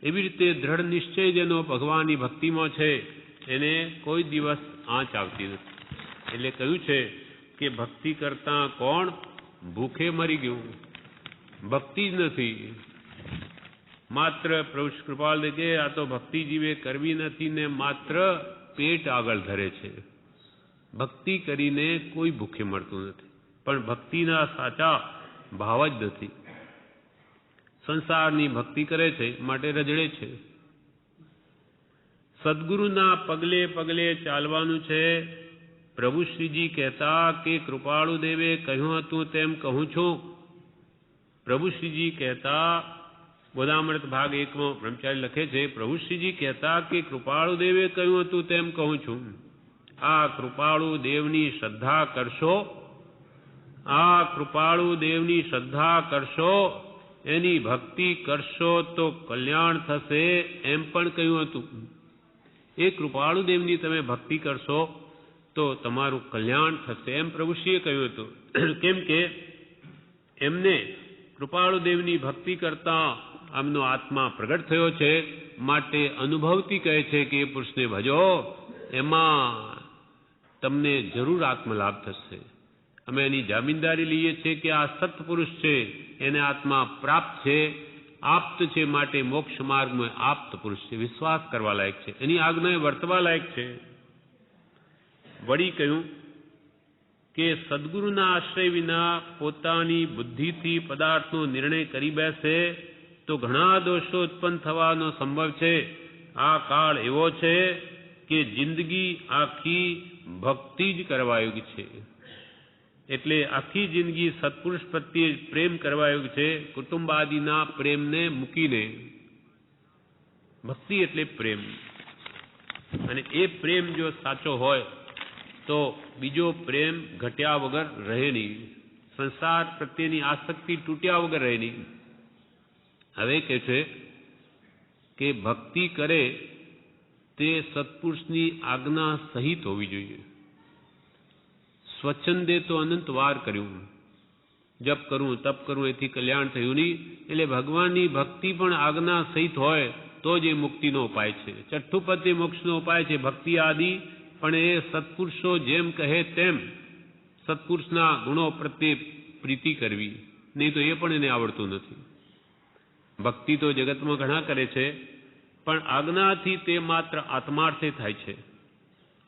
એવી રીતે દ્રઢ નિશ્ચય જેનો ભગવાનની ભક્તિમાં છે એને કોઈ દિવસ આંચ આવતી નથી. એટલે કહ્યું છે કે ભક્તિ કરતા કોણ ભૂખે મરી ગયું, ભક્તિ જ નથી. માત્ર પ્રભુ કૃપાલ કે આ તો ભક્તિ જીવે કરવી નથી ને માત્ર પેટ આગળ ધરે છે. ભક્તિ કરીને કોઈ ભૂખે મળતું નથી, પણ ભક્તિના સાચા ભાવ જ નથી. સંસારની ભક્તિ કરે છે માટે રજડે છે. સદગુરુના પગલે પગલે ચાલવાનું છે. પ્રભુ શ્રીજી કહેતા કે કૃપાળુ દેવે કહ્યું હતું તેમ કહું છું. પ્રભુ શ્રીજી કહેતા બોધામૃત ભાગ 1 બ્રહ્મચારી લખે છે, પ્રભુ શ્રીજી કહેતા કે કૃપાળુ દેવે કહ્યું હતું તેમ કહું છું. આ કૃપાળુ દેવની શ્રદ્ધા કરશો, આ કૃપાળુ દેવની શ્રદ્ધા કરશો, એની ભક્તિ કરશો તો કલ્યાણ થશે, એમ પણ કહ્યું હતું. એ કૃપાળુ દેવની તમે ભક્તિ કરશો તો તમારું કલ્યાણ થશે, એમ પ્રભુશ્રીએ કહ્યું હતું. કેમ કે એમને કૃપાળુ દેવની ભક્તિ કરતા આમનો આત્મા પ્રગટ થયો છે, માટે અનુભવથી કહે છે કે એ પુરુષને ભજો, એમાં તમને જરૂર આત્મલાભ થશે. અમે એની જામીનદારી લઈએ છીએ કે આ સત્પુરુષ છે, એને આત્મા પ્રાપ્ત છે, આપ્ત છે, માટે મોક્ષ માર્ગમાં આપ્ત પુરુષ છે, વિશ્વાસ કરવા લાયક છે, એની આજ્ઞાએ વર્તવા લાયક છે. વળી કહ્યું કે સદગુરુના આશ્રય વિના પોતાની બુદ્ધિથી પદાર્થનો નિર્ણય કરી બેસે તો ઘણા દોષો ઉત્પન્ન થવાનો સંભવ છે. આ કાળ એવો છે કે જિંદગી આખી ભક્તિ જ કરવા યોગ્ય છે. એટલે આખી જિંદગી સત્પુરુષ પ્રત્યે પ્રેમ કરવા યોગ્ય છે, કુટુંબાદિના પ્રેમને મૂકીને. ભક્તિ એટલે પ્રેમ, અને એ પ્રેમ જો સાચો હોય તો બીજો પ્રેમ ઘટ્યા વગર રહે નહીં, સંસાર પ્રત્યેની આસક્તિ તૂટ્યા વગર રહે નહીં. હવે કહે છે કે ભક્તિ કરે તે સત્પુરુષની આજ્ઞા સહિત હોવી જોઈએ. સ્વચ્છંદે તો અનંત વાર કર્યું, જપ કરું તપ કરું એથી કલ્યાણ થયું નહીં. એટલે ભગવાનની ભક્તિ પણ આજ્ઞા સહિત હોય તો જ એ મુક્તિનો ઉપાય છે. છઠ્ઠું પદ એ મોક્ષનો ઉપાય છે, ભક્તિ આદિ. પણ એ સત્પુરુષો જેમ કહે તેમ સત્પુરુષના ગુણો પ્રત્યે પ્રીતિ કરવી, નહીં તો એ પણ એને આવડતું નથી. ભક્તિ તો જગતમાં ઘણા કરે છે, પણ આજ્ઞાથી તે માત્ર આત્માર્થે થાય છે,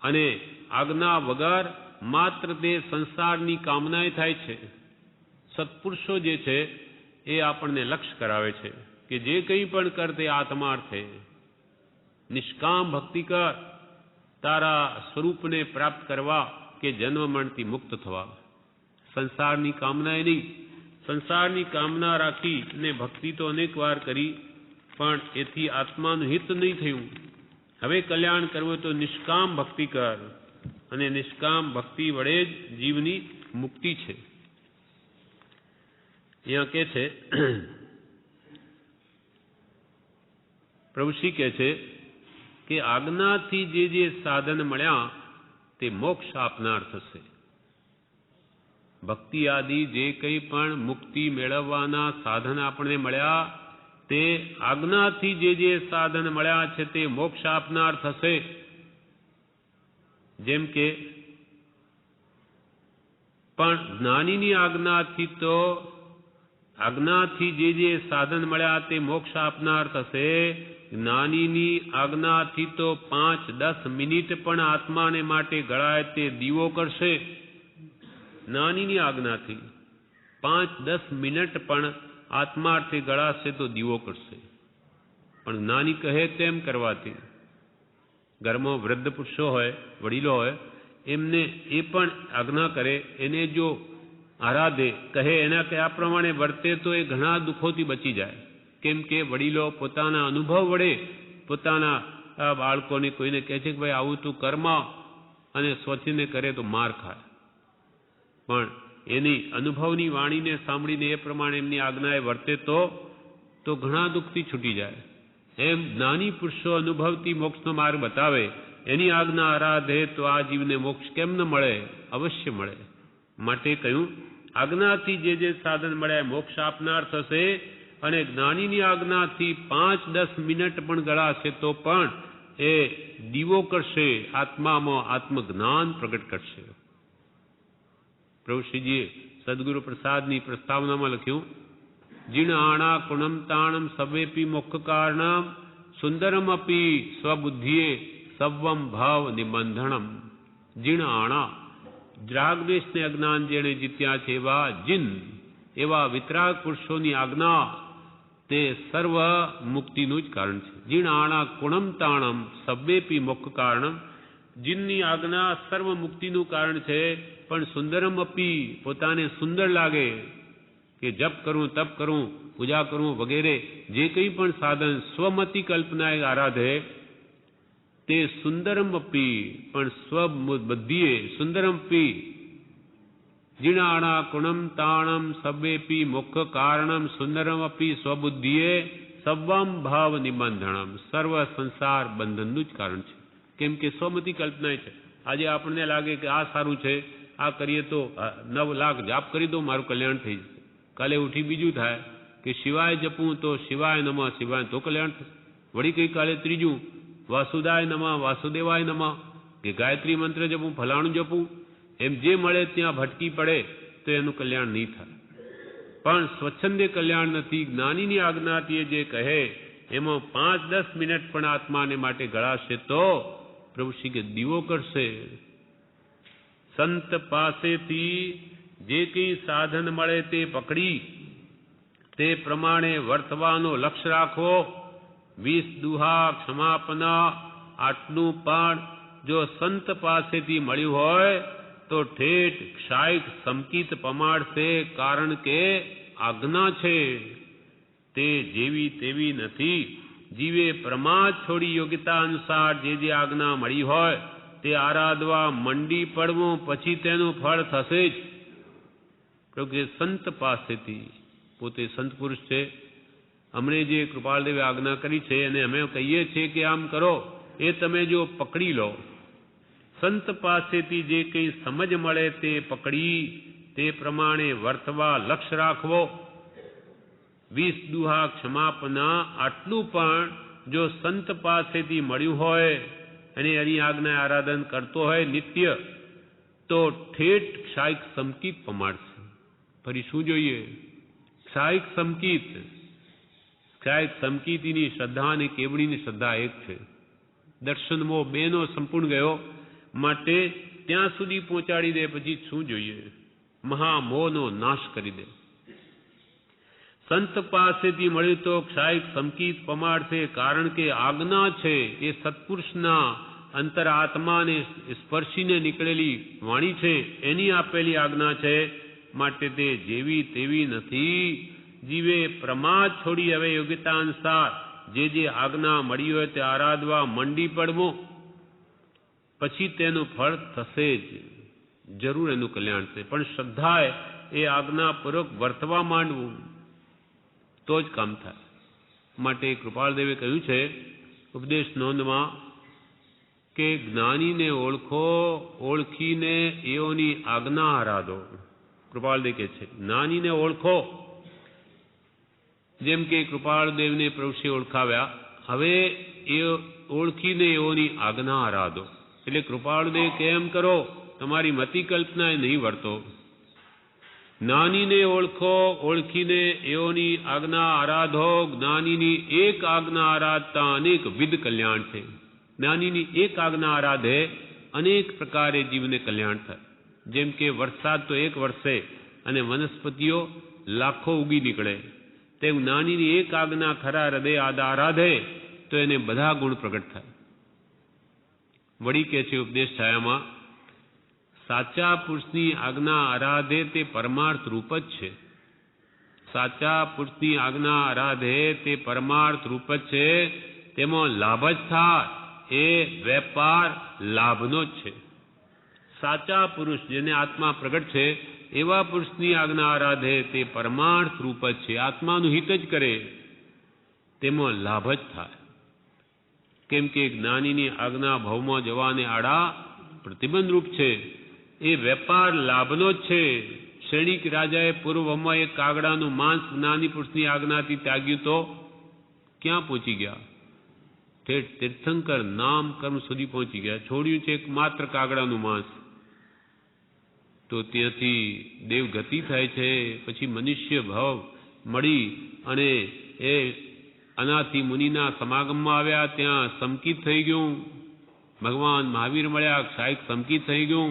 અને આજ્ઞા વગર માત્ર તે સંસારની કામનાએ થાય છે. સત્પુરુષો જે છે એ આપણને લક્ષ્ય કરાવે છે કે જે કંઈ પણ કર તે આત્માર્થે. નિષ્કામ ભક્તિ કર, તારા સ્વરૂપને પ્રાપ્ત કરવા કે જન્મ મરણથી મુક્ત થવા. સંસારની કામનાએ નહીં. સંસારની કામના રાખી ને ભક્તિ તો અનેક વાર કરી, પણ એથી આત્માનું હિત નહીં થયું. હવે કલ્યાણ કરવું તો નિષ્કામ ભક્તિ કર, અને નિષ્કામ ભક્તિ વડે જ જીવની મુક્તિ છે. અહીંયા કે છે પ્રભુશ્રી કહે છે કે આજ્ઞાથી જે સાધન મળ્યા તે મોક્ષ આપનાર થશે. ભક્તિ આદિ જે કંઈ પણ મુક્તિ મેળવવાના સાધન આપણને મળ્યા તે આજ્ઞાથી જે સાધન મળ્યા છે તે મોક્ષ આપનાર થશે. જેમ કે પણ જ્ઞાનીની આજ્ઞાથી જે સાધન મળ્યા તે મોક્ષ આપનાર થશે. જ્ઞાનીની આજ્ઞાથી તો 5-10 મિનિટ પણ આત્માને માટે ગળાય તે દીવો કરશે. જ્ઞાનીની આજ્ઞાથી 5-10 મિનિટ પણ આત્માર્થે ગળાશે તો દીવો કરશે. પણ જ્ઞાની કહે તેમ કરવાથી ઘરમાં વૃદ્ધ પુરુષો હોય, વડીલો હોય, એમને એ પણ આજ્ઞા કરે, એને જો આરાધે, કહે, એના કયા પ્રમાણે વર્તે તો એ ઘણા દુઃખોથી બચી જાય. કેમ કે વડીલો પોતાના અનુભવ વડે પોતાના બાળકોને કોઈને કહે છે કે ભાઈ આવું તું કર્મ, અને સ્વચીને કરે તો માર ખાય. પણ એની અનુભવની વાણીને સાંભળીને એ પ્રમાણે એમની આજ્ઞાએ વર્તે તો ઘણા દુઃખથી છૂટી જાય. એમ જ્ઞાની પુરુષો અનુભવથી મોક્ષનો માર્ગ બતાવે, એની આજ્ઞા આરાધે તો આ જીવને મોક્ષ કેમ ન મળે? અવશ્ય મળે. માટે કહ્યું આજ્ઞાથી જે સાધન મળ્યા મોક્ષ આપનાર થશે. અને જ્ઞાનીની આજ્ઞાથી 5-10 મિનિટ પણ ગળાશે તો પણ એ દીવો કરશે, આત્મામાં આત્મજ્ઞાન પ્રગટ કરશે. પ્રભુશ્રીજીએ સદગુરુ પ્રસાદની પ્રસ્તાવનામાં લખ્યું, જીણ આણા કુણમ તાણમ સવેપી મોક્ષ કારણમ સુંદરમ અપી સ્વબુદ્ધિએ સવમ ભાવ નિબંધણમ. જીણ આણા, દ્રાગદ્વેષને અજ્ઞાન જેણે જીત્યા છે એવા જીન, એવા વિતરાગ પુરુષોની આજ્ઞા તે સર્વ મુક્તિનું જ કારણ છે. જીણ આણા કુણમ તાણમ સવેપી મોક્ષ કારણમ. જીનની આજ્ઞા સર્વ મુક્તિનું કારણ છે. પણ સુંદરમ અપી, પોતાને સુંદર લાગે કે જપ કરું, તપ કરું, પૂજા કરું વગેરે જે કંઈ પણ સાધન સ્વમતી કલ્પનાએ આરાધે તે સુંદરમ અપી, પણ સ્વબુદ્ધિએ સુંદરમ પી. જીણાણા કુણમ તાણમ સવેપી મોક્ષ કારણમ સુંદરમ અપી સ્વબુદ્ધિએ સવમ ભાવ નિબંધણમ. સર્વ સંસાર બંધનનું જ કારણ છે. કેમ કે સ્વમતી કલ્પના છે. આજે આપણને લાગે કે આ સારું છે, આ કરીએ તો 9 લાખ જાપ કરી દો મારું કલ્યાણ થઈ જશે. કાલે ઉઠી બીજું થાય કે શિવાય જપું તો શિવાય નમઃ શિવાય તો કલ્યાણ થશે. વળી ગઈ કાલે ત્રીજું વાસુદાય નમઃ વાસુદેવાય નમઃ, કે ગાયત્રી મંત્ર જપું, ફલાણું જપું. એમ જે મળે ત્યાં ભટકી પડે તો એનું કલ્યાણ નહીં થાય. પણ સ્વચ્છંદે કલ્યાણ નથી. જ્ઞાનીની આજ્ઞાથી જે કહે એમાં 5-10 મિનિટ પણ આત્માને માટે ગળાશે તો પ્રભુશ્રી કે દીવો કરશે. સંત પાસેથી જે કંઈ સાધન મળે તે પકડી તે પ્રમાણે વર્તવાનો લક્ષ્ય રાખવો. 20 દુહા ક્ષમાપના આટલું પણ જો સંત પાસેથી મળ્યું હોય તો ઠેઠ ક્ષાયક સમકિત પમાડશે. કારણ કે આજ્ઞા છે તે જેવી તેવી નથી. જીવે પ્રમાદ છોડી યોગ્યતા અનુસાર જે આજ્ઞા મળી હોય તે આરાધવા મંડી પડવું, પછી તેનું ફળ થશે જ. કે સંત પાસેથી, પોતે સંત પુરુષ છે, અમને જે કૃપાલદેવે આજ્ઞા કરી છે અને અમે કહીએ છીએ કે આમ કરો, એ તમે જો પકડી લો, સંત પાસેથી જે કંઈ સમજ મળે તે પકડી તે પ્રમાણે વર્તવા લક્ષ્ય રાખવો. 20 દુહા ક્ષમાપના આટલું પણ જો સંત પાસેથી મળ્યું હોય અને એની આજ્ઞા આરાધન કરતો હોય નિત્ય તો ઠેઠ ક્ષાયક સમકિત પમાડશે. ફરી શું જોઈએ? ક્ષાયક સમકિત. ક્ષાયક સમકિતની શ્રદ્ધા અને કેવડીની શ્રદ્ધા એક છે. દર્શન મોહ બેનો સંપૂર્ણ ગયો, માટે ત્યાં સુધી પહોંચાડી દે, પછી શું જોઈએ? મહામોહનો નાશ કરી દે. સંત પાસેથી મળ્યું તો ક્ષાયક સમકિત પમાડશે. કારણ કે આજ્ઞા છે એ સત્પુરુષના અંતર આત્માને સ્પર્શીને નીકળેલી વાણી છે, એની આપેલી આજ્ઞા છે. માટે તે જેવી તેવી નથી. જીવે પ્રમાદ છોડી હવે યોગ્યતા અનુસાર જે આજ્ઞા મળી હોય તે આરાધવા મંડી પડવું, પછી તેનું ફળ થશે જ. જરૂર એનું કલ્યાણ છે. પણ શ્રદ્ધાએ એ આજ્ઞાપૂર્વક વર્તવા માંડવું, તો જ કામ થાય. માટે કૃપાળદેવે કહ્યું છે ઉપદેશ નોંધમાં કે જ્ઞાનીને ઓળખો, ઓળખીને એઓની આજ્ઞા આરાધો. કૃપાળદેવ કહે છે જ્ઞાનીને ઓળખો, જેમ કે કૃપાળદેવને પ્રભુશ્રીએ ઓળખાવ્યા, હવે એ ઓળખીને એઓની આજ્ઞા આરાધો. એટલે કૃપાળદેવ કેમ કરો, તમારી મતિ કલ્પના નહીં વર્તો. જ્ઞાનીને ઓળખો, ઓળખીને એઓની આજ્ઞા આરાધો. જ્ઞાનીની એક આજ્ઞા આરાધતા અનેક વિધ કલ્યાણ છે. જ્ઞાનીની એક આજ્ઞા આરાધે અનેક પ્રકારે જીવને કલ્યાણ થાય. જેમ કે વરસાદ તો એક વરસે અને વનસ્પતિઓ લાખો ઉગી નીકળે, તેમ જ્ઞાનીની એક આજ્ઞા ખરા હૃદય આરાધે તો એને બધા ગુણ પ્રગટ થાય. વળી કે છે ઉપદેશ છાયામાં, સાચા પુરુષની આજ્ઞા આરાધે તે પરમાર્થ રૂપ જ છે. સાચા પુરુષની આજ્ઞા આરાધે તે પરમાર્થ રૂપ જ છે. તેમાં લાભ જ થાય, એ વેપાર લાભનો જ છે. સાચા પુરુષ જેને આત્મા પ્રગટ છે એવા પુરુષની આજ્ઞા આરાધે તે પરમાર્થ રૂપ જ છે. આત્માનું હિત જ કરે, તેમાં લાભ જ થાય. કેમ કે જ્ઞાનીની આજ્ઞા ભવમાં જવાને આડા પ્રતિબંધ રૂપ છે. એ વેપાર લાભનો જ છે. ક્ષણિક રાજાએ પૂર્વમાં એક કાગડાનું માંસ જ્ઞાની પુરુષની આજ્ઞાથી ત્યાગ્યું તો ક્યાં પહોંચી ગયા? ઠેઠ તીર્થંકર નામ કર્મ સુધી પહોંચી ગયા. છોડ્યું છે એક માત્ર કાગડાનું માંસ, તો ત્યાંથી દેવગતિ થાય છે. પછી મનુષ્ય ભાવ મળી અને એ અનાથી મુનિના સમાગમમાં આવ્યા, ત્યાં સમકિત થઈ ગયું. ભગવાન મહાવીર મળ્યા, ક્ષાયક સમકિત થઈ ગયું.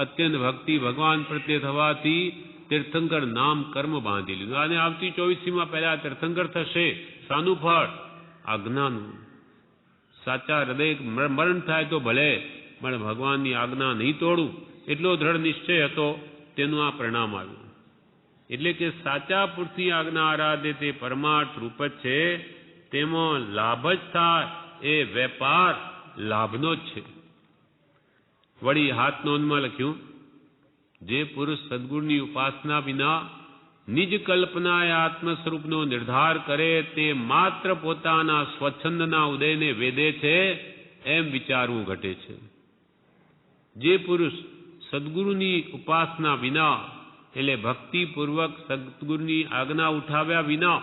અત્યંત ભક્તિ ભગવાન પ્રત્યે થવાથી તીર્થંકર નામ કર્મ બાંધી લીધું. અને આવતી 24મીમાં પહેલા તીર્થંકર થશે. શાનું ફળ? આજ્ઞાનું. સાચા હૃદય મરણ થાય તો ભલે, પણ ભગવાનની આજ્ઞા નહીં તોડું એટલો દ્રઢ નિશ્ચય હતો, તેનું આ પરિણામ આવ્યું. એટલે કે સાચા પુરુષની આજ્ઞા આરાધે તે પરમાર્થ રૂપ જ છે. તેમાં લાભ જ થાય, એ વેપાર લાભનો જ છે. વળી હાથ નોંધમાં લખ્યું, જે પુરુષ સદગુણની ઉપાસના વિના નિજ કલ્પનાએ આત્મ સ્વરૂપનો નિર્ધાર કરે તે માત્ર પોતાના સ્વચ્છંદના ઉદયને વેદે છે એમ વિચારવું ઘટે છે. જે પુરુષ સદગુરુની ઉપાસના વિના, એટલે ભક્તિપૂર્વક સદગુરુની આજ્ઞા ઉઠાવ્યા વિના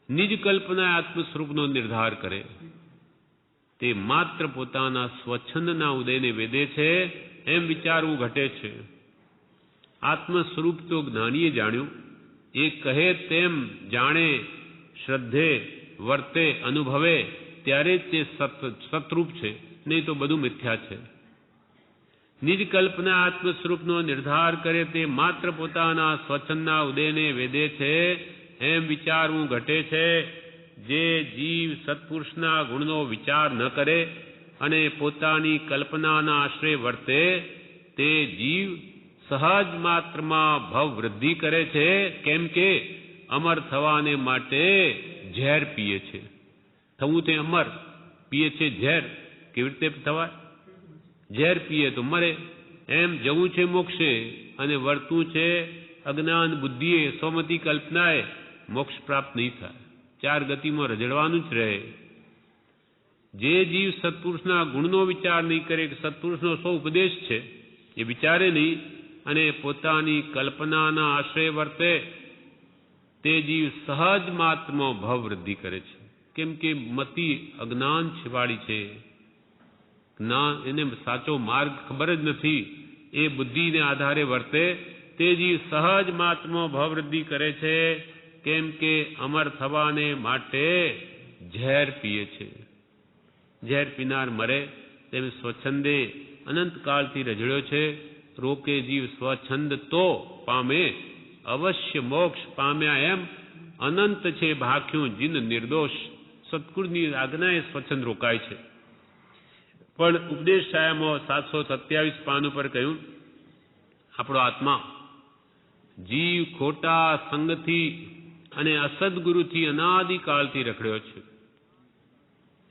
નિજ કલ્પનાએ આત્મ સ્વરૂપનો નિર્ધાર કરે, તે માત્ર પોતાના સ્વચ્છંદના ઉદયને વેદે છે એમ વિચારવું ઘટે છે. આત્મ સ્વરૂપ તો જ્ઞાનીએ જાણ્યું, એ કહે તેમ જાણે, શ્રદ્ધે, વર્તે, અનુભવે ત્યારે જ તે સતરૂપ છે, નહીં તો બધું મિથ્યા છે. નિજ કલ્પના આત્મ સ્વરૂપનો નિર્ધાર કરે તે માત્ર પોતાના સ્વચ્છંદના ઉદયને વેદે છે એમ વિચારવું ઘટે છે. જે જીવ સત્પુરુષના ગુણનો વિચાર ન કરે અને પોતાની કલ્પનાના આશ્રય વર્તે, તે જીવ સહજ માત્રમાં ભવ વૃદ્ધિ કરે છે. કેમ કે અમર થવાને માટે ઝેર પીએ છે. થવું તે અમર, પીએ છે ઝેર. કેવી રીતે થવાય? ઝેર પીએ તો મરે. એમ જવું છે મોક્ષે અને વર્તું છે અજ્ઞાન બુદ્ધિએ, સ્વમતી કલ્પનાએ, મોક્ષ પ્રાપ્ત નહીં થાય. ચાર ગતિમાં રજડવાનું જ રહે. જે જીવ સત્પુરુષના ગુણનો વિચાર નહીં કરે કે સત્પુરુષનો શું ઉપદેશ છે એ વિચારે નહીં અને પોતાની કલ્પનાના આશ્રય વર્તે, તે જીવ સહજ માત્રમાં ભવ વૃદ્ધિ કરે છે. કેમ કે મતિ અજ્ઞાન છેવાડી છે. જ્ઞાન, એને સાચો માર્ગ ખબર જ નથી, એ બુદ્ધિને આધારે વર્તે, તે જીવ સહજ માત્રમાં ભવ વૃદ્ધિ કરે છે. કેમ કે અમર થવાને માટે ઝેર પીએ છે. ઝેર પીનાર મરે, તેમ સ્વચ્છંદે અનંતકાળથી રજડ્યો છે. રોકે જીવ સ્વચ્છંદ તો પામે, અવશ્ય મોક્ષ પામ્યા એમ અનંત છે ભાખ્યું જીન નિર્દોષ. સત્કુરની આજ્ઞાએ સ્વચ્છંદ રોકાય છે. પણ ઉપદેશ છાયામાં 727 પાન ઉપર કહ્યું, આપણો આત્મા જીવ ખોટા સંગથી અને અસદગુરુથી અનાદિકાળથી રખડ્યો છે.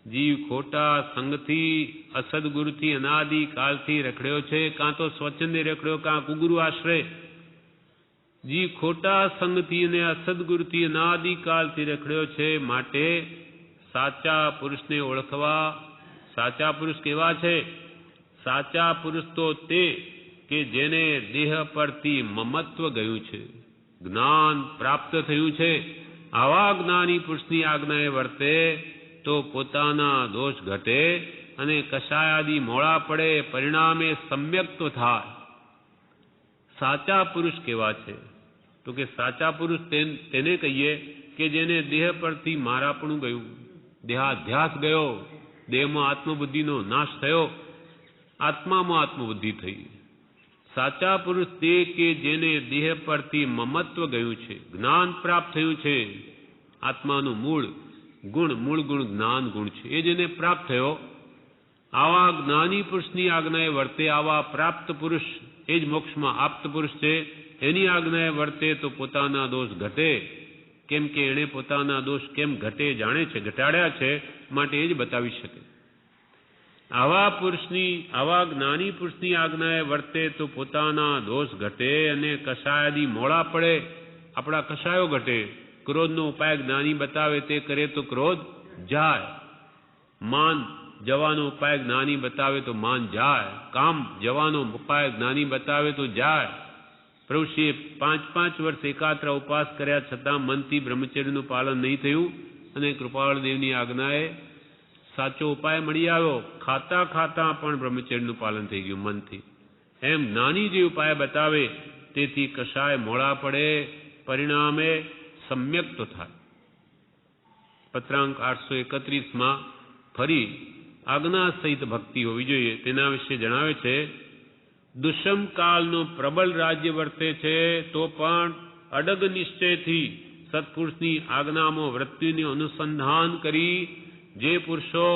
જીવ ખોટા સંગથી, અસદગુરુથી અનાદિકાળથી રખડ્યો છે. કાં તો સ્વચ્છંદે રખડ્યો, કાં કુગુરુ આશ્રય. જી ખોટા સંગથી અને અસદગુરુથી અનાદિકાળથી રખડ્યો છે, માટે સાચા પુરુષને ઓળખવા. સાચા પુરુષ કેવા છે? સાચા પુરુષ તો તે કે જેને દેહ પરથી મમત્વ ગયું છે, જ્ઞાન પ્રાપ્ત થયું છે. આવા જ્ઞાની પુરુષની આજ્ઞાએ વર્તે તો પોતાના દોષ ઘટે અને કશાયાદી મોડા પડે, પરિણામે સમ્યક્ત્વ થાય. સાચા પુરુષ કેવા છે? તો કે સાચા પુરુષ તેને કહીએ કે જેને દેહ પરથી મારાપણું ગયું, દેહાધ્યાસ ગયો, દેહમાં આત્મબુદ્ધિનો નાશ થયો, આત્મામાં આત્મબુદ્ધિ થઈ. સાચા પુરુષ તે કે જેને દેહ પરથી મમત્વ ગયું છે, જ્ઞાન પ્રાપ્ત થયું છે. આત્માનું મૂળ ગુણ જ્ઞાન ગુણ છે, એ જેને પ્રાપ્ત થયો. આવા જ્ઞાની પુરુષની આજ્ઞાએ વર્તે, આવા પ્રાપ્ત પુરુષ એ જ મોક્ષમાં આપ્ત પુરુષ છે. એની આજ્ઞાએ વર્તે તો પોતાના દોષ ઘટે, કેમ કે એણે પોતાના દોષ કેમ ઘટે જાણે છે, ઘટાડ્યા છે, માટે એ જ બતાવી શકે. આવા જ્ઞાની પુરુષની આજ્ઞાએ વર્તે તો પોતાના દોષ ઘટે અને કશાયાદી મોડા પડે, આપણા કશાયો ઘટે. ક્રોધનો ઉપાય જ્ઞાની બતાવે તે કરે તો ક્રોધ જાય. માન જવાનો ઉપાય જ્ઞાની બતાવે તો માન જાય. કામ જવાનો ઉપાય જ્ઞાની બતાવે તો જાય. પ્રભુશ્રીએ 5 વર્ષ એકાત્ર ઉપવાસ કર્યા છતાં મનથી બ્રહ્મચર્યનું પાલન નહીં થયું અને કૃપાળદેવની આજ્ઞાએ સાચો ઉપાય મળી આવ્યો. ખાતા ખાતા પણ બ્રહ્મચર્યનું પાલન થઈ ગયું મનથી. એમ જ્ઞાની જે ઉપાય બતાવે તેથી કશાય મોડા પડે, પરિણામે સમ્યક તો થાય. પત્રાંક 831માં ફરી આજ્ઞા સહિત ભક્તિ હોવી જોઈએ તેના વિશે જણાવે છે. દુષ્મ કાળનો પ્રબળ રાજ્ય વર્તે છે તો પણ અડગ નિશ્ચયથી સત્પુરુષની આજ્ઞામાં વૃત્તિનું અનુસંધાન કરી જે પુરુષો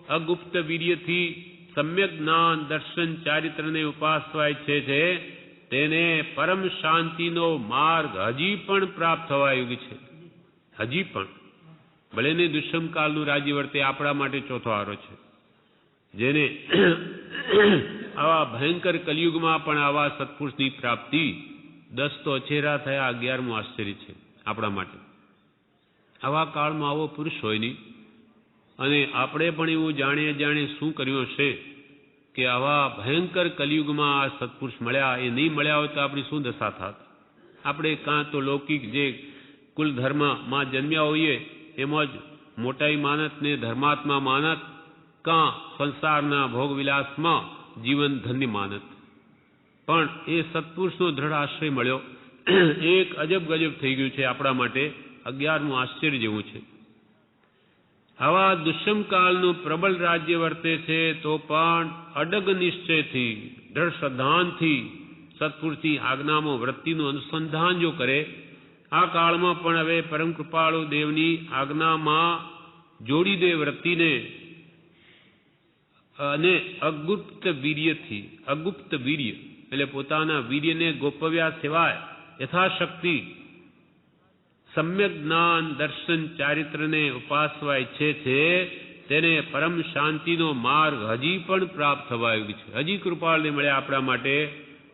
અગુપ્ત વીર્યથી સમ્યક જ્ઞાન દર્શન ચારિત્રને ઉપાસવા ઈચ્છે છે તેને પરમ શાંતિનો માર્ગ હજી પણ પ્રાપ્ત થવા યોગ્ય છે. હજી પણ ભલે ને દુષ્મ કાળનું રાજ્ય વર્તે, આપણા માટે ચોથો આરો છે. જેને આવા ભયંકર કલયુગમાં પણ આવા સત્પુરુષની પ્રાપ્તિ 10 તો અછેરા થયા, 11મું આશ્ચર્ય છે આપણા માટે. આવા કાળમાં આવો પુરુષ હોય નહીં, અને આપણે પણ એવું જાણીએ શું કર્યું હશે કે આવા ભયંકર કલયુગમાં આ સત્પુરુષ મળ્યા. એ નહીં મળ્યા હોય તો આપણી શું દશા થાત? આપણે કાં તો લૌકિક જે કુલ ધર્મમાં જન્મ્યા હોઈએ એમાં જ મોટાઈ માનત ને ધર્માત્મા માનત, કાં સંસારના ભોગવિલાસમાં જીવન ધન્ય માનત. પણ એ સત્પુરુષનો દ્રઢ આશ્રય મળ્યો, એક અજબ ગજબ થઈ ગયું છે આપણા માટે, 11મું આશ્ચર્ય જેવું છે. આવા દુષ્મ કાળનું પ્રબળ રાજ્ય વર્તે છે તો પણ અડગ નિશ્ચયથી દ્રઢ શ્રદ્ધાનથી સત્પુરુષની આજ્ઞામાં વૃત્તિનું અનુસંધાન જો કરે, આ કાળમાં પણ હવે પરમ કૃપાળુ દેવની આજ્ઞામાં જોડી દે વૃત્તિને, અને અગુપ્ત વીર્ય એટલે પોતાના વીર્યને ગોપવ્યા સિવાય યથાશક્તિ સમ્યક જ્ઞાન દર્શન ચારિત્રને ઉપાસવા ઈચ્છે છે તેને પરમ શાંતિનો માર્ગ હજી પણ પ્રાપ્ત થવા યોગ્ય છે. હજી કૃપાળને મળ્યા આપણા માટે.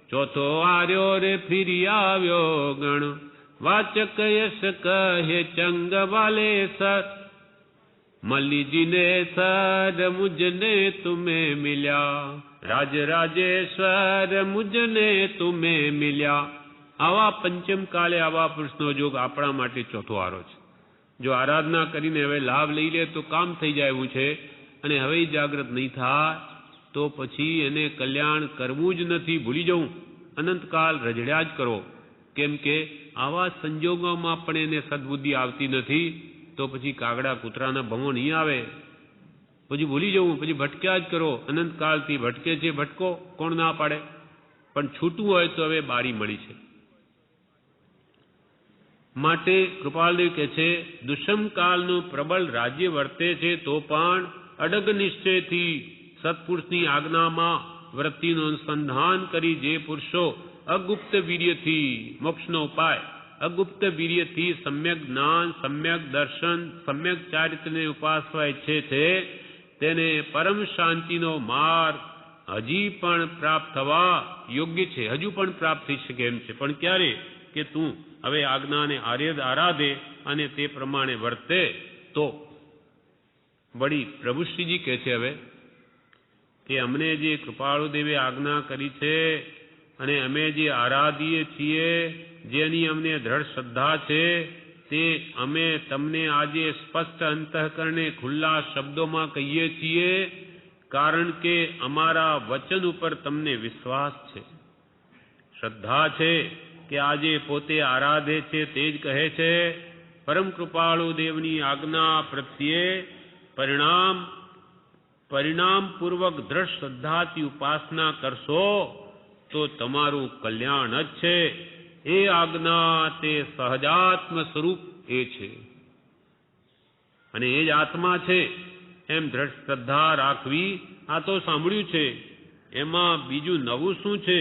ચોથો આર્યો રે ફિરી આવ્યો ગણ વાચક યશ કહે ચંગ વાલે સર મલ્લીજીને સર મુજને તુમે મિલ્યા રાજ રાજેશ્વર મુજને તુમે મિલ્યા. આવા પંચમ કાલે આવા પુરુષનો જોગ આપણા માટે ચોથો આરો છે. જો આરાધના કરીને હવે લાભ લઈ લે તો કામ થઈ જાય એવું છે, અને હવે જાગૃત નહીં થાય તો પછી એને કલ્યાણ કરવું જ નથી, ભૂલી જવું, અનંતકાલ રજડ્યા જ કરો. કેમ કે આવા સંજોગોમાં પણ એને સદબુદ્ધિ આવતી નથી, તો પછી કાગડા કૂતરાના ભમો નહીં આવે, પછી ભૂલી જવું, પછી ભટક્યા જ કરો. અનંતકાળથી ભટકે છે, ભટકો, કોણ ના પાડે, પણ છૂટવું હોય તો હવે બારી મળી છે. માટે કૃપાલદેવ કહે છે દુષ્મ કાળનું પ્રબળ રાજ્ય વર્તે છે તો પણ અડગ નિશ્ચયથી સત્પુરુષની આજ્ઞામાં વૃત્તિનું અનુસંધાન કરી જે પુરુષો અગુપ્ત વીર્યથી મોક્ષનો ઉપાય અગુપ્ત વીર્યથી સમ્યક જ્ઞાન સમ્યક દર્શન સમ્યક ચારિત્રને ઉપાસવા ઈચ્છે છે તેને પરમ શાંતિનો માર્ગ હજી પણ પ્રાપ્ત થવા યોગ્ય છે, હજુ પણ પ્રાપ્ત થઈ શકે એમ છે. પણ ક્યારે? કે તું હવે આજ્ઞાને આરાધે અને તે પ્રમાણે વર્તે તો. વળી પ્રભુશ્રીજી કહે છે હવે કે અમને જે કૃપાળુ દેવે આજ્ઞા કરી છે અને અમે જે આરાધીએ છીએ, જેની અમને દ્રઢ શ્રદ્ધા છે, તે અમે તમને આજે સ્પષ્ટ અંતઃકરણે ખુલ્લા શબ્દોમાં કહીએ છીએ, કારણ કે અમારા વચન ઉપર તમને વિશ્વાસ છે, શ્રદ્ધા છે કે આજે પોતે આરાધે છે તે જ કહે છે. પરમ કૃપાળુ દેવની આજ્ઞા પ્રત્યે પરિણામપૂર્વક દ્રઢ શ્રદ્ધાથી ઉપાસના કરશો તો તમારું કલ્યાણ જ છે. એ આજ્ઞા તે સહજાત્મ સ્વરૂપ એ છે અને એ જ આત્મા છે એમ દ્રઢ શ્રદ્ધા રાખવી. આ તો સાંભળ્યું છે, એમાં બીજું નવું શું છે